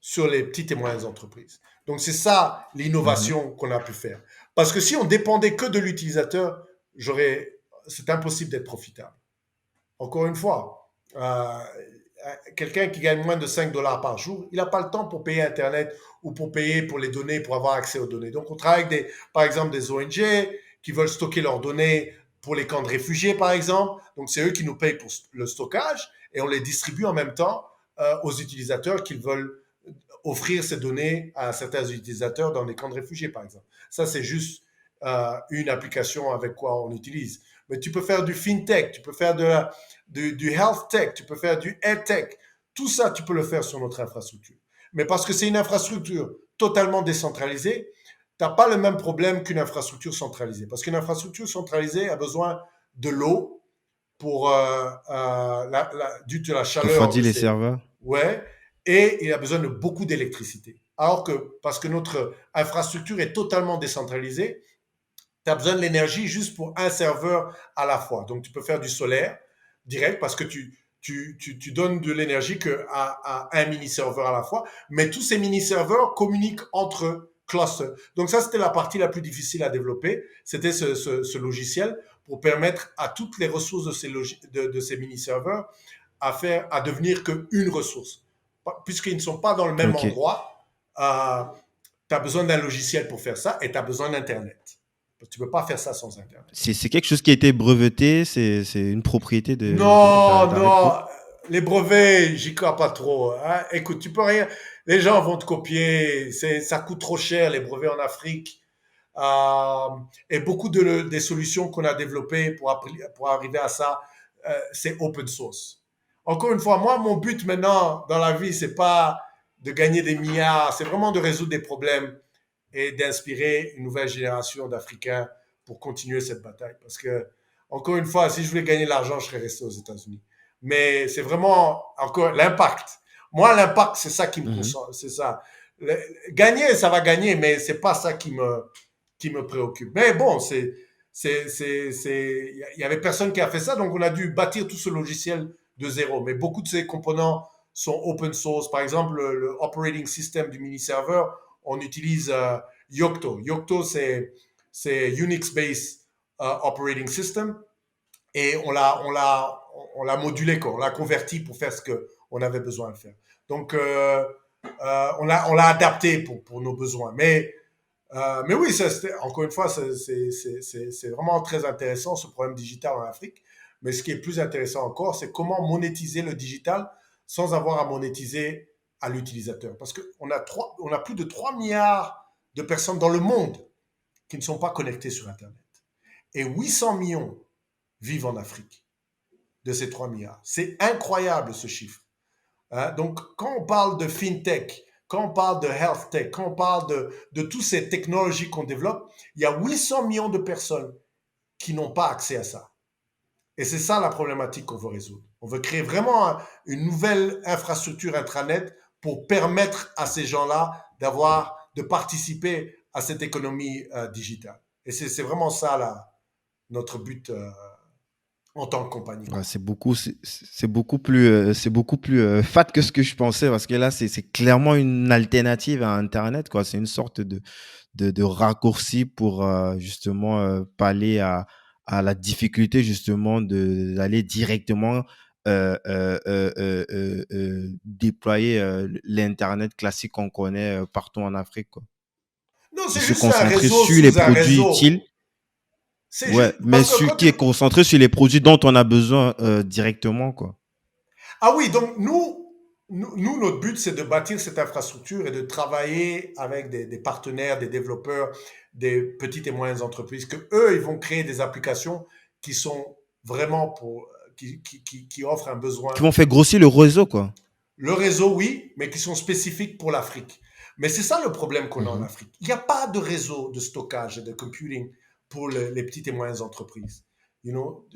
Speaker 1: sur les petites et moyennes entreprises. Donc, c'est ça
Speaker 2: Mhm.
Speaker 1: l'innovation qu'on a pu faire. Parce que si on dépendait que de l'utilisateur, c'est impossible d'être profitable. Encore une fois, quelqu'un qui gagne moins de 5 dollars par jour, il n'a pas le temps pour payer Internet ou pour payer pour les données, pour avoir accès aux données. Donc, on travaille avec, par exemple, des ONG qui veulent stocker leurs données pour les camps de réfugiés, par exemple. Donc, c'est eux qui nous payent pour le stockage et on les distribue en même temps aux utilisateurs qui veulent offrir ces données à certains utilisateurs dans les camps de réfugiés, par exemple. Ça, c'est juste une application avec quoi on utilise. Mais tu peux faire du fintech, tu peux faire du health tech, tu peux faire du edtech. Tout ça, tu peux le faire sur notre infrastructure. Mais parce que c'est une infrastructure totalement décentralisée, tu n'as pas le même problème qu'une infrastructure centralisée. Parce qu'une infrastructure centralisée a besoin de l'eau pour dû à la chaleur de
Speaker 2: Refroidit les
Speaker 1: ces.
Speaker 2: serveurs.
Speaker 1: Ouais, et il a besoin de beaucoup d'électricité. Alors que, parce que notre infrastructure est totalement décentralisée, tu as besoin de l'énergie juste pour un serveur à la fois. Donc, tu peux faire du solaire direct parce que tu donnes de l'énergie à un mini-serveur à la fois. Mais tous ces mini-serveurs communiquent entre clusters. Donc, ça, c'était la partie la plus difficile à développer. C'était ce logiciel pour permettre à toutes les ressources de ces mini-serveurs à devenir qu'une ressource. Puisqu'ils ne sont pas dans le même
Speaker 2: Ok.
Speaker 1: endroit, tu as besoin d'un logiciel pour faire ça et tu as besoin d'Internet. Tu ne peux pas faire ça sans Internet.
Speaker 2: C'est quelque chose qui a été breveté, c'est une propriété
Speaker 1: Non,
Speaker 2: d'Arrête Group.
Speaker 1: non, les brevets, j'y crois pas trop. Hein. Écoute, tu peux rien. Les gens vont te copier. Ça coûte trop cher, les brevets en Afrique. Euh, et beaucoup des solutions qu'on a développées pour arriver à ça, c'est open source. Encore une fois, moi, mon but maintenant dans la vie, c'est pas de gagner des milliards, c'est vraiment de résoudre des problèmes et d'inspirer une nouvelle génération d'Africains pour continuer cette bataille. Parce que, encore une fois, si je voulais gagner de l'argent, je serais resté aux États-Unis. Mais c'est vraiment encore l'impact. Moi, l'impact, c'est ça qui me
Speaker 2: Mhm.
Speaker 1: concentre. C'est ça. Gagner, ça va gagner, mais c'est pas ça qui me préoccupe. Mais bon, il y avait personne qui a fait ça, donc on a dû bâtir tout ce logiciel de zéro. Mais beaucoup de ces composants sont open source. Par exemple, le operating system du mini-serveur, on utilise Yocto. Yocto, c'est Unix-based operating system. Et on l'a modulé, quoi. On l'a converti pour faire ce qu'on avait besoin de faire. Donc, on l'a adapté pour nos besoins. Mais oui, encore une fois, c'est vraiment très intéressant ce problème digital en Afrique. Mais ce qui est plus intéressant encore, c'est comment monétiser le digital sans avoir à monétiser à l'utilisateur. Parce on a plus de 3 milliards de personnes dans le monde qui ne sont pas connectées sur Internet. Et 800 millions vivent en Afrique de ces 3 milliards. C'est incroyable ce chiffre. Hein? Donc, quand on parle de fintech, quand on parle de health tech, quand on parle de toutes ces technologies qu'on développe, il y a 800 millions de personnes qui n'ont pas accès à ça. Et c'est ça la problématique qu'on veut résoudre. On veut créer vraiment une nouvelle infrastructure intranet pour permettre à ces gens-là de participer à cette économie digitale. Et c'est vraiment ça notre but en tant que compagnie,
Speaker 2: Ouais,
Speaker 1: quoi.
Speaker 2: c'est beaucoup plus fat que ce que je pensais parce que là, c'est clairement une alternative à Internet, quoi. C'est une sorte de raccourci pour justement pallier à la difficulté justement d'aller directement déployer l'Internet classique qu'on connaît partout en Afrique, quoi.
Speaker 1: Non,
Speaker 2: De
Speaker 1: c'est
Speaker 2: se
Speaker 1: juste un
Speaker 2: concentrer
Speaker 1: réseau
Speaker 2: sur les
Speaker 1: sous un
Speaker 2: produits
Speaker 1: réseau.
Speaker 2: utiles.
Speaker 1: C'est
Speaker 2: Ouais,
Speaker 1: juste
Speaker 2: mais
Speaker 1: parce que quand
Speaker 2: qui est concentré sur les produits dont on a besoin directement, quoi.
Speaker 1: ah oui, donc notre but, c'est de bâtir cette infrastructure et de travailler avec des partenaires, des développeurs, des petites et moyennes entreprises, que eux, ils vont créer des applications qui sont vraiment qui offrent un
Speaker 2: Qui
Speaker 1: besoin.
Speaker 2: vont faire grossir le réseau, quoi.
Speaker 1: Le réseau, oui, mais qui sont spécifiques pour l'Afrique. Mais c'est ça le problème qu'on a en
Speaker 2: Mhm.
Speaker 1: Afrique. Il n'y a pas de réseau de stockage et de computing pour les petites et moyennes entreprises.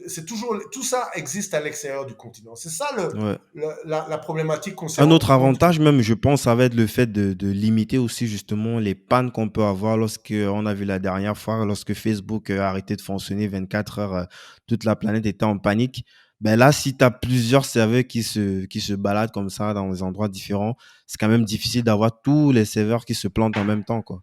Speaker 1: C'est toujours, tout ça existe à l'extérieur du continent. C'est ça
Speaker 2: Ouais.
Speaker 1: la problématique qu'on s'est
Speaker 2: Un autre
Speaker 1: rendu compte.
Speaker 2: avantage même, je pense, ça va être le fait de limiter aussi justement les pannes qu'on peut avoir lorsque, on a vu la dernière fois, lorsque Facebook a arrêté de fonctionner 24 heures, toute la planète était en panique. Ben là, si tu as plusieurs serveurs qui se baladent comme ça dans des endroits différents, c'est quand même difficile d'avoir tous les serveurs qui se plantent en même temps, quoi.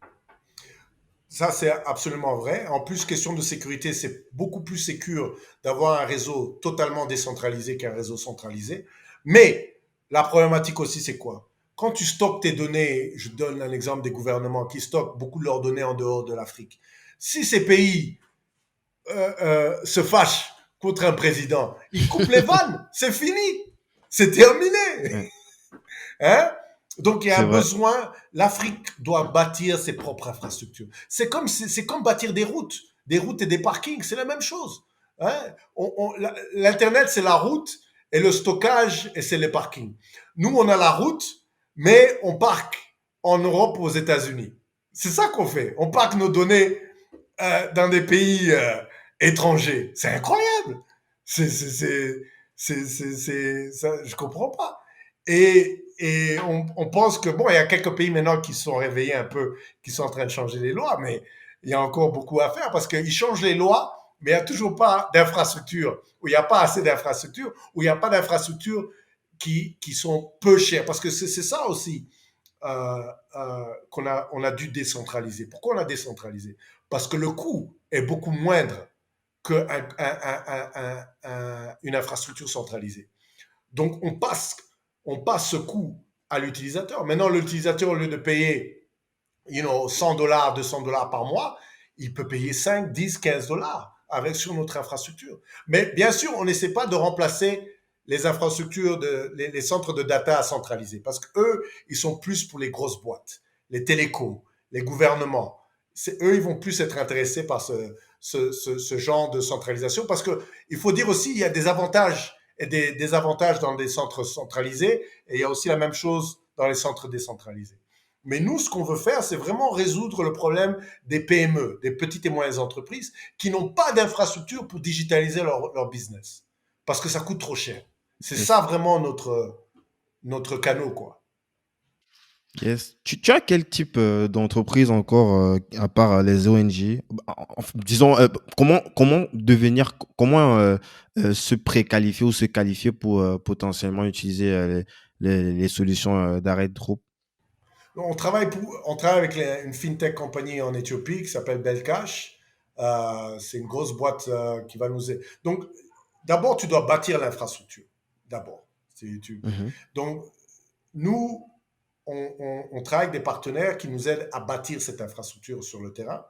Speaker 1: Ça, c'est absolument vrai. En plus, question de sécurité, c'est beaucoup plus sécure d'avoir un réseau totalement décentralisé qu'un réseau centralisé. Mais la problématique aussi, c'est quoi? Quand tu stockes tes données, je donne un exemple des gouvernements qui stockent beaucoup de leurs données en dehors de l'Afrique. Si ces pays se fâchent contre un président, ils coupent les vannes, c'est fini, c'est terminé.
Speaker 2: Ouais,
Speaker 1: Hein? Donc il y a
Speaker 2: c'est
Speaker 1: un
Speaker 2: vrai.
Speaker 1: besoin, l'Afrique doit bâtir ses propres infrastructures. C'est comme bâtir des routes et des parkings, c'est la même chose. Hein? L'Internet, c'est la route et le stockage, et c'est les parkings. Nous, on a la route, mais on parque en Europe ou aux États-Unis. C'est ça qu'on fait. On parque nos données dans des pays étrangers. C'est incroyable. Je comprends pas. Et on pense que, bon, il y a quelques pays maintenant qui se sont réveillés un peu, qui sont en train de changer les lois, mais il y a encore beaucoup à faire parce qu'ils changent les lois, mais il n'y a toujours pas d'infrastructures, ou il n'y a pas assez d'infrastructures, ou il n'y a pas d'infrastructures qui sont peu chères. Parce que c'est ça aussi euh, on a dû décentraliser. Pourquoi on a décentralisé? Parce que le coût est beaucoup moindre qu'une infrastructure centralisée. Donc on passe ce coût à l'utilisateur. Maintenant, l'utilisateur, au lieu de payer 100 dollars, 200 dollars par mois, il peut payer 5, 10, 15 dollars avec sur notre infrastructure. Mais bien sûr, on n'essaie pas de remplacer les infrastructures, les centres de data centralisés, parce qu'eux, ils sont plus pour les grosses boîtes, les télécoms, les gouvernements. Eux, ils vont plus être intéressés par ce genre de centralisation, parce qu'il faut dire aussi, il y a des avantages et des désavantages dans des centres centralisés, et il y a aussi la même chose dans les centres décentralisés. Mais nous, ce qu'on veut faire, c'est vraiment résoudre le problème des PME, des petites et moyennes entreprises, qui n'ont pas d'infrastructure pour digitaliser leur business. Parce que ça coûte trop cher. C'est ça
Speaker 2: Yes.
Speaker 1: vraiment notre canot, quoi.
Speaker 2: Yes. Tu as quel type d'entreprise encore, à part les ONG? Disons, comment se préqualifier ou se qualifier pour potentiellement utiliser les solutions d'arrêt de troupe?
Speaker 1: On travaille avec une fintech compagnie en Éthiopie qui s'appelle Belcash. C'est une grosse boîte qui va nous aider. Donc, d'abord, tu dois bâtir l'infrastructure. D'abord.
Speaker 2: Mhm.
Speaker 1: Donc, nous, on travaille avec des partenaires qui nous aident à bâtir cette infrastructure sur le terrain.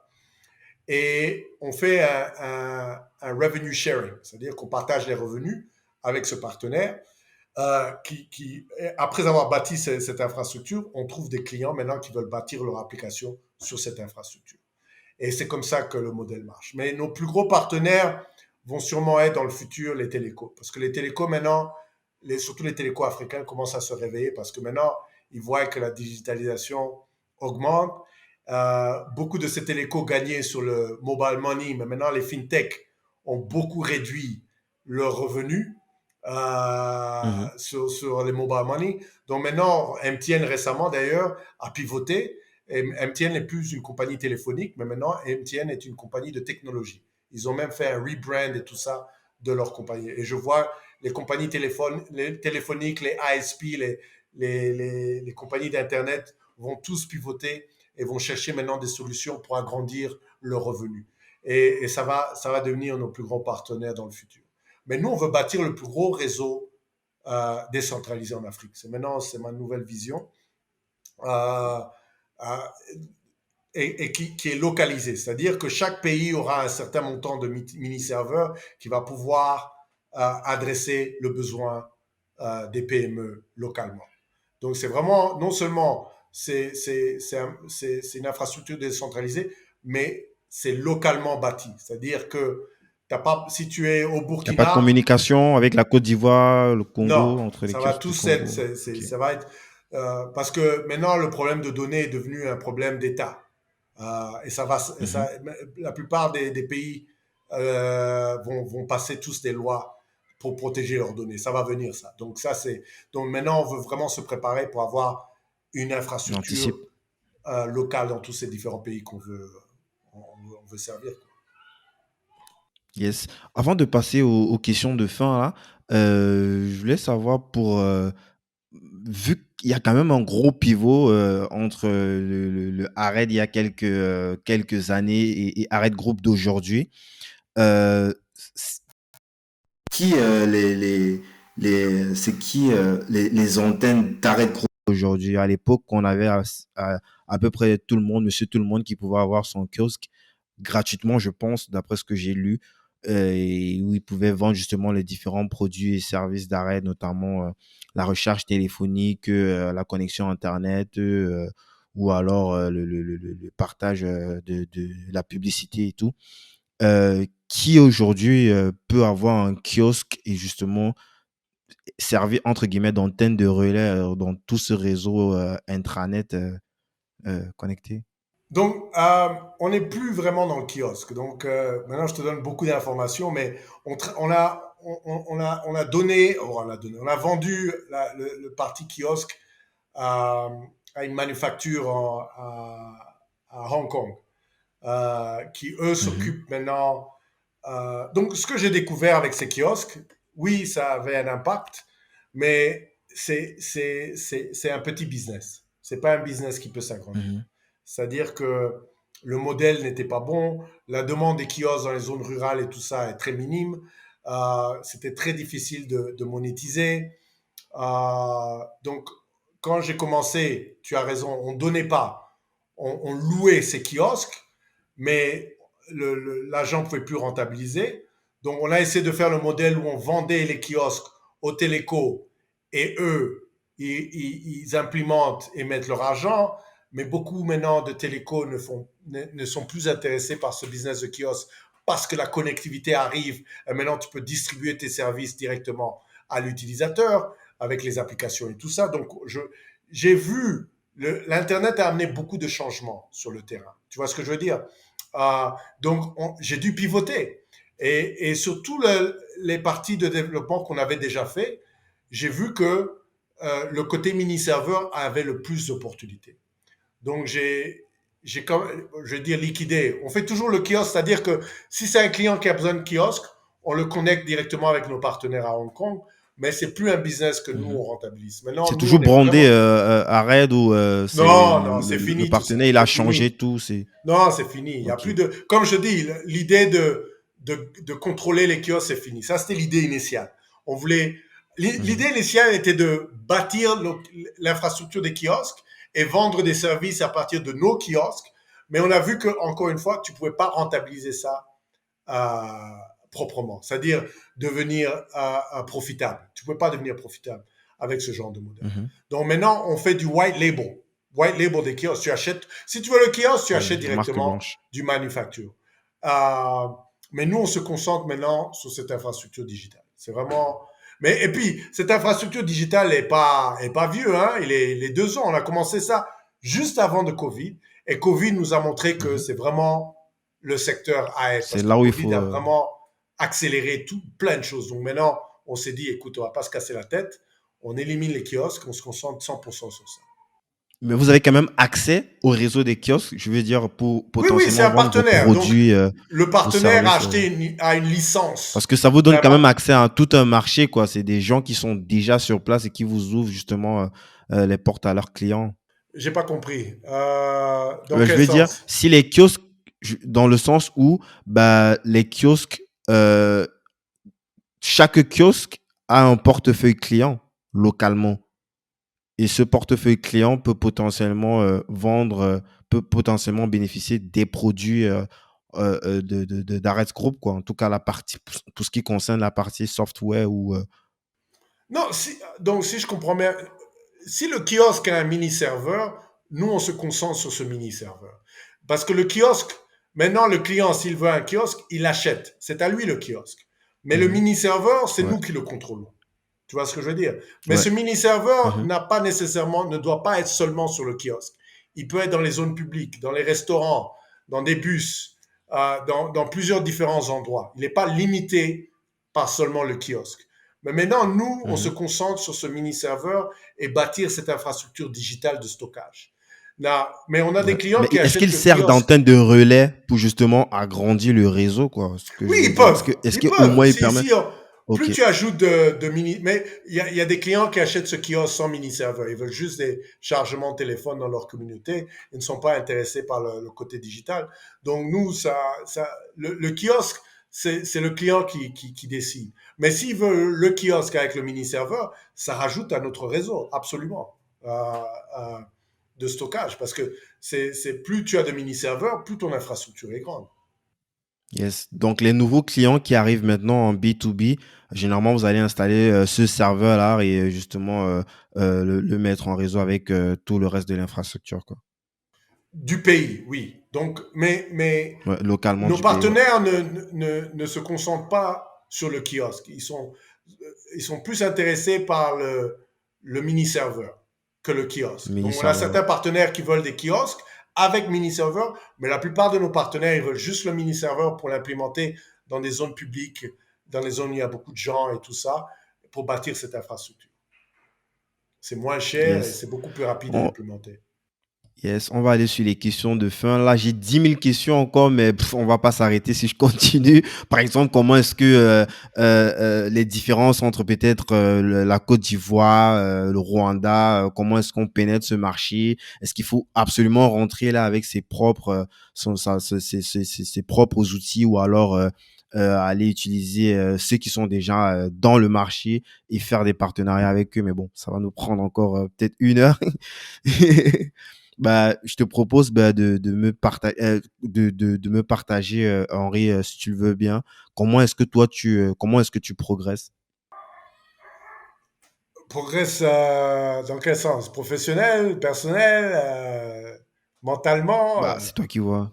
Speaker 1: Et on fait un revenue sharing, c'est-à-dire qu'on partage les revenus avec ce partenaire après avoir bâti cette infrastructure, on trouve des clients maintenant qui veulent bâtir leur application sur cette infrastructure. Et c'est comme ça que le modèle marche. Mais nos plus gros partenaires vont sûrement être dans le futur les télécoms. Parce que les télécoms maintenant, surtout les télécoms africains, commencent à se réveiller parce que maintenant, ils voient que la digitalisation augmente. Beaucoup de ces télécoms gagnaient sur le mobile money, mais maintenant les fintech ont beaucoup réduit leurs revenus
Speaker 2: Mhm.
Speaker 1: sur les mobile money. Donc maintenant, MTN récemment d'ailleurs a pivoté. Et MTN n'est plus une compagnie téléphonique, mais maintenant MTN est une compagnie de technologie. Ils ont même fait un rebrand et tout ça de leur compagnie. Et je vois les compagnies téléphoniques, les ISP, les compagnies d'Internet vont tous pivoter et vont chercher maintenant des solutions pour agrandir leurs revenus. Et ça va devenir nos plus grands partenaires dans le futur. Mais nous, on veut bâtir le plus gros réseau décentralisé en Afrique. C'est ma nouvelle vision. Euh, euh, et qui est localisé. C'est-à-dire que chaque pays aura un certain montant de mini-serveurs qui va pouvoir adresser le besoin des PME localement. Donc c'est vraiment, non seulement c'est une infrastructure décentralisée, mais c'est localement bâti. C'est-à-dire que t'as pas, si tu es au
Speaker 2: Il n'y a pas de
Speaker 1: Burkina,
Speaker 2: communication avec la Côte d'Ivoire, le
Speaker 1: non,
Speaker 2: Congo, entre les
Speaker 1: ça va
Speaker 2: kiosques du
Speaker 1: tous être,
Speaker 2: Congo. Ok.
Speaker 1: ça va être, parce que maintenant le problème de données est devenu un problème d'État. Et ça va,
Speaker 2: Mhm.
Speaker 1: la plupart des pays vont passer tous des lois pour protéger leurs données. Ça va venir ça. Donc maintenant on veut vraiment se préparer pour avoir une
Speaker 2: On
Speaker 1: infrastructure
Speaker 2: anticipe.
Speaker 1: locale dans tous ces différents pays on veut servir.
Speaker 2: Yes. Avant de passer aux questions de fin, là, je voulais savoir vu qu'il y a quand même un gros pivot entre le Arred il y a quelques années et Arred Group d'aujourd'hui, euh, qui c'est qui les antennes d'Arred Group aujourd'hui? À l'époque, on avait à peu près tout le monde, monsieur tout le monde qui pouvait avoir son kiosque gratuitement, je pense, d'après ce que j'ai lu, et où ils pouvaient vendre justement les différents produits et services d'arrêt, notamment la recharge téléphonique, la connexion Internet, ou alors le partage de la publicité et tout. Qui aujourd'hui peut avoir un kiosque et justement servir entre guillemets d'antenne de relais dans tout ce réseau intranet connecté.
Speaker 1: Donc, on n'est plus vraiment dans le kiosque. Donc, maintenant, je te donne beaucoup d'informations, mais on a vendu le parti kiosque à une manufacture à Hong Kong, qui eux
Speaker 2: Mhm.
Speaker 1: s'occupent maintenant. Donc, ce que j'ai découvert avec ces kiosques, oui, ça avait un impact, mais c'est un petit business. C'est pas un business qui peut s'agrandir.
Speaker 2: Mhm.
Speaker 1: C'est-à-dire que le modèle n'était pas bon, la demande des kiosques dans les zones rurales et tout ça est très minime. C'était très difficile de monétiser. Donc, quand j'ai commencé, tu as raison, on ne donnait pas, on louait ces kiosques, mais l'agent ne pouvait plus rentabiliser. Donc, on a essayé de faire le modèle où on vendait les kiosques aux télécos et eux, ils implémentent et mettent leur argent. Mais beaucoup maintenant de télécos ne sont plus intéressés par ce business de kiosque parce que la connectivité arrive et maintenant tu peux distribuer tes services directement à l'utilisateur avec les applications et tout ça. Donc, j'ai vu, l'Internet a amené beaucoup de changements sur le terrain. Tu vois ce que je veux dire? Donc, j'ai dû pivoter. Et sur tous les parties de développement qu'on avait déjà fait, j'ai vu que le côté mini-serveur avait le plus d'opportunités. Donc, je vais dire liquidé. On fait toujours le kiosque, c'est-à-dire que si c'est un client qui a besoin de kiosque, on le connecte directement avec nos partenaires à Hong Kong, mais c'est plus un business que nous,
Speaker 2: Mhm.
Speaker 1: on rentabilise. Maintenant,
Speaker 2: C'est
Speaker 1: nous, on
Speaker 2: toujours
Speaker 1: est
Speaker 2: brandé
Speaker 1: vraiment...
Speaker 2: à Red ou c'est
Speaker 1: Non, non, c'est
Speaker 2: le
Speaker 1: fini tout
Speaker 2: partenaire,
Speaker 1: ça.
Speaker 2: il a
Speaker 1: C'est
Speaker 2: changé
Speaker 1: fini.
Speaker 2: tout. C'est
Speaker 1: Non, c'est fini. Il y a
Speaker 2: ok.
Speaker 1: plus de... Comme je dis, l'idée de contrôler les kiosques, c'est fini. Ça, c'était l'idée initiale. On voulait,
Speaker 2: Mhm.
Speaker 1: l'idée initiale était de bâtir l'infrastructure des kiosques et vendre des services à partir de nos kiosques. Mais on a vu que, encore une fois, tu pouvais pas rentabiliser ça euh, proprement, c'est-à-dire devenir profitable. Tu ne peux pas devenir profitable avec ce genre de modèle.
Speaker 2: Mhm.
Speaker 1: Donc maintenant, on fait du white label. White label des kiosques. Tu achètes, si tu veux le kiosque, tu
Speaker 2: Ouais,
Speaker 1: achètes
Speaker 2: la marque
Speaker 1: directement
Speaker 2: blanche.
Speaker 1: du manufacture. Euh, mais nous, on se concentre maintenant sur cette infrastructure digitale. C'est vraiment. Mais, et puis, cette infrastructure digitale est pas vieux. Hein? Il est 2 ans. On a commencé ça juste avant de Covid. Et Covid nous a montré que
Speaker 2: Mhm.
Speaker 1: c'est vraiment le secteur à être.
Speaker 2: C'est
Speaker 1: Parce que
Speaker 2: là où il
Speaker 1: Covid
Speaker 2: faut.
Speaker 1: a vraiment accéléré plein de choses. Donc maintenant, on s'est dit, écoute, on va pas se casser la tête. On élimine les kiosques, on se concentre 100% sur ça.
Speaker 2: Mais vous avez quand même accès au réseau des kiosques, je veux dire, pour
Speaker 1: Oui, oui, c'est
Speaker 2: potentiellement
Speaker 1: un
Speaker 2: vendre vos
Speaker 1: partenaire. Donc,
Speaker 2: produits,
Speaker 1: le
Speaker 2: vos
Speaker 1: partenaire a
Speaker 2: services.
Speaker 1: acheté a une
Speaker 2: Parce
Speaker 1: licence
Speaker 2: que ça vous donne quand même
Speaker 1: d'un.
Speaker 2: accès à tout un marché, quoi. C'est des gens qui sont déjà sur place et qui vous ouvrent justement les portes à leurs clients.
Speaker 1: J'ai pas compris. Dans
Speaker 2: Je
Speaker 1: quel
Speaker 2: veux dire,
Speaker 1: sens?
Speaker 2: si les kiosques, dans le sens où bah, les kiosques, chaque kiosque a un portefeuille client localement. Et ce portefeuille client peut potentiellement vendre, peut potentiellement bénéficier des produits d'Arrête Group, quoi. En tout cas, tout ce qui concerne la partie software ou.
Speaker 1: Non, donc si je comprends bien, si le kiosque a un mini-serveur, nous, on se concentre sur ce mini-serveur. Parce que le kiosque, maintenant, le client, s'il veut un kiosque, il achète. C'est à lui le kiosque. Mais le
Speaker 2: Mhm.
Speaker 1: mini-serveur, c'est
Speaker 2: Ouais,
Speaker 1: nous qui le contrôlons. Tu vois ce que je veux dire? Mais
Speaker 2: ouais.
Speaker 1: ce mini-serveur
Speaker 2: Mhm.
Speaker 1: n'a pas nécessairement, ne doit pas être seulement sur le kiosque. Il peut être dans les zones publiques, dans les restaurants, dans des bus, dans plusieurs différents endroits. Il n'est pas limité par seulement le kiosque. Mais maintenant, nous, on se
Speaker 2: Mhm.
Speaker 1: concentre sur ce mini-serveur et bâtir cette infrastructure digitale de stockage. Là, mais on a des
Speaker 2: Ouais.
Speaker 1: clients
Speaker 2: Mais
Speaker 1: qui
Speaker 2: est-ce
Speaker 1: achètent
Speaker 2: qu'il
Speaker 1: le
Speaker 2: sert
Speaker 1: kiosque.
Speaker 2: d'antenne de relais pour justement agrandir le réseau, quoi? Ce que
Speaker 1: Oui,
Speaker 2: je veux
Speaker 1: ils
Speaker 2: dire.
Speaker 1: peuvent.
Speaker 2: Est-ce
Speaker 1: Ils
Speaker 2: que au
Speaker 1: peuvent.
Speaker 2: moins il permet.
Speaker 1: Plus
Speaker 2: Ok.
Speaker 1: tu ajoutes de mini. Mais il y a des clients qui achètent ce kiosque sans mini-serveur. Ils veulent juste des chargements de téléphone dans leur communauté. Ils ne sont pas intéressés par le côté digital. Donc, nous, le kiosque, c'est le client qui décide. Mais s'il veut le kiosque avec le mini-serveur, ça rajoute à notre réseau, absolument, euh, de stockage. Parce que plus tu as de mini-serveurs, plus ton infrastructure est grande.
Speaker 2: Yes. Donc, les nouveaux clients qui arrivent maintenant en B2B, généralement, vous allez installer ce serveur-là et justement le mettre en réseau avec tout le reste de l'infrastructure, quoi.
Speaker 1: Du pays, oui. Donc, mais
Speaker 2: Ouais, localement
Speaker 1: nos
Speaker 2: du pays, ouais.
Speaker 1: partenaires ne se concentrent pas sur le kiosque. Ils sont plus intéressés par le mini-serveur que le kiosque.
Speaker 2: Mini
Speaker 1: Donc, on a
Speaker 2: serveur.
Speaker 1: certains partenaires qui veulent des kiosques avec mini-serveur, mais la plupart de nos partenaires, ils veulent juste le mini-serveur pour l'implémenter dans des zones publiques, dans les zones où il y a beaucoup de gens et tout ça, pour bâtir cette infrastructure. C'est moins cher et
Speaker 2: Yes.
Speaker 1: c'est beaucoup plus rapide à
Speaker 2: On,
Speaker 1: implémenter.
Speaker 2: yes. On va aller sur les questions de fin. Là, j'ai 10 000 questions encore, mais on va pas s'arrêter si je continue. Par exemple, comment est-ce que les différences entre peut-être la Côte d'Ivoire, le Rwanda, comment est-ce qu'on pénètre ce marché? Est-ce qu'il faut absolument rentrer là avec ses propres, ses propres outils ou alors aller utiliser ceux qui sont déjà dans le marché et faire des partenariats avec eux? Mais bon, ça va nous prendre encore peut-être 1 heure. Bah, je te propose bah, de me partager, Henri, si tu le veux bien. Comment est-ce que tu progresses?
Speaker 1: Progresse dans quel sens? Professionnel, personnel, mentalement?
Speaker 2: Bah, c'est toi qui vois.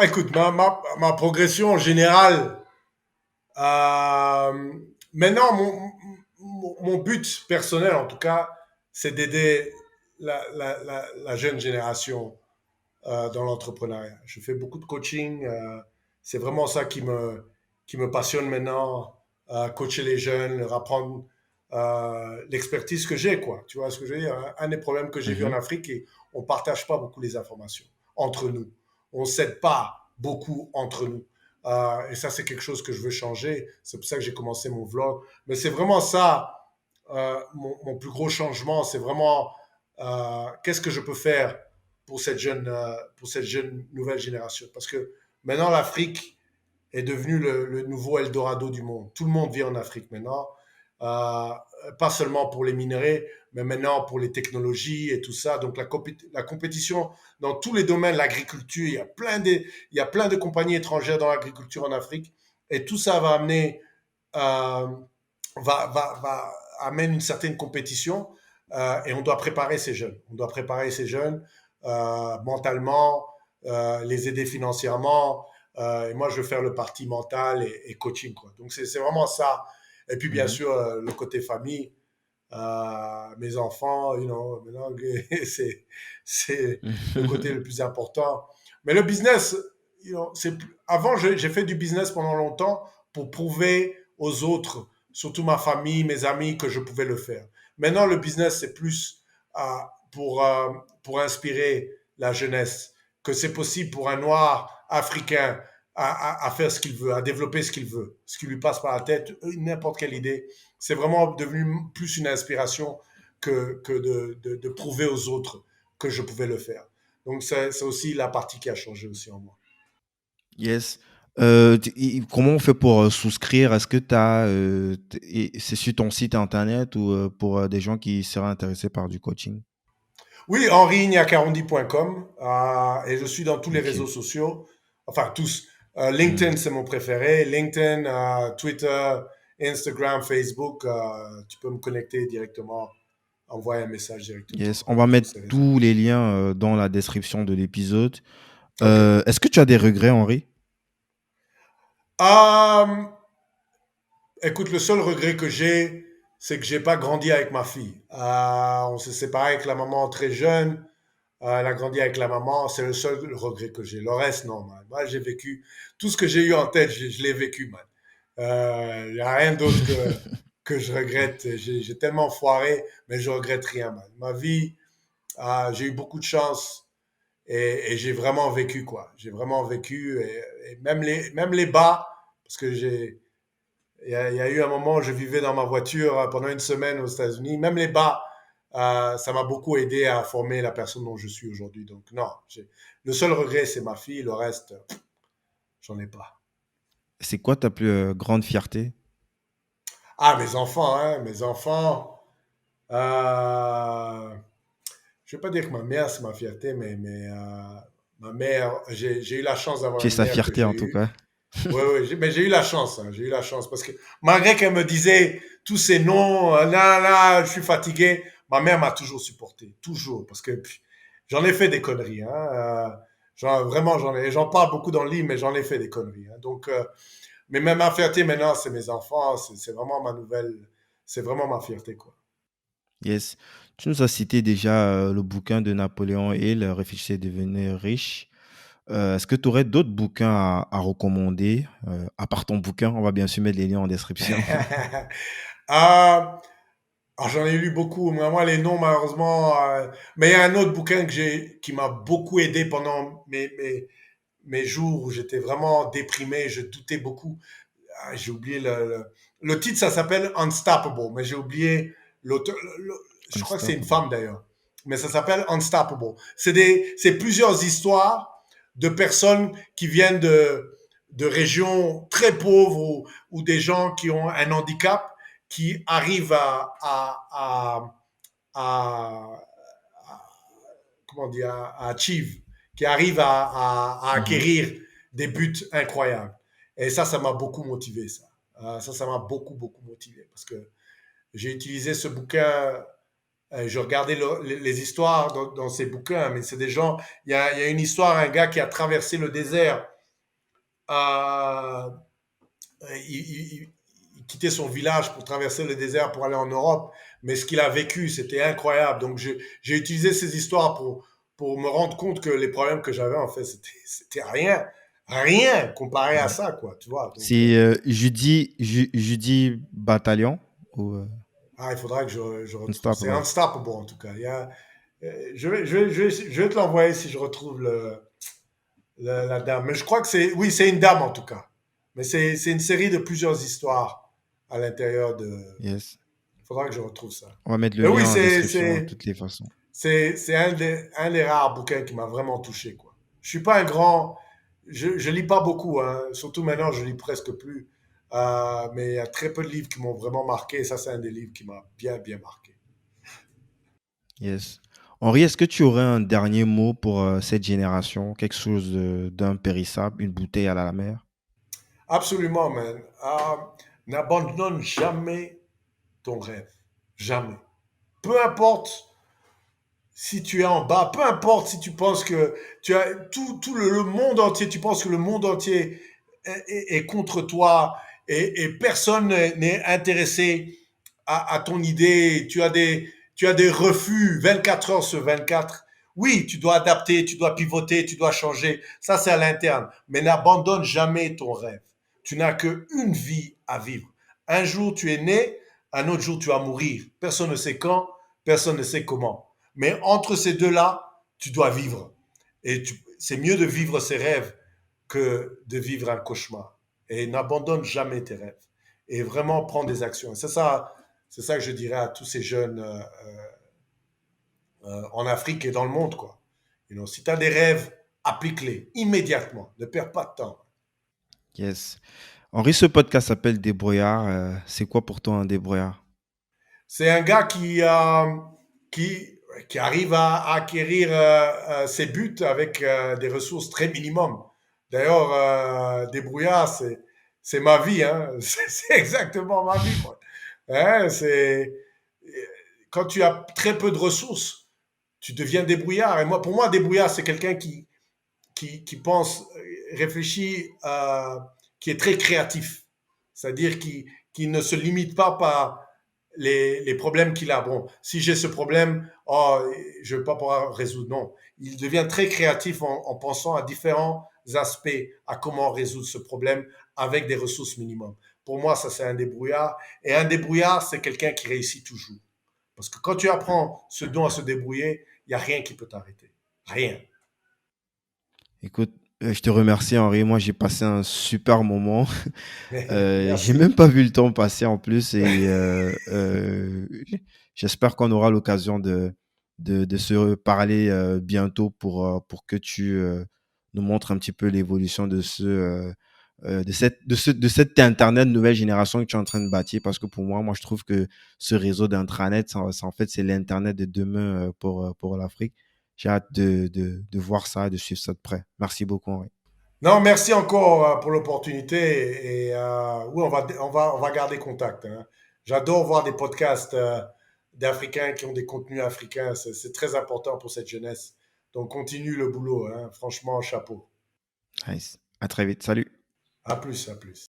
Speaker 1: Écoute, ma progression générale, euh, maintenant, mon but personnel, en tout cas, c'est d'aider la jeune génération dans l'entrepreneuriat. Je fais beaucoup de coaching. C'est vraiment ça qui me passionne maintenant. Coacher les jeunes, leur apprendre l'expertise que j'ai, quoi. Tu vois ce que je veux dire? Un des problèmes que j'ai vu en
Speaker 2: Mhm.
Speaker 1: Afrique, et on ne partage pas beaucoup les informations entre nous. On ne s'aide pas beaucoup entre nous. Et ça, c'est quelque chose que je veux changer. C'est pour ça que j'ai commencé mon vlog. Mais c'est vraiment ça, mon plus gros changement. C'est vraiment qu'est-ce que je peux faire pour cette jeune nouvelle génération. Parce que maintenant, l'Afrique est devenu le nouveau Eldorado du monde. Tout le monde vit en Afrique maintenant. Euh, Pas seulement pour les minerais, mais maintenant pour les technologies et tout ça. Donc la compétition dans tous les domaines, l'agriculture, il y a plein de compagnies étrangères dans l'agriculture en Afrique. Et tout ça va amener, euh, va amène une certaine compétition. Et on doit préparer ces jeunes. On doit préparer ces jeunes mentalement, les aider financièrement. Et moi, je veux faire le parti mental et coaching, quoi. Donc, c'est vraiment ça. Et puis, bien
Speaker 2: Mhm.
Speaker 1: sûr, le côté famille, mes enfants, maintenant, c'est le côté le plus important. Mais le business, avant, j'ai fait du business pendant longtemps pour prouver aux autres, surtout ma famille, mes amis, que je pouvais le faire. Maintenant, le business, c'est plus euh, pour inspirer la jeunesse, que c'est possible pour un noir africain à faire ce qu'il veut, à développer ce qu'il veut, ce qui lui passe par la tête, n'importe quelle idée. C'est vraiment devenu plus une inspiration que de prouver aux autres que je pouvais le faire. Donc c'est aussi la partie qui a changé aussi en moi.
Speaker 2: Yes. Comment on fait pour souscrire? Est-ce que tu as, c'est sur ton site internet ou pour des gens qui seraient intéressés par du coaching?
Speaker 1: Oui, henri-carondi.com et je suis dans tous les
Speaker 2: Ok.
Speaker 1: réseaux sociaux, enfin tous. LinkedIn,
Speaker 2: Hmm.
Speaker 1: c'est mon préféré. LinkedIn, Twitter, Instagram, Facebook, tu peux me connecter directement, envoyer un message directement
Speaker 2: Yes. On va
Speaker 1: sur
Speaker 2: mettre
Speaker 1: ces réseaux.
Speaker 2: tous les liens dans la description de l'épisode.
Speaker 1: OK.
Speaker 2: Est-ce que tu as des regrets, Henri?
Speaker 1: Euh, Écoute, le seul regret que j'ai, c'est que j'ai pas grandi avec ma fille. On s'est séparé avec la maman très jeune. Elle a grandi avec la maman. C'est le seul regret que j'ai. Le reste, non, man. Moi, j'ai vécu tout ce que j'ai eu en tête, je l'ai vécu, man. Il n'y a rien d'autre que je regrette. J'ai tellement foiré, mais je regrette rien, man. Ma vie, j'ai eu beaucoup de chance et j'ai vraiment vécu, quoi. J'ai vraiment vécu et même les bas, parce que il y a eu un moment où je vivais dans ma voiture pendant une semaine aux États-Unis. Même les bas, ça m'a beaucoup aidé à former la personne dont je suis aujourd'hui. Donc, non, le seul regret, c'est ma fille. Le reste, j'en ai pas.
Speaker 2: C'est quoi ta plus grande fierté?
Speaker 1: Ah, mes enfants, hein, mes enfants. Euh, je ne vais pas dire que ma mère, c'est ma fierté, mais ma mère, j'ai eu la chance d'avoir
Speaker 2: C'est
Speaker 1: une
Speaker 2: sa
Speaker 1: mère que
Speaker 2: fierté
Speaker 1: j'ai
Speaker 2: en tout
Speaker 1: eue.
Speaker 2: cas.
Speaker 1: Oui, oui, mais j'ai eu la chance, hein, j'ai eu la chance parce que malgré qu'elle me disait tous ces noms, là, là, je suis fatigué, ma mère m'a toujours supporté, toujours, parce que j'en ai fait des conneries, hein, vraiment, j'en parle beaucoup dans le livre, mais j'en ai fait des conneries, hein. Donc, mais même ma fierté maintenant, c'est mes enfants, c'est vraiment ma nouvelle, c'est vraiment ma fierté, quoi.
Speaker 2: Yes. Tu nous as cité déjà le bouquin de Napoléon Hill, Réfléchir et devenir riche. Est-ce que tu aurais d'autres bouquins à recommander, à part ton bouquin? On va bien sûr mettre les liens en description.
Speaker 1: Ah, alors, j'en ai lu beaucoup, mais moi les noms malheureusement. Mais il y a un autre bouquin qui m'a beaucoup aidé pendant mes jours où j'étais vraiment déprimé, je doutais beaucoup. J'ai oublié le titre, ça s'appelle Unstoppable, mais j'ai oublié l'auteur. Je crois que c'est une
Speaker 2: Unstoppable.
Speaker 1: femme d'ailleurs, mais ça s'appelle Unstoppable. C'est plusieurs histoires de personnes qui viennent de régions très pauvres ou des gens qui ont un handicap qui arrivent à, comment dire, à achieve, qui arrivent à
Speaker 2: Mhm.
Speaker 1: acquérir des buts incroyables. Et ça m'a beaucoup motivé, ça. Ça m'a beaucoup, beaucoup motivé parce que j'ai utilisé ce bouquin. Je regardais les histoires dans ces bouquins, mais c'est des gens. Il y a une histoire, un gars qui a traversé le désert. Euh, il quittait son village pour traverser le désert pour aller en Europe, mais ce qu'il a vécu, c'était incroyable. Donc j'ai utilisé ces histoires pour me rendre compte que les problèmes que j'avais, en fait, c'était rien, rien comparé à
Speaker 2: Mhm.
Speaker 1: ça, quoi, tu vois. Donc,
Speaker 2: C'est Judy Bataillon ou
Speaker 1: il faudra que je retrouve. C'est
Speaker 2: Unstoppable.
Speaker 1: Unstoppable, en tout cas. Je vais te l'envoyer si je retrouve la dame. Mais je crois que oui, c'est une dame, en tout cas. Mais c'est une série de plusieurs histoires à l'intérieur de.
Speaker 2: Yes.
Speaker 1: Il faudra que je retrouve ça.
Speaker 2: On va mettre le
Speaker 1: Mais oui,
Speaker 2: lien en description de toutes les façons.
Speaker 1: c'est un des rares bouquins qui m'a vraiment touché, quoi. Je suis pas un grand, je lis pas beaucoup, hein. Surtout maintenant, je lis presque plus. Mais il y a très peu de livres qui m'ont vraiment marqué. Ça, c'est un des livres qui m'a bien, bien marqué.
Speaker 2: Yes. Henri, est-ce que tu aurais un dernier mot pour cette génération? Quelque chose d'impérissable, une bouteille à la mer?
Speaker 1: Absolument, man. N'abandonne jamais ton rêve. Jamais. Peu importe si tu es en bas, peu importe si tu penses que tu as tout le monde entier, tu penses que le monde entier est contre toi et personne n'est intéressé à ton idée, tu as des refus 24 heures sur 24. Oui, tu dois adapter, tu dois pivoter, tu dois changer. Ça, c'est à l'interne. Mais n'abandonne jamais ton rêve. Tu n'as qu'une vie à vivre. Un jour, tu es né, un autre jour, tu vas mourir. Personne ne sait quand, personne ne sait comment. Mais entre ces deux-là, tu dois vivre. C'est mieux de vivre ses rêves que de vivre un cauchemar. Et n'abandonne jamais tes rêves. Et vraiment prends des actions. C'est ça que je dirais à tous ces jeunes en Afrique et dans le monde, quoi. Si tu as des rêves, applique-les immédiatement. Ne perds pas de temps.
Speaker 2: Yes. Henri, ce podcast s'appelle Débrouillard. C'est quoi pour toi un débrouillard?
Speaker 1: C'est un gars qui, qui arrive à acquérir ses buts avec des ressources très minimum. D'ailleurs, débrouillard, c'est ma vie, hein. C'est exactement ma vie, quoi. Hein, quand tu as très peu de ressources, tu deviens débrouillard. Et moi, pour moi, débrouillard, c'est quelqu'un qui pense, réfléchit, qui est très créatif. C'est-à-dire qui ne se limite pas par les problèmes qu'il a. Bon, si j'ai ce problème, oh, je ne vais pas pouvoir résoudre. Non. Il devient très créatif en pensant à différents aspects, à comment résoudre ce problème avec des ressources minimum. Pour moi, ça, c'est un débrouillard. Et un débrouillard, c'est quelqu'un qui réussit toujours. Parce que quand tu apprends ce don à se débrouiller, il n'y a rien qui peut t'arrêter. Rien.
Speaker 2: Écoute, je te remercie, Henri. Moi, j'ai passé un super moment. J'ai
Speaker 1: Merci.
Speaker 2: même pas vu le temps passer en plus et j'espère qu'on aura l'occasion de se parler bientôt pour que tu nous montres un petit peu l'évolution de cette Internet nouvelle génération que tu es en train de bâtir. Parce que pour moi, je trouve que ce réseau d'intranet, en fait, c'est l'Internet de demain pour l'Afrique. J'ai hâte de voir ça, de suivre ça de près. Merci beaucoup, Henri.
Speaker 1: Non, merci encore pour l'opportunité. Et oui, on va garder contact, hein. J'adore voir des podcasts d'Africains qui ont des contenus africains. C'est très important pour cette jeunesse. Donc, continue le boulot, hein. Franchement, chapeau.
Speaker 2: Nice. À très vite. Salut.
Speaker 1: À plus, à plus.